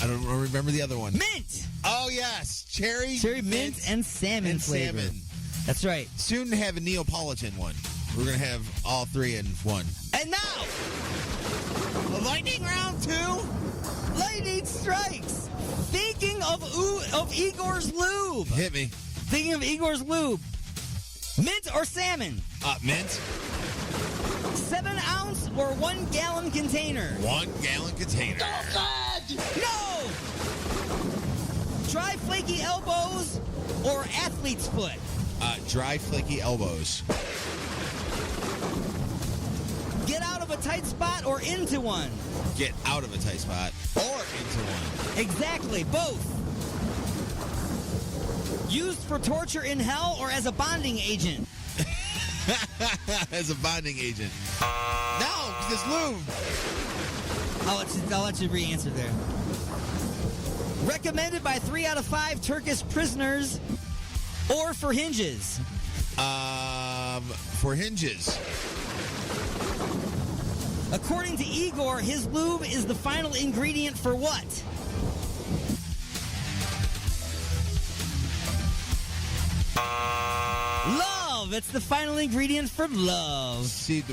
I don't remember the other one. Mint. Oh, yes. Cherry, mint, and salmon flavor. Salmon. That's right. Soon to have a Neapolitan one. We're going to have all 3 in one. And now, lightning round 2. Lightning strikes. Thinking of Igor's Lube. Hit me. Thinking of Igor's Lube. Mint or salmon? Mint. 7-ounce or 1-gallon container? 1-gallon container. No! Dry flaky elbows or athlete's foot? Dry flaky elbows. Get out of a tight spot or into one? Get out of a tight spot or into one. Exactly, both. Used for torture in hell or as a bonding agent? As a bonding agent. No, this lube. I'll let you re-answer there. Recommended by 3 out of 5 Turkish prisoners or for hinges? For hinges. According to Igor, his lube is the final ingredient for what? Love. It's the final ingredient for love. See,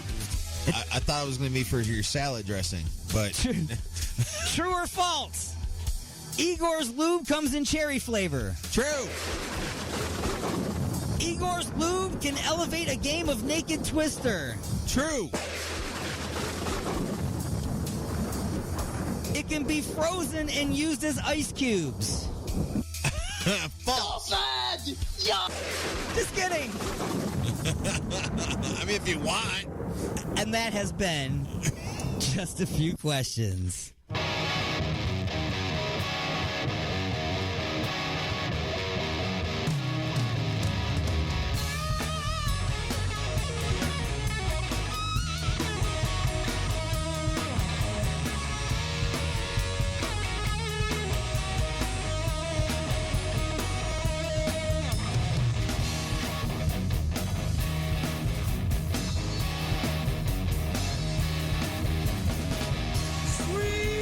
I thought it was going to be for your salad dressing, but true or false? Igor's lube comes in cherry flavor. True. Igor's lube can elevate a game of Naked Twister. True. It can be frozen and used as ice cubes. False. Yeah. Just kidding. I mean, if you want. And that has been just a few questions. Sweet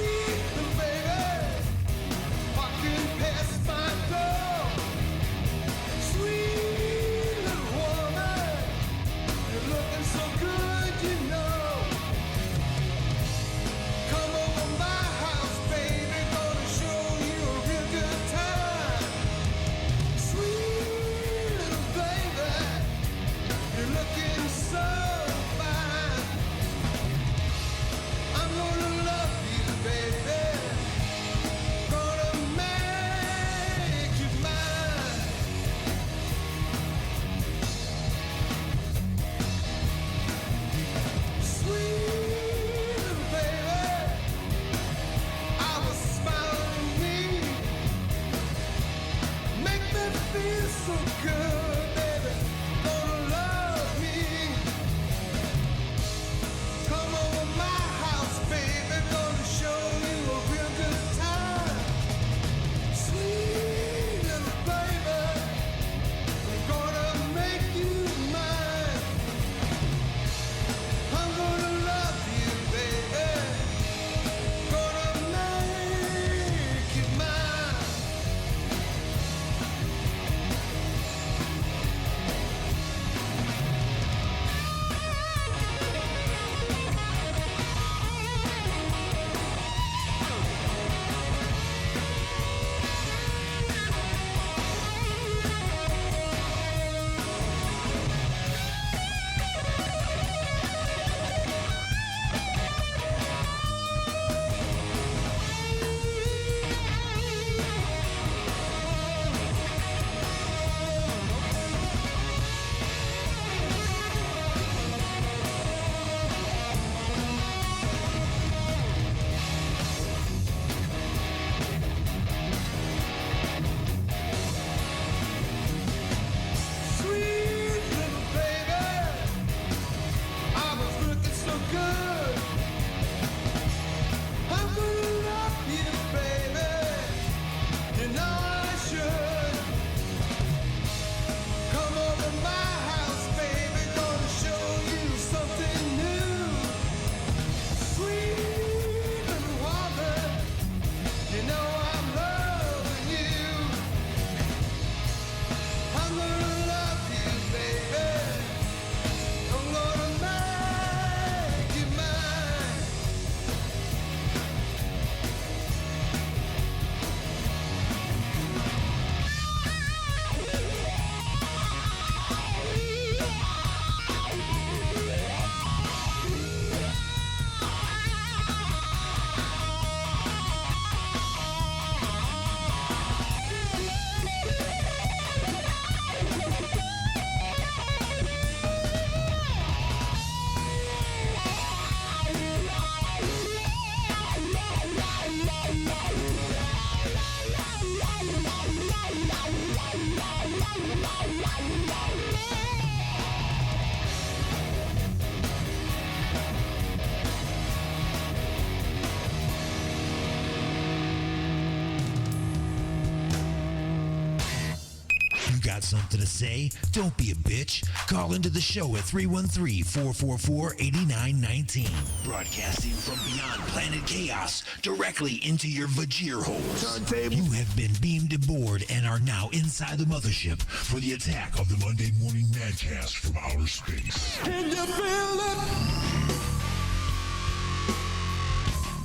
got something to say? Don't be a bitch. Call into the show at 313-444-8919. Broadcasting from beyond planet chaos directly into your Vajir holes. You have been beamed aboard and are now inside the mothership for the attack of the Monday Morning Madcast from outer space. Can you feel it?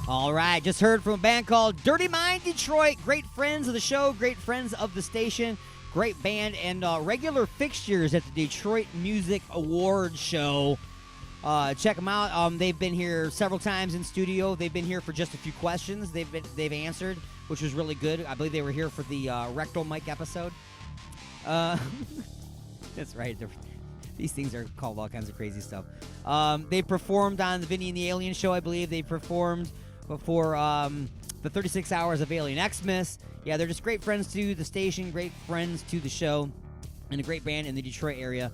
All right, just heard from a band called Dirty Mind Detroit. Great friends of the show, great friends of the station, great band, and regular fixtures at the Detroit Music Awards show. Check them out. They've been here several times in studio. They've been here for just a few questions. They've answered, which was really good. I believe they were here for the rectal mic episode. That's right. These things are called all kinds of crazy stuff. They performed on the Vinny and the Alien show, I believe. They performed for the 36 Hours of Alien Xmas. Yeah, they're just great friends to the station, great friends to the show, and a great band in the Detroit area.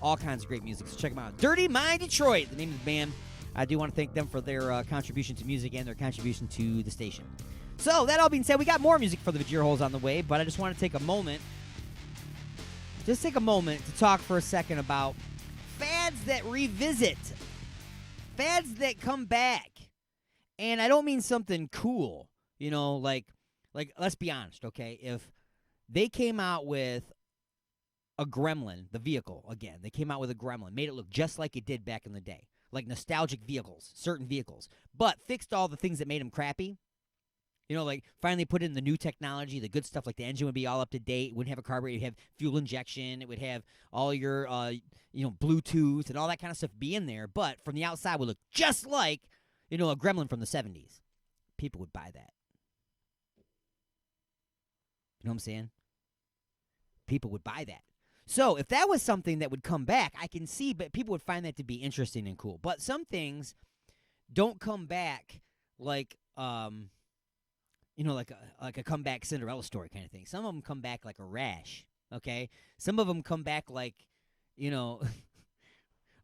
All kinds of great music, so check them out. Dirty Mind Detroit, the name of the band. I do want to thank them for their contribution to music and their contribution to the station. So, that all being said, we got more music for the Vajir Holes on the way, but I just want to take a moment to talk for a second about fads that revisit, fads that come back. And I don't mean something cool, like let's be honest, okay? If they came out with a Gremlin, the vehicle, again, they came out with a Gremlin, made it look just like it did back in the day, like nostalgic vehicles, certain vehicles, but fixed all the things that made them crappy, like finally put in the new technology, the good stuff, like the engine would be all up to date, it wouldn't have a carburetor, it would have fuel injection, it would have all your, Bluetooth and all that kind of stuff be in there, but from the outside would look just like a Gremlin from the 70s. People would buy that. You know what I'm saying? People would buy that. So if that was something that would come back, I can see, but people would find that to be interesting and cool. But some things don't come back like, like a comeback Cinderella story kind of thing. Some of them come back like a rash, okay? Some of them come back like,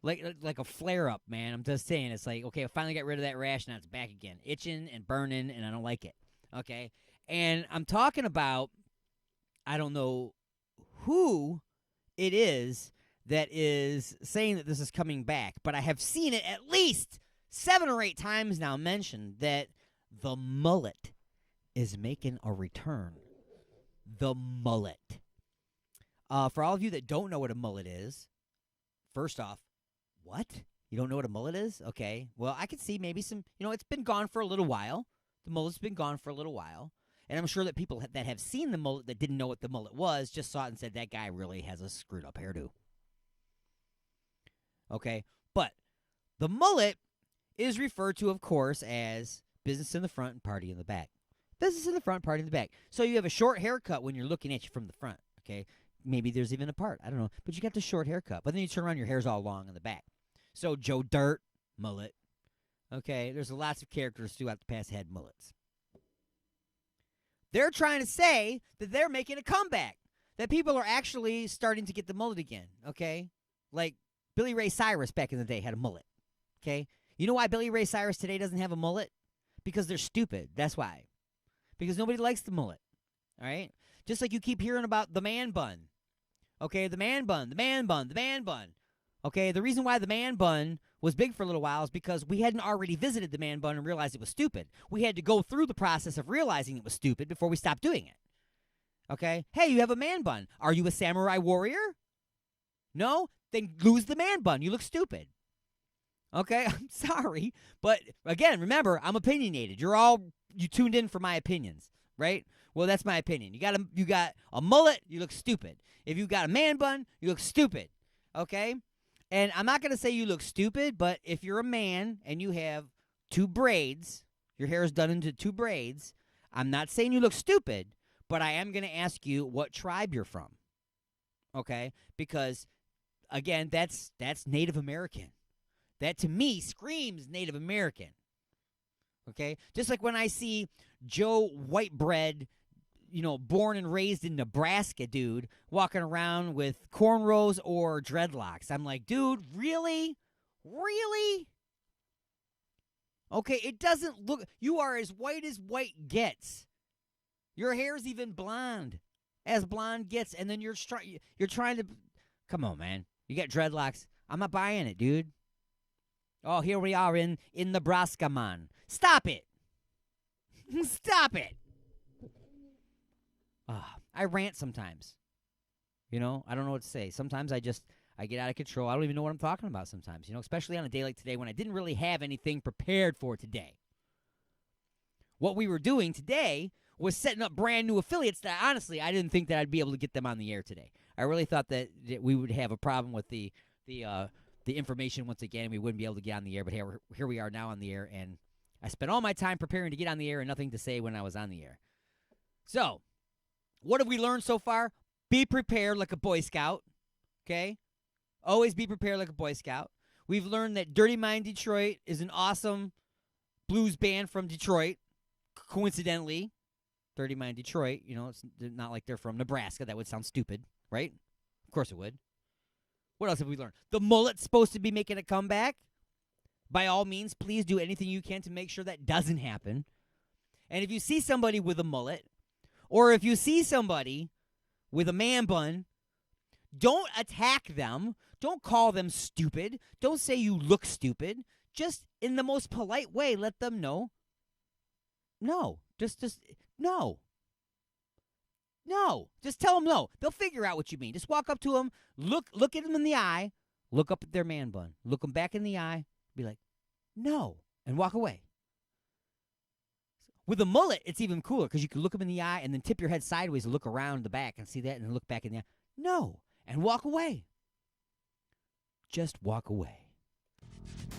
like a flare-up, man. I'm just saying. It's like, okay, I finally got rid of that rash, now it's back again. Itching and burning, and I don't like it, okay? And I'm talking about, I don't know who it is that is saying that this is coming back, but I have seen it at least 7 or 8 times now mentioned that the mullet is making a return. The mullet. For all of you that don't know what a mullet is, first off, what? You don't know what a mullet is? Okay. Well, I could see maybe some, it's been gone for a little while. The mullet's been gone for a little while. And I'm sure that people that have seen the mullet that didn't know what the mullet was just saw it and said, that guy really has a screwed up hairdo. Okay. But the mullet is referred to, of course, as business in the front and party in the back. Business in the front, party in the back. So you have a short haircut when you're looking at you from the front. Okay. Maybe there's even a part. I don't know. But you got the short haircut. But then you turn around, your hair's all long in the back. So Joe Dirt, mullet. Okay, there's lots of characters throughout the past had mullets. They're trying to say that they're making a comeback. That people are actually starting to get the mullet again, okay? Like Billy Ray Cyrus back in the day had a mullet, okay? You know why Billy Ray Cyrus today doesn't have a mullet? Because they're stupid. That's why. Because nobody likes the mullet, all right? Just like you keep hearing about the man bun. Okay, the man bun, the man bun, the man bun. Okay, the reason why the man bun was big for a little while is because we hadn't already visited the man bun and realized it was stupid. We had to go through the process of realizing it was stupid before we stopped doing it. Okay? Hey, you have a man bun. Are you a samurai warrior? No? Then lose the man bun. You look stupid. Okay? I'm sorry. But, again, remember, I'm opinionated. You tuned in for my opinions, right? Well, that's my opinion. You got a mullet, you look stupid. If you got a man bun, you look stupid. Okay? And I'm not going to say you look stupid, but if you're a man and you have 2 braids, your hair is done into 2 braids, I'm not saying you look stupid, but I am going to ask you what tribe you're from. Okay? Because, again, that's Native American. That, to me, screams Native American. Okay? Just like when I see Joe Whitebread, born and raised in Nebraska, dude, walking around with cornrows or dreadlocks. I'm like, dude, really? Really? Okay, it doesn't look... You are as white gets. Your hair's even blonde. as blonde gets, and then you're trying to... Come on, man. You got dreadlocks. I'm not buying it, dude. Oh, here we are in Nebraska, man. Stop it. Stop it. I rant sometimes. You know, I don't know what to say. Sometimes I get out of control. I don't even know what I'm talking about sometimes, you know, especially on a day like today when I didn't really have anything prepared for today. What we were doing today was setting up brand new affiliates that, honestly, I didn't think that I'd be able to get them on the air today. I really thought that we would have a problem with the information once again. We wouldn't be able to get on the air, but here we are now on the air, and I spent all my time preparing to get on the air and nothing to say when I was on the air. So, what have we learned so far? Be prepared like a Boy Scout, okay? Always be prepared like a Boy Scout. We've learned that Dirty Mind Detroit is an awesome blues band from Detroit, coincidentally. Dirty Mind Detroit, you know, it's not like they're from Nebraska. That would sound stupid, right? Of course it would. What else have we learned? The mullet's supposed to be making a comeback. By all means, please do anything you can to make sure that doesn't happen. And if you see somebody with a mullet, or if you see somebody with a man bun, don't attack them. Don't call them stupid. Don't say you look stupid. Just in the most polite way, let them know. No. Just no. No. Just tell them no. They'll figure out what you mean. Just walk up to them, look at them in the eye, look up at their man bun, look them back in the eye, be like, no, and walk away. With a mullet, it's even cooler because you can look them in the eye and then tip your head sideways and look around the back and see that and then look back in the eye. No, and walk away. Just walk away.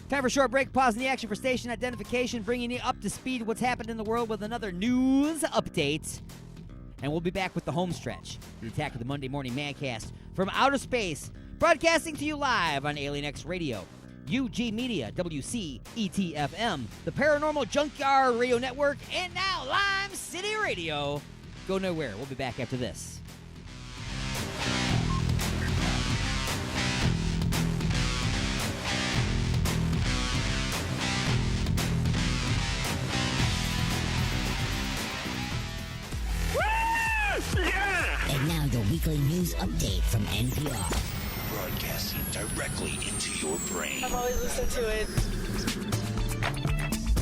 Time for a short break. Pause in the action for station identification, bringing you up to speed what's happened in the world with another news update. And we'll be back with the home stretch, the attack of the Monday Morning Madcast from outer space, broadcasting to you live on Alien X Radio, UG Media, WCET-FM, the Paranormal Junkyard Radio Network, and now Lime City Radio. Go nowhere. We'll be back after this. And now your weekly news update from NPR. Broadcasting directly into your brain. I've always listened to it.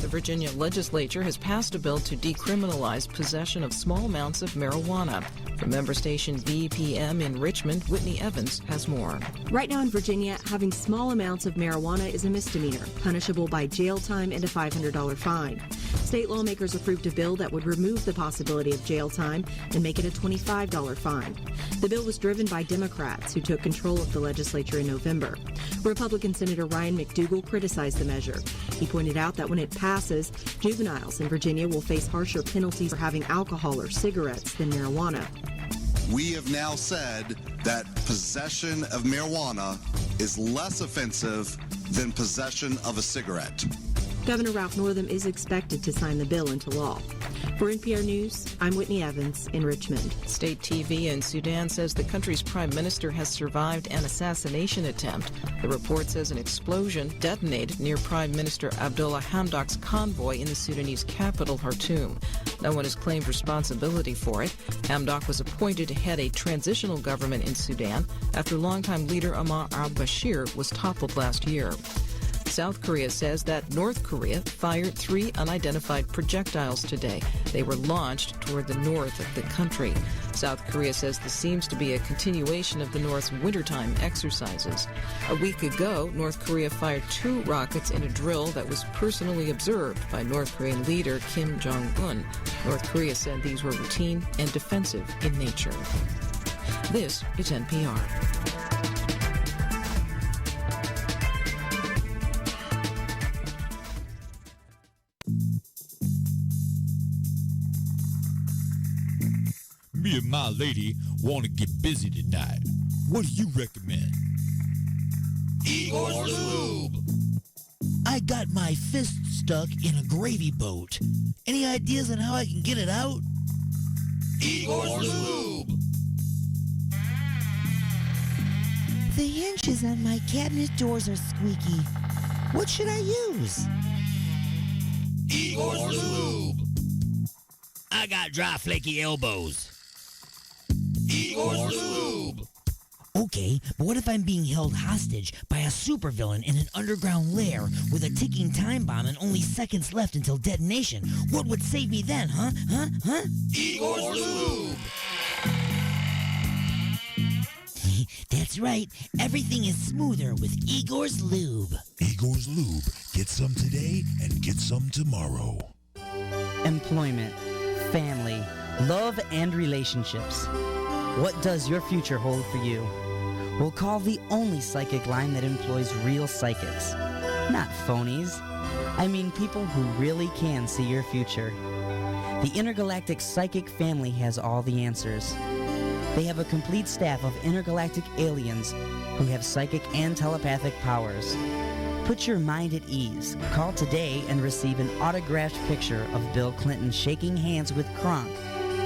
The Virginia legislature has passed a bill to decriminalize possession of small amounts of marijuana. From member station BPM in Richmond, Whitney Evans has more. Right now in Virginia, having small amounts of marijuana is a misdemeanor, punishable by jail time and a $500 fine. State lawmakers approved a bill that would remove the possibility of jail time and make it a $25 fine. The bill was driven by Democrats who took control of the legislature in November. Republican Senator Ryan McDougal criticized the measure. He pointed out that when it passes, juveniles in Virginia will face harsher penalties for having alcohol or cigarettes than marijuana. We have now said that possession of marijuana is less offensive than possession of a cigarette. Governor Ralph Northam is expected to sign the bill into law. For NPR News, I'm Whitney Evans in Richmond. State TV in Sudan says the country's prime minister has survived an assassination attempt. The report says an explosion detonated near Prime Minister Abdullah Hamdok's convoy in the Sudanese capital, Khartoum. No one has claimed responsibility for it. Hamdok was appointed to head a transitional government in Sudan after longtime leader Omar al-Bashir was toppled last year. South Korea says that North Korea fired 3 unidentified projectiles today. They were launched toward the north of the country. South Korea says this seems to be a continuation of the North's wintertime exercises. A week ago, North Korea fired 2 rockets in a drill that was personally observed by North Korean leader Kim Jong-un. North Korea said these were routine and defensive in nature. This is NPR. Me and my lady want to get busy tonight. What do you recommend? Igor's Lube. I got my fist stuck in a gravy boat. Any ideas on how I can get it out? Igor's Lube. The hinges on my cabinet doors are squeaky. What should I use? Igor's Lube. I got dry, flaky elbows. Igor's Lube. Okay, but what if I'm being held hostage by a supervillain in an underground lair with a ticking time bomb and only seconds left until detonation? What would save me then, huh? Igor's Lube. That's right. Everything is smoother with Igor's Lube. Igor's Lube. Get some today and get some tomorrow. Employment, family, love, and relationships. What does your future hold for you? We'll call the only psychic line that employs real psychics. Not phonies. I mean people who really can see your future. The Intergalactic Psychic Family has all the answers. They have a complete staff of intergalactic aliens who have psychic and telepathic powers. Put your mind at ease. Call today and receive an autographed picture of Bill Clinton shaking hands with Kronk,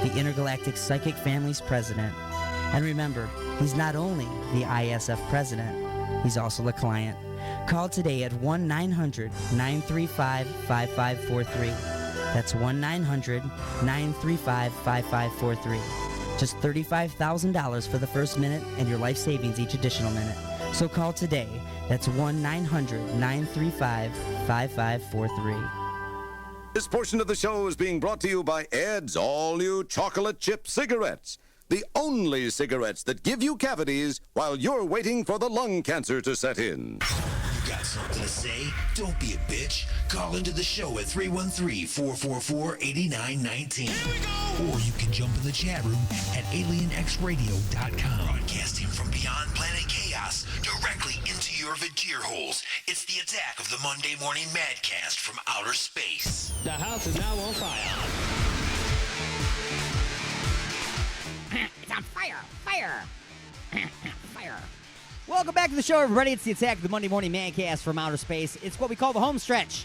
the Intergalactic Psychic Family's president. And remember, he's not only the ISF president, he's also a client. Call today at 1-900-935-5543. That's 1-900-935-5543. Just $35,000 for the first minute and your life savings each additional minute. So call today. That's 1-900-935-5543. This portion of the show is being brought to you by Ed's all-new chocolate chip cigarettes. The only cigarettes that give you cavities while you're waiting for the lung cancer to set in. Got something to say? Don't be a bitch. Call into the show at 313-444-8919. Or you can jump in the chat room at alienxradio.com. Broadcasting from beyond planet chaos directly into your vajir holes. It's the attack of the Monday Morning Madcast from outer space. The house is now on fire. It's on fire! Fire! Fire! Welcome back to the show, everybody. It's the attack of the Monday Morning Mancast from outer space. It's what we call the home stretch.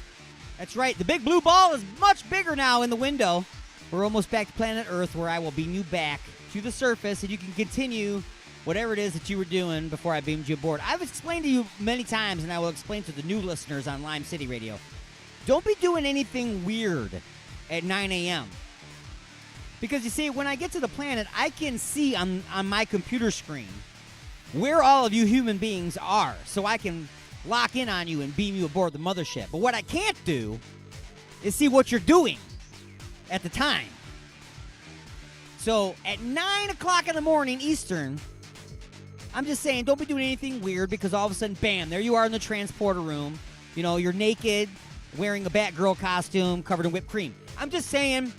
That's right. The big blue ball is much bigger now in the window. We're almost back to planet Earth, where I will beam you back to the surface, and you can continue whatever it is that you were doing before I beamed you aboard. I've explained to you many times, and I will explain to the new listeners on Lime City Radio. Don't be doing anything weird at 9 a.m. Because, you see, when I get to the planet, I can see on my computer screen where all of you human beings are, so I can lock in on you and beam you aboard the mothership. But what I can't do is see what you're doing at the time. So at 9 o'clock in the morning Eastern, I'm just saying, don't be doing anything weird, because all of a sudden, bam, there you are in the transporter room. You know, you're naked, wearing a Batgirl costume, covered in whipped cream. I'm just saying,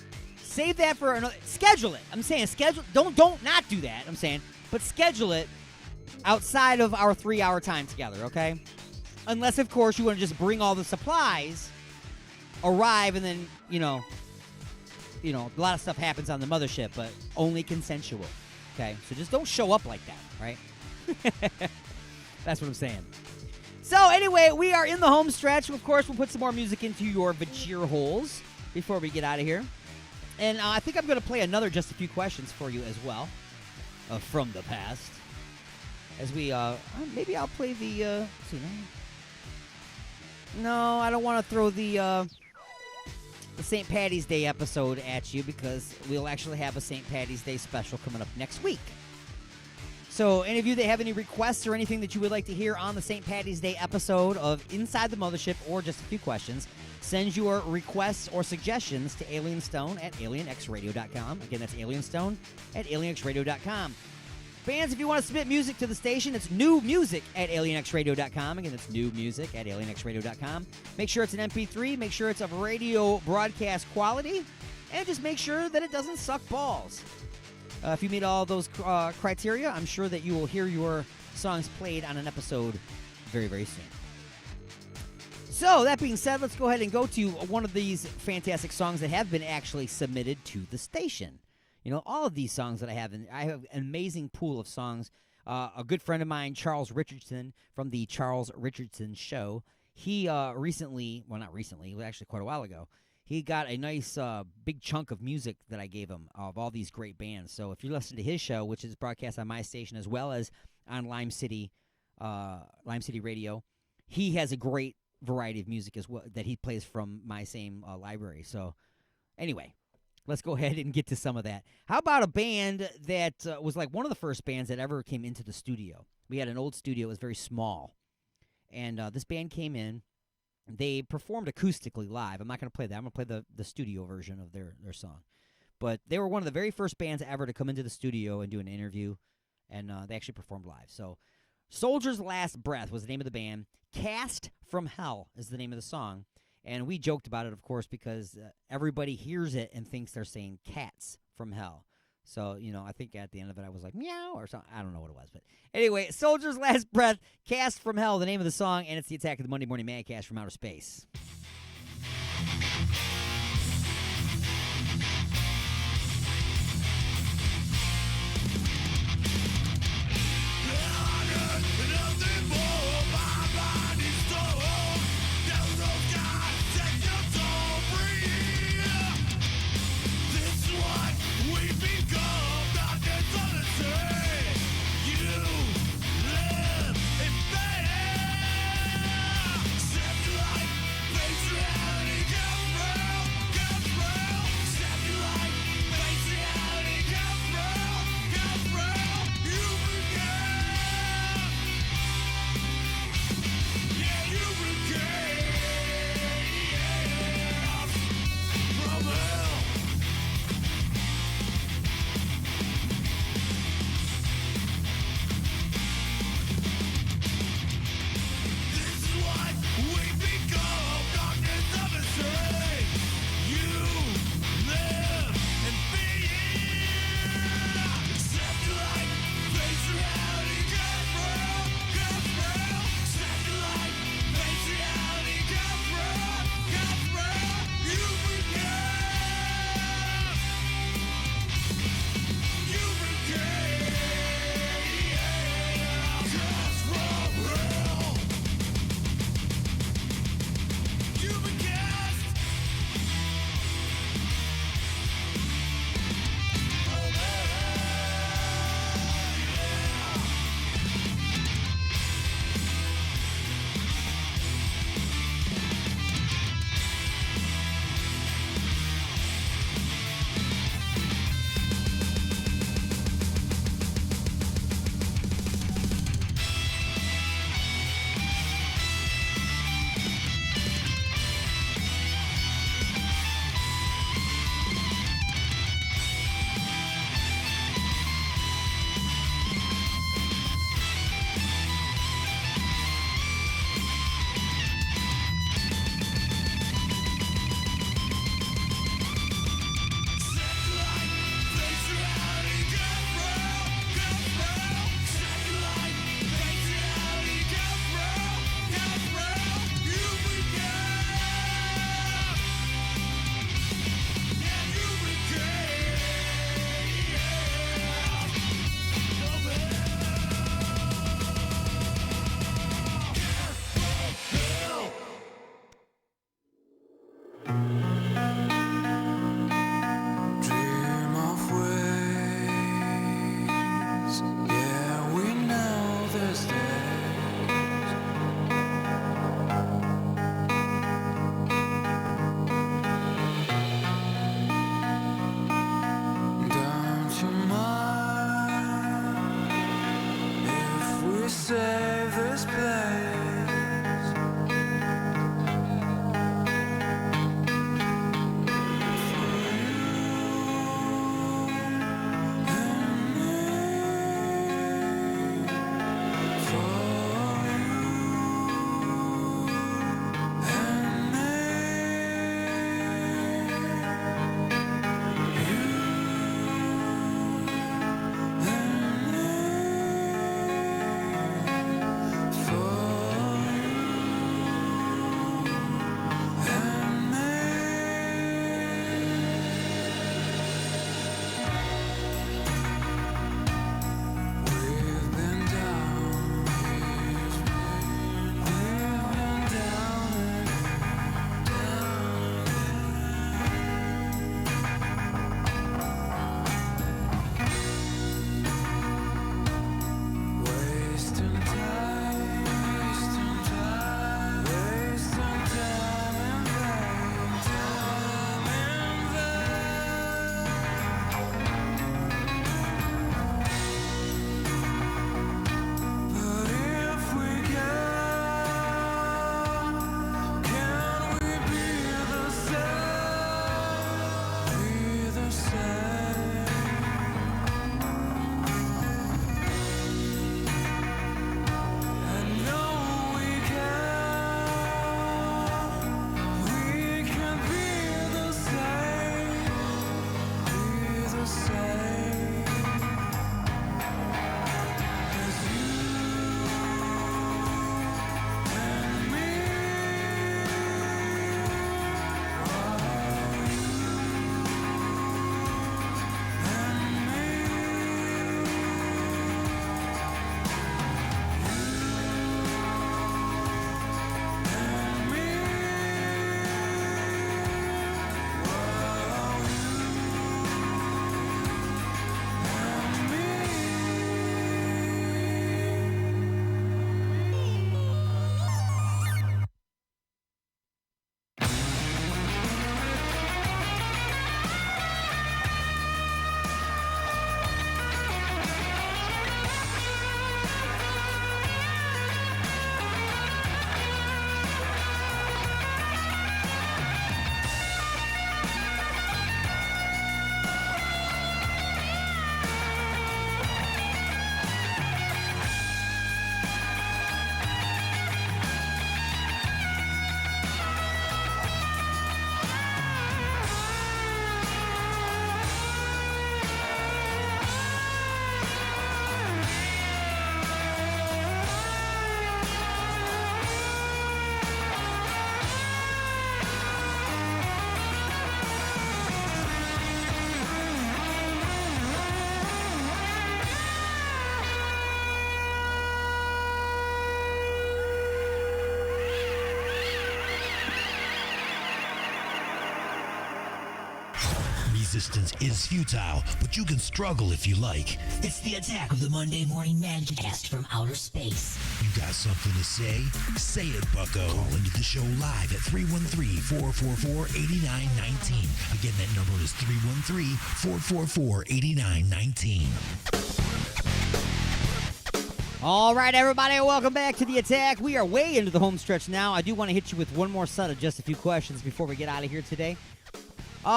save that for another. Schedule it. I'm saying schedule. Don't not do that. I'm saying, but schedule it outside of our 3-hour time together, okay? Unless, of course, you want to just bring all the supplies, arrive, and then, you know, a lot of stuff happens on the mothership, but only consensual, okay? So just don't show up like that, right? That's what I'm saying. So, anyway, we are in the home stretch. Of course, we'll put some more music into your vajir holes before we get out of here. And I think I'm going to play another Just a Few Questions for you as well, from the past. As we, maybe I'll play the, let's see, no, I don't want to throw the St. Patty's Day episode at you, because we'll actually have a St. Patty's Day special coming up next week. So, any of you that have any requests or anything that you would like to hear on the St. Patty's Day episode of Inside the Mothership or Just a Few Questions, send your requests or suggestions to alienstone at alienxradio.com. Again, that's alienstone at alienxradio.com. Fans, if you want to submit music to the station, it's new music at alienxradio.com. Again, it's new music at alienxradio.com. Make sure it's an MP3. Make sure it's of radio broadcast quality. And just make sure that it doesn't suck balls. If you meet all those criteria, I'm sure that you will hear your songs played on an episode very, very soon. So, that being said, let's go ahead and go to one of these fantastic songs that have been actually submitted to the station. You know, all of these songs that I have an amazing pool of songs. A good friend of mine, Charles Richardson, from the Charles Richardson Show, he recently, well, not recently, but actually quite a while ago, he got a nice big chunk of music that I gave him of all these great bands. So if you listen to his show, which is broadcast on my station as well as on Lime City Radio, he has a great variety of music as well that he plays from my same library. So anyway, let's go ahead and get to some of that. How about a band that was like one of the first bands that ever came into the studio? We had an old studio. It was very small. And this band came in. They performed acoustically live. I'm not going to play that. I'm going to play the studio version of their song. But they were one of the very first bands ever to come into the studio and do an interview. And they actually performed live. So Soldier's Last Breath was the name of the band. Cast from Hell is the name of the song. And we joked about it, of course, because everybody hears it and thinks they're saying cats from hell. So, I think at the end of it I was like, meow, or something. I don't know what it was. But anyway, Soldier's Last Breath, Cast from Hell, the name of the song, and it's the Attack of the Monday Morning Madcast from Outer Space. Save this place. For resistance is futile, but you can struggle if you like. It's the attack of the Monday Morning Madcast from outer space. You got something to say? Say it, bucko. Call into the show live at 313-444-8919. Again, that number is 313-444-8919. All right, everybody, welcome back to The Attack. We are way into the home stretch now. I do want to hit you with one more set of just a few questions before we get out of here today.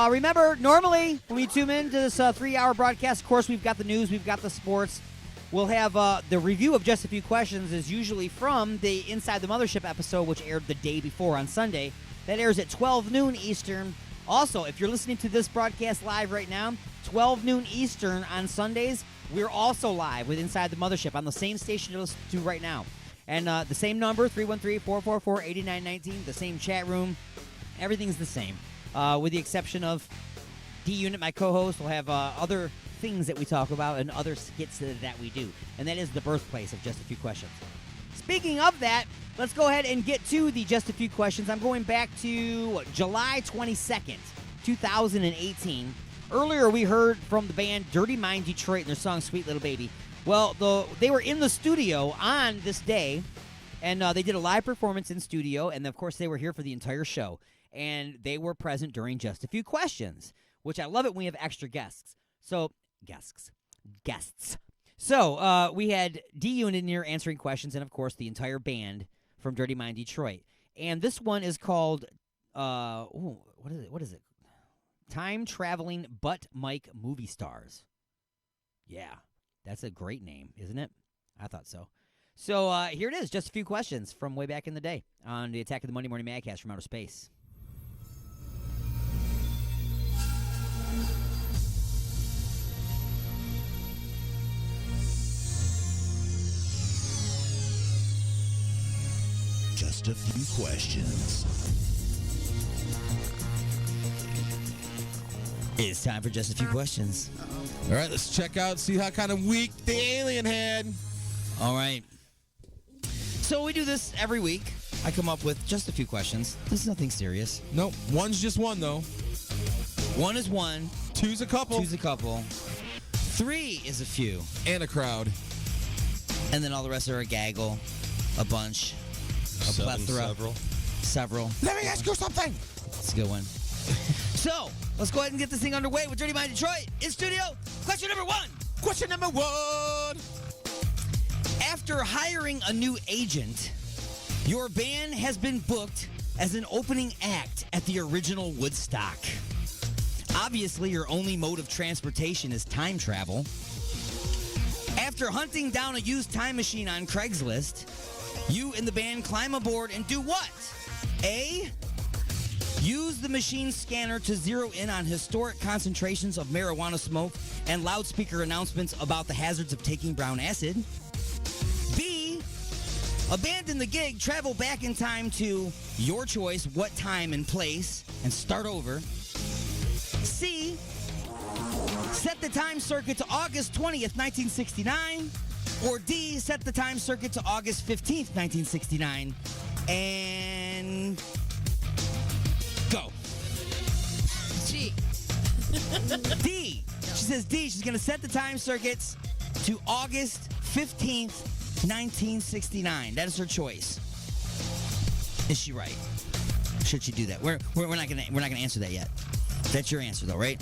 Remember, normally when we tune in to this 3-hour broadcast, of course, we've got the news, we've got the sports. We'll have the review of just a few questions is usually from the Inside the Mothership episode, which aired the day before on Sunday. That airs at 12 noon Eastern. Also, if you're listening to this broadcast live right now, 12 noon Eastern on Sundays, we're also live with Inside the Mothership on the same station you're listening to right now. And the same number, 313-444-8919, the same chat room. Everything's the same, with the exception of D-Unit, my co-host, will have other things that we talk about and other skits that we do. And that is the birthplace of Just a Few Questions. Speaking of that, let's go ahead and get to the Just a Few Questions. I'm going back to July 22nd, 2018. Earlier, we heard from the band Dirty Mind Detroit and their song Sweet Little Baby. Well, they were in the studio on this day, and they did a live performance in studio, and of course, they were here for the entire show. And they were present during Just a Few Questions, which I love it when we have extra guests. So, guests. So, we had D-Unit in here answering questions, and of course, the entire band from Dirty Mind Detroit. And this one is called, what is it? Time Traveling Butt Mike Movie Stars. Yeah, that's a great name, isn't it? I thought so. So here it is, just a few questions from way back in the day on the Attack of the Monday Morning Madcast from Outer Space. Just a few questions. It's time for Just a Few Questions. All right, let's check out, see how kind of week the alien had. All right. So we do this every week. I come up with just a few questions. This is nothing serious. Nope. One's just one, though. One is one. Two's a couple. Two's a couple. Three is a few. And a crowd. And then all the rest are a gaggle, a bunch, a plethora. Several. Let me ask you something. It's a good one. So, let's go ahead and get this thing underway with Dirty Mind Detroit in studio. Question number one. Question number one. After hiring a new agent, your band has been booked as an opening act at the original Woodstock. Obviously, your only mode of transportation is time travel. After hunting down a used time machine on Craigslist, you and the band climb aboard and do what? A, use the machine scanner to zero in on historic concentrations of marijuana smoke and loudspeaker announcements about the hazards of taking brown acid. B, abandon the gig, travel back in time to your choice, what time and place, and start over. C, set the time circuit to August 20th, 1969. Or D, set the time circuit to August 15th, 1969. And go. G. D. She says D. She's going to set the time circuits to August 15th, 1969. That is her choice. Is she right? Should she do that? We're not gonna answer that yet. That's your answer though, right?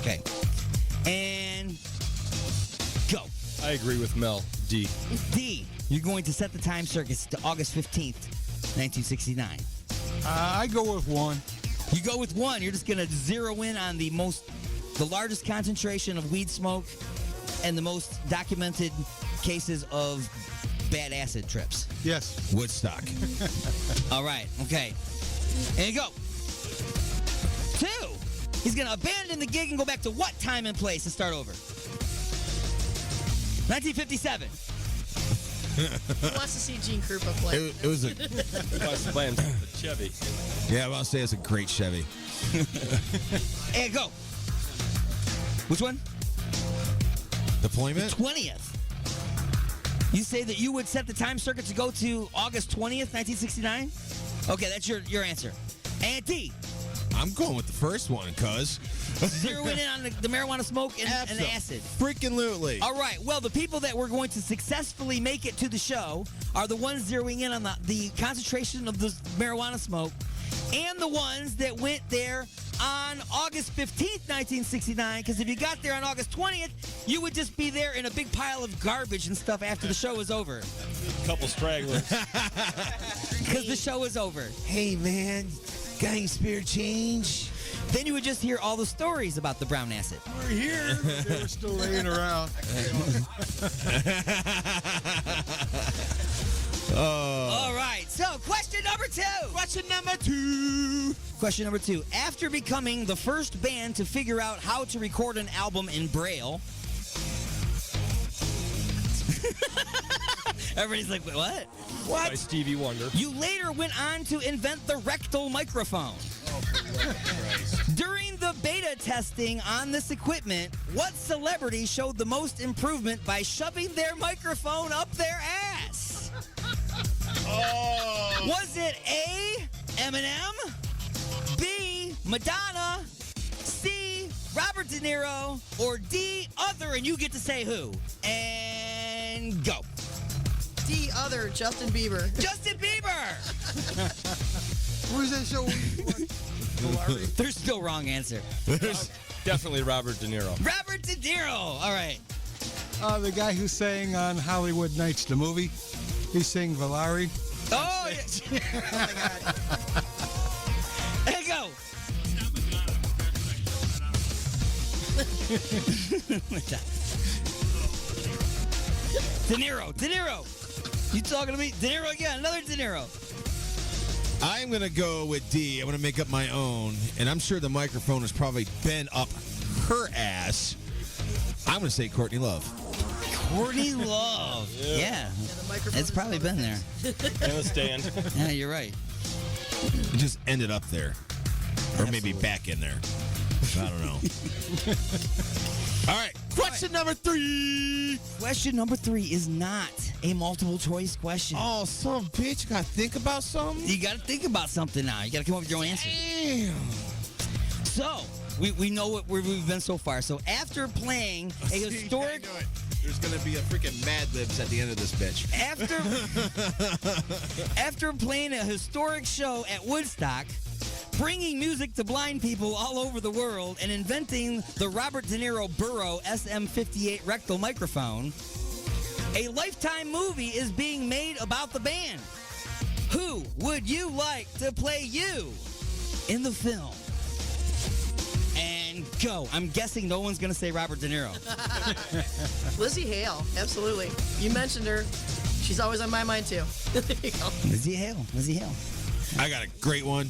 Okay. And go. I agree with Mel. D. D. You're going to set the time circuits to August 15th, 1969. I go with one. You go with one. You're just going to zero in on the largest concentration of weed smoke and the most documented cases of bad acid trips. Yes. Woodstock. All right. Okay. And go. 2. He's going to abandon the gig and go back to what time and place to start over? 1957. He wants to see Gene Krupa play. It was a plan for Chevy. Yeah, I want to say it's a great Chevy. And go. Which one? Deployment? The 20th. You say that you would set the time circuit to go to August 20th, 1969? Okay, that's your answer. And D, I'm going with the first one, cuz. Zeroing in on the marijuana smoke and acid. Freaking lootly. All right. Well, the people that were going to successfully make it to the show are the ones zeroing in on the concentration of the marijuana smoke, and the ones that went there on August 15th, 1969, because if you got there on August 20th, you would just be there in a big pile of garbage and stuff after the show was over. A couple stragglers. Because the show was over. Hey, man, got any spare change? Then you would just hear all the stories about the brown acid. We're here, but they were still laying around. All right, so question number 2. Question number 2. After becoming the first band to figure out how to record an album in Braille. Everybody's like, wait, what? By Stevie Wonder. You later went on to invent the rectal microphone. During the beta testing on this equipment, what celebrity showed the most improvement by shoving their microphone up their ass? Was it A, Eminem, B, Madonna, C, Robert De Niro, or D, other, and you get to say who. And go. D, other, Justin Bieber. Justin Bieber! Who's that show? There's still wrong answer. Definitely Robert De Niro. Robert De Niro. All right. The guy who sang on Hollywood Nights, the movie. He sang Valari. Oh, yeah. Oh, my God. There you go. De Niro. You talking to me? De Niro again. Another De Niro. I'm going to go with D. I'm going to make up my own, and I'm sure the microphone has probably been up her ass. I'm going to say Courtney Love. Courtney Love. Yeah. It's probably been there. And a stand. Yeah, you're right. It just ended up there. Or maybe back in there. I don't know. All right. Question number 3. Question number 3 is not a multiple choice question. Oh, son of a bitch. You got to think about something? You got to think about something now. You got to come up with your own answer. Damn. So, we know where we've been so far. So, after playing a historic... There's going to be a freaking Mad Libs at the end of this bitch. After playing a historic show at Woodstock, bringing music to blind people all over the world, and inventing the Robert De Niro Burrow SM58 rectal microphone, a Lifetime movie is being made about the band. Who would you like to play you in the film? And go. I'm guessing no one's going to say Robert De Niro. Lizzie Hale, absolutely. You mentioned her. She's always on my mind, too. There you go. Lizzie Hale. I got a great one.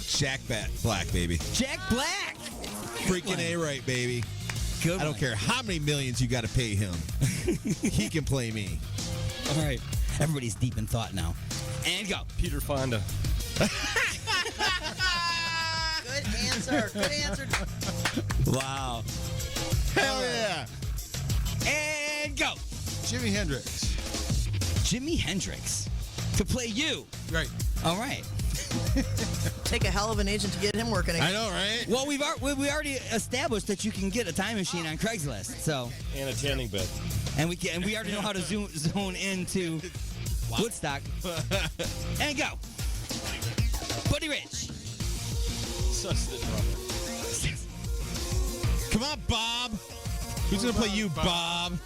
Jack Black, baby. Jack Black. Freaking A-right, baby. Good I don't care how many millions you got to pay him. He can play me. All right. Everybody's deep in thought now. And go. Peter Fonda. Good answer. Good answer. Wow. Hell yeah. And go. Jimi Hendrix. Jimi Hendrix. To play you. Right. All right. Take a hell of an agent to get him working again. I know, right? Well, we already established that you can get a time machine on Craigslist. So. And a tanning bed. And we already know how to zone into Woodstock. And go. Buddy Rich. Such the drummer. Come on, Bob. Who's going to play you, Bob?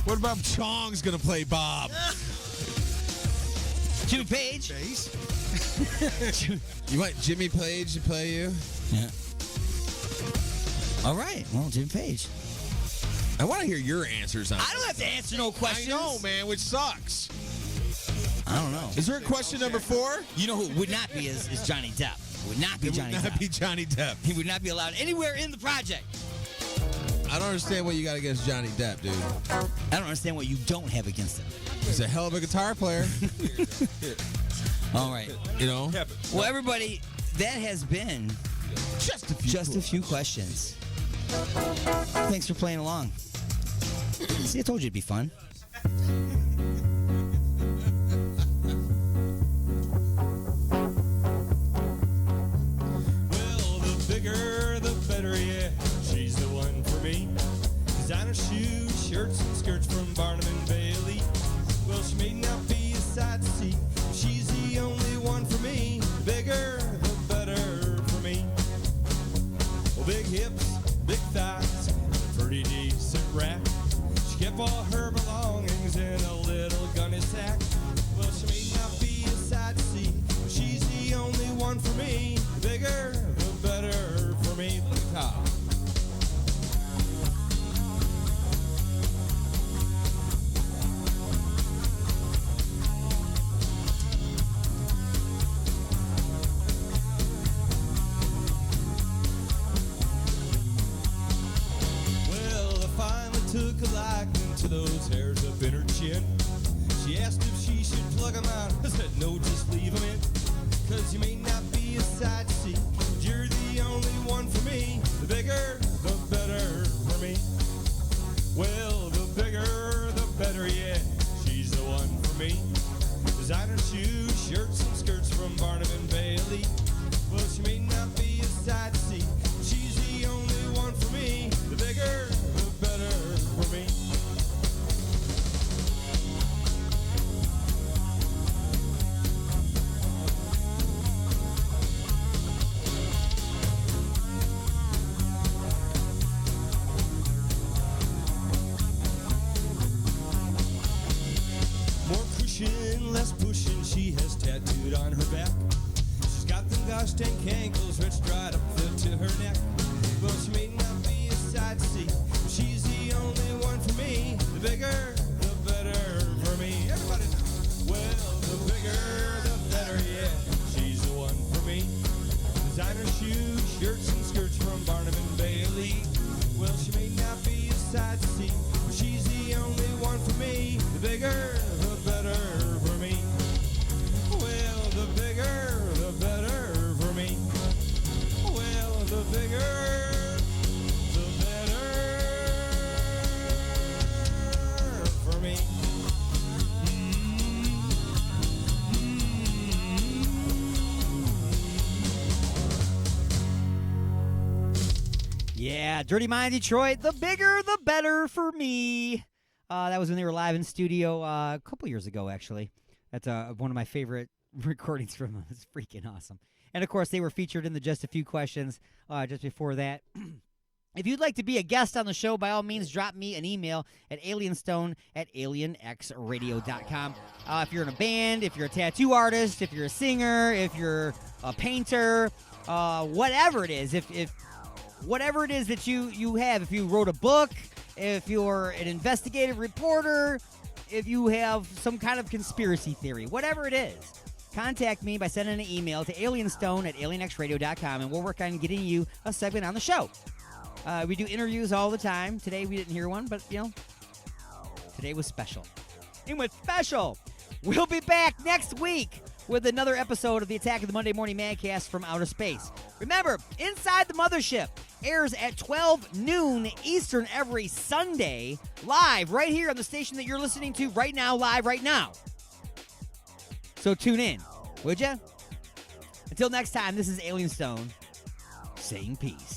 What about Chong's going to play Bob? Jimmy Page. You want Jimmy Page to play you? Yeah. All right. Well, Jimmy Page. I want to hear your answers on I don't have to answer no questions. I know, man, which sucks. I don't know. Is there a question number 4? You know who would not be is Johnny Depp. Would not be Johnny Depp. Would not be Johnny Depp. He would not be allowed anywhere in the project. I don't understand what you got against Johnny Depp, dude. I don't understand what you don't have against him. He's a hell of a guitar player. All right. You know? Well, everybody, that has been just a few questions. Thanks for playing along. See, I told you it'd be fun. big thighs, and a pretty decent rack. She kept all her belongings in a little gunny sack. Well, she may not be a sight to see, but she's the only one for me. The bigger, the better for me. Look at her. Took a liking to those hairs up in her chin. She asked if she should plug them out. I said, no, just leave them in. Cause you may not be a sight to see, but you're the only one for me. The bigger, the better for me. Well, the bigger, the better, yeah. She's the one for me. Designer shoes, shirts, and skirts from Barnum and Bailey. Well, she may not be a sight to see, but she's the only one for me. The bigger, the better for me. More cushion, less pushing, she has tattooed on her back. She's got them gosh dang ankles stretched right up to her neck. Well, she may not be a sight to see, but she's the only one for me. The bigger, the better for me. Everybody now. Well, the bigger, the better, yeah. She's the one for me. Designer shoes, shirts, and skirts from Barnum and Bailey. Well, she may not be a sight to see, but she's the only one for me. The bigger, the better for me. Well, the bigger, the better for me. Well, the bigger, the better for me. Yeah, Dirty Mind Detroit, the bigger the better for me. That was when they were live in studio a couple years ago, actually. That's one of my favorite recordings from them. It's freaking awesome. And, of course, they were featured in the Just a Few Questions just before that. If you'd like to be a guest on the show, by all means, drop me an email at alienstone@alienxradio.com. If you're in a band, if you're a tattoo artist, if you're a singer, if you're a painter, whatever it is, if whatever it is that you have, if you wrote a book, if you're an investigative reporter, if you have some kind of conspiracy theory, whatever it is, contact me by sending an email to alienstone@alienxradio.com, and we'll work on getting you a segment on the show. We do interviews all the time. Today we didn't hear one, but, today was special. It was special. We'll be back next week with another episode of the Attack of the Monday Morning Madcast from Outer Space. Remember, Inside the Mothership airs at 12 noon Eastern every Sunday, live right here on the station that you're listening to right now, live right now. So tune in, would ya? Until next time, this is Alien Stone saying peace.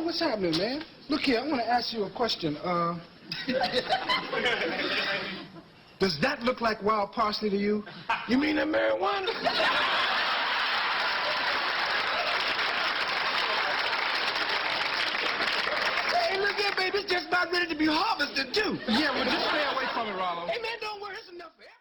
What's happening, man? Look here, I want to ask you a question. Does that look like wild parsley to you? You mean that marijuana? Hey, look here, baby, it's just about ready to be harvested, too. Yeah, well, just stay away from it, Rob. problem. Hey, man, don't worry. It's enough for everybody.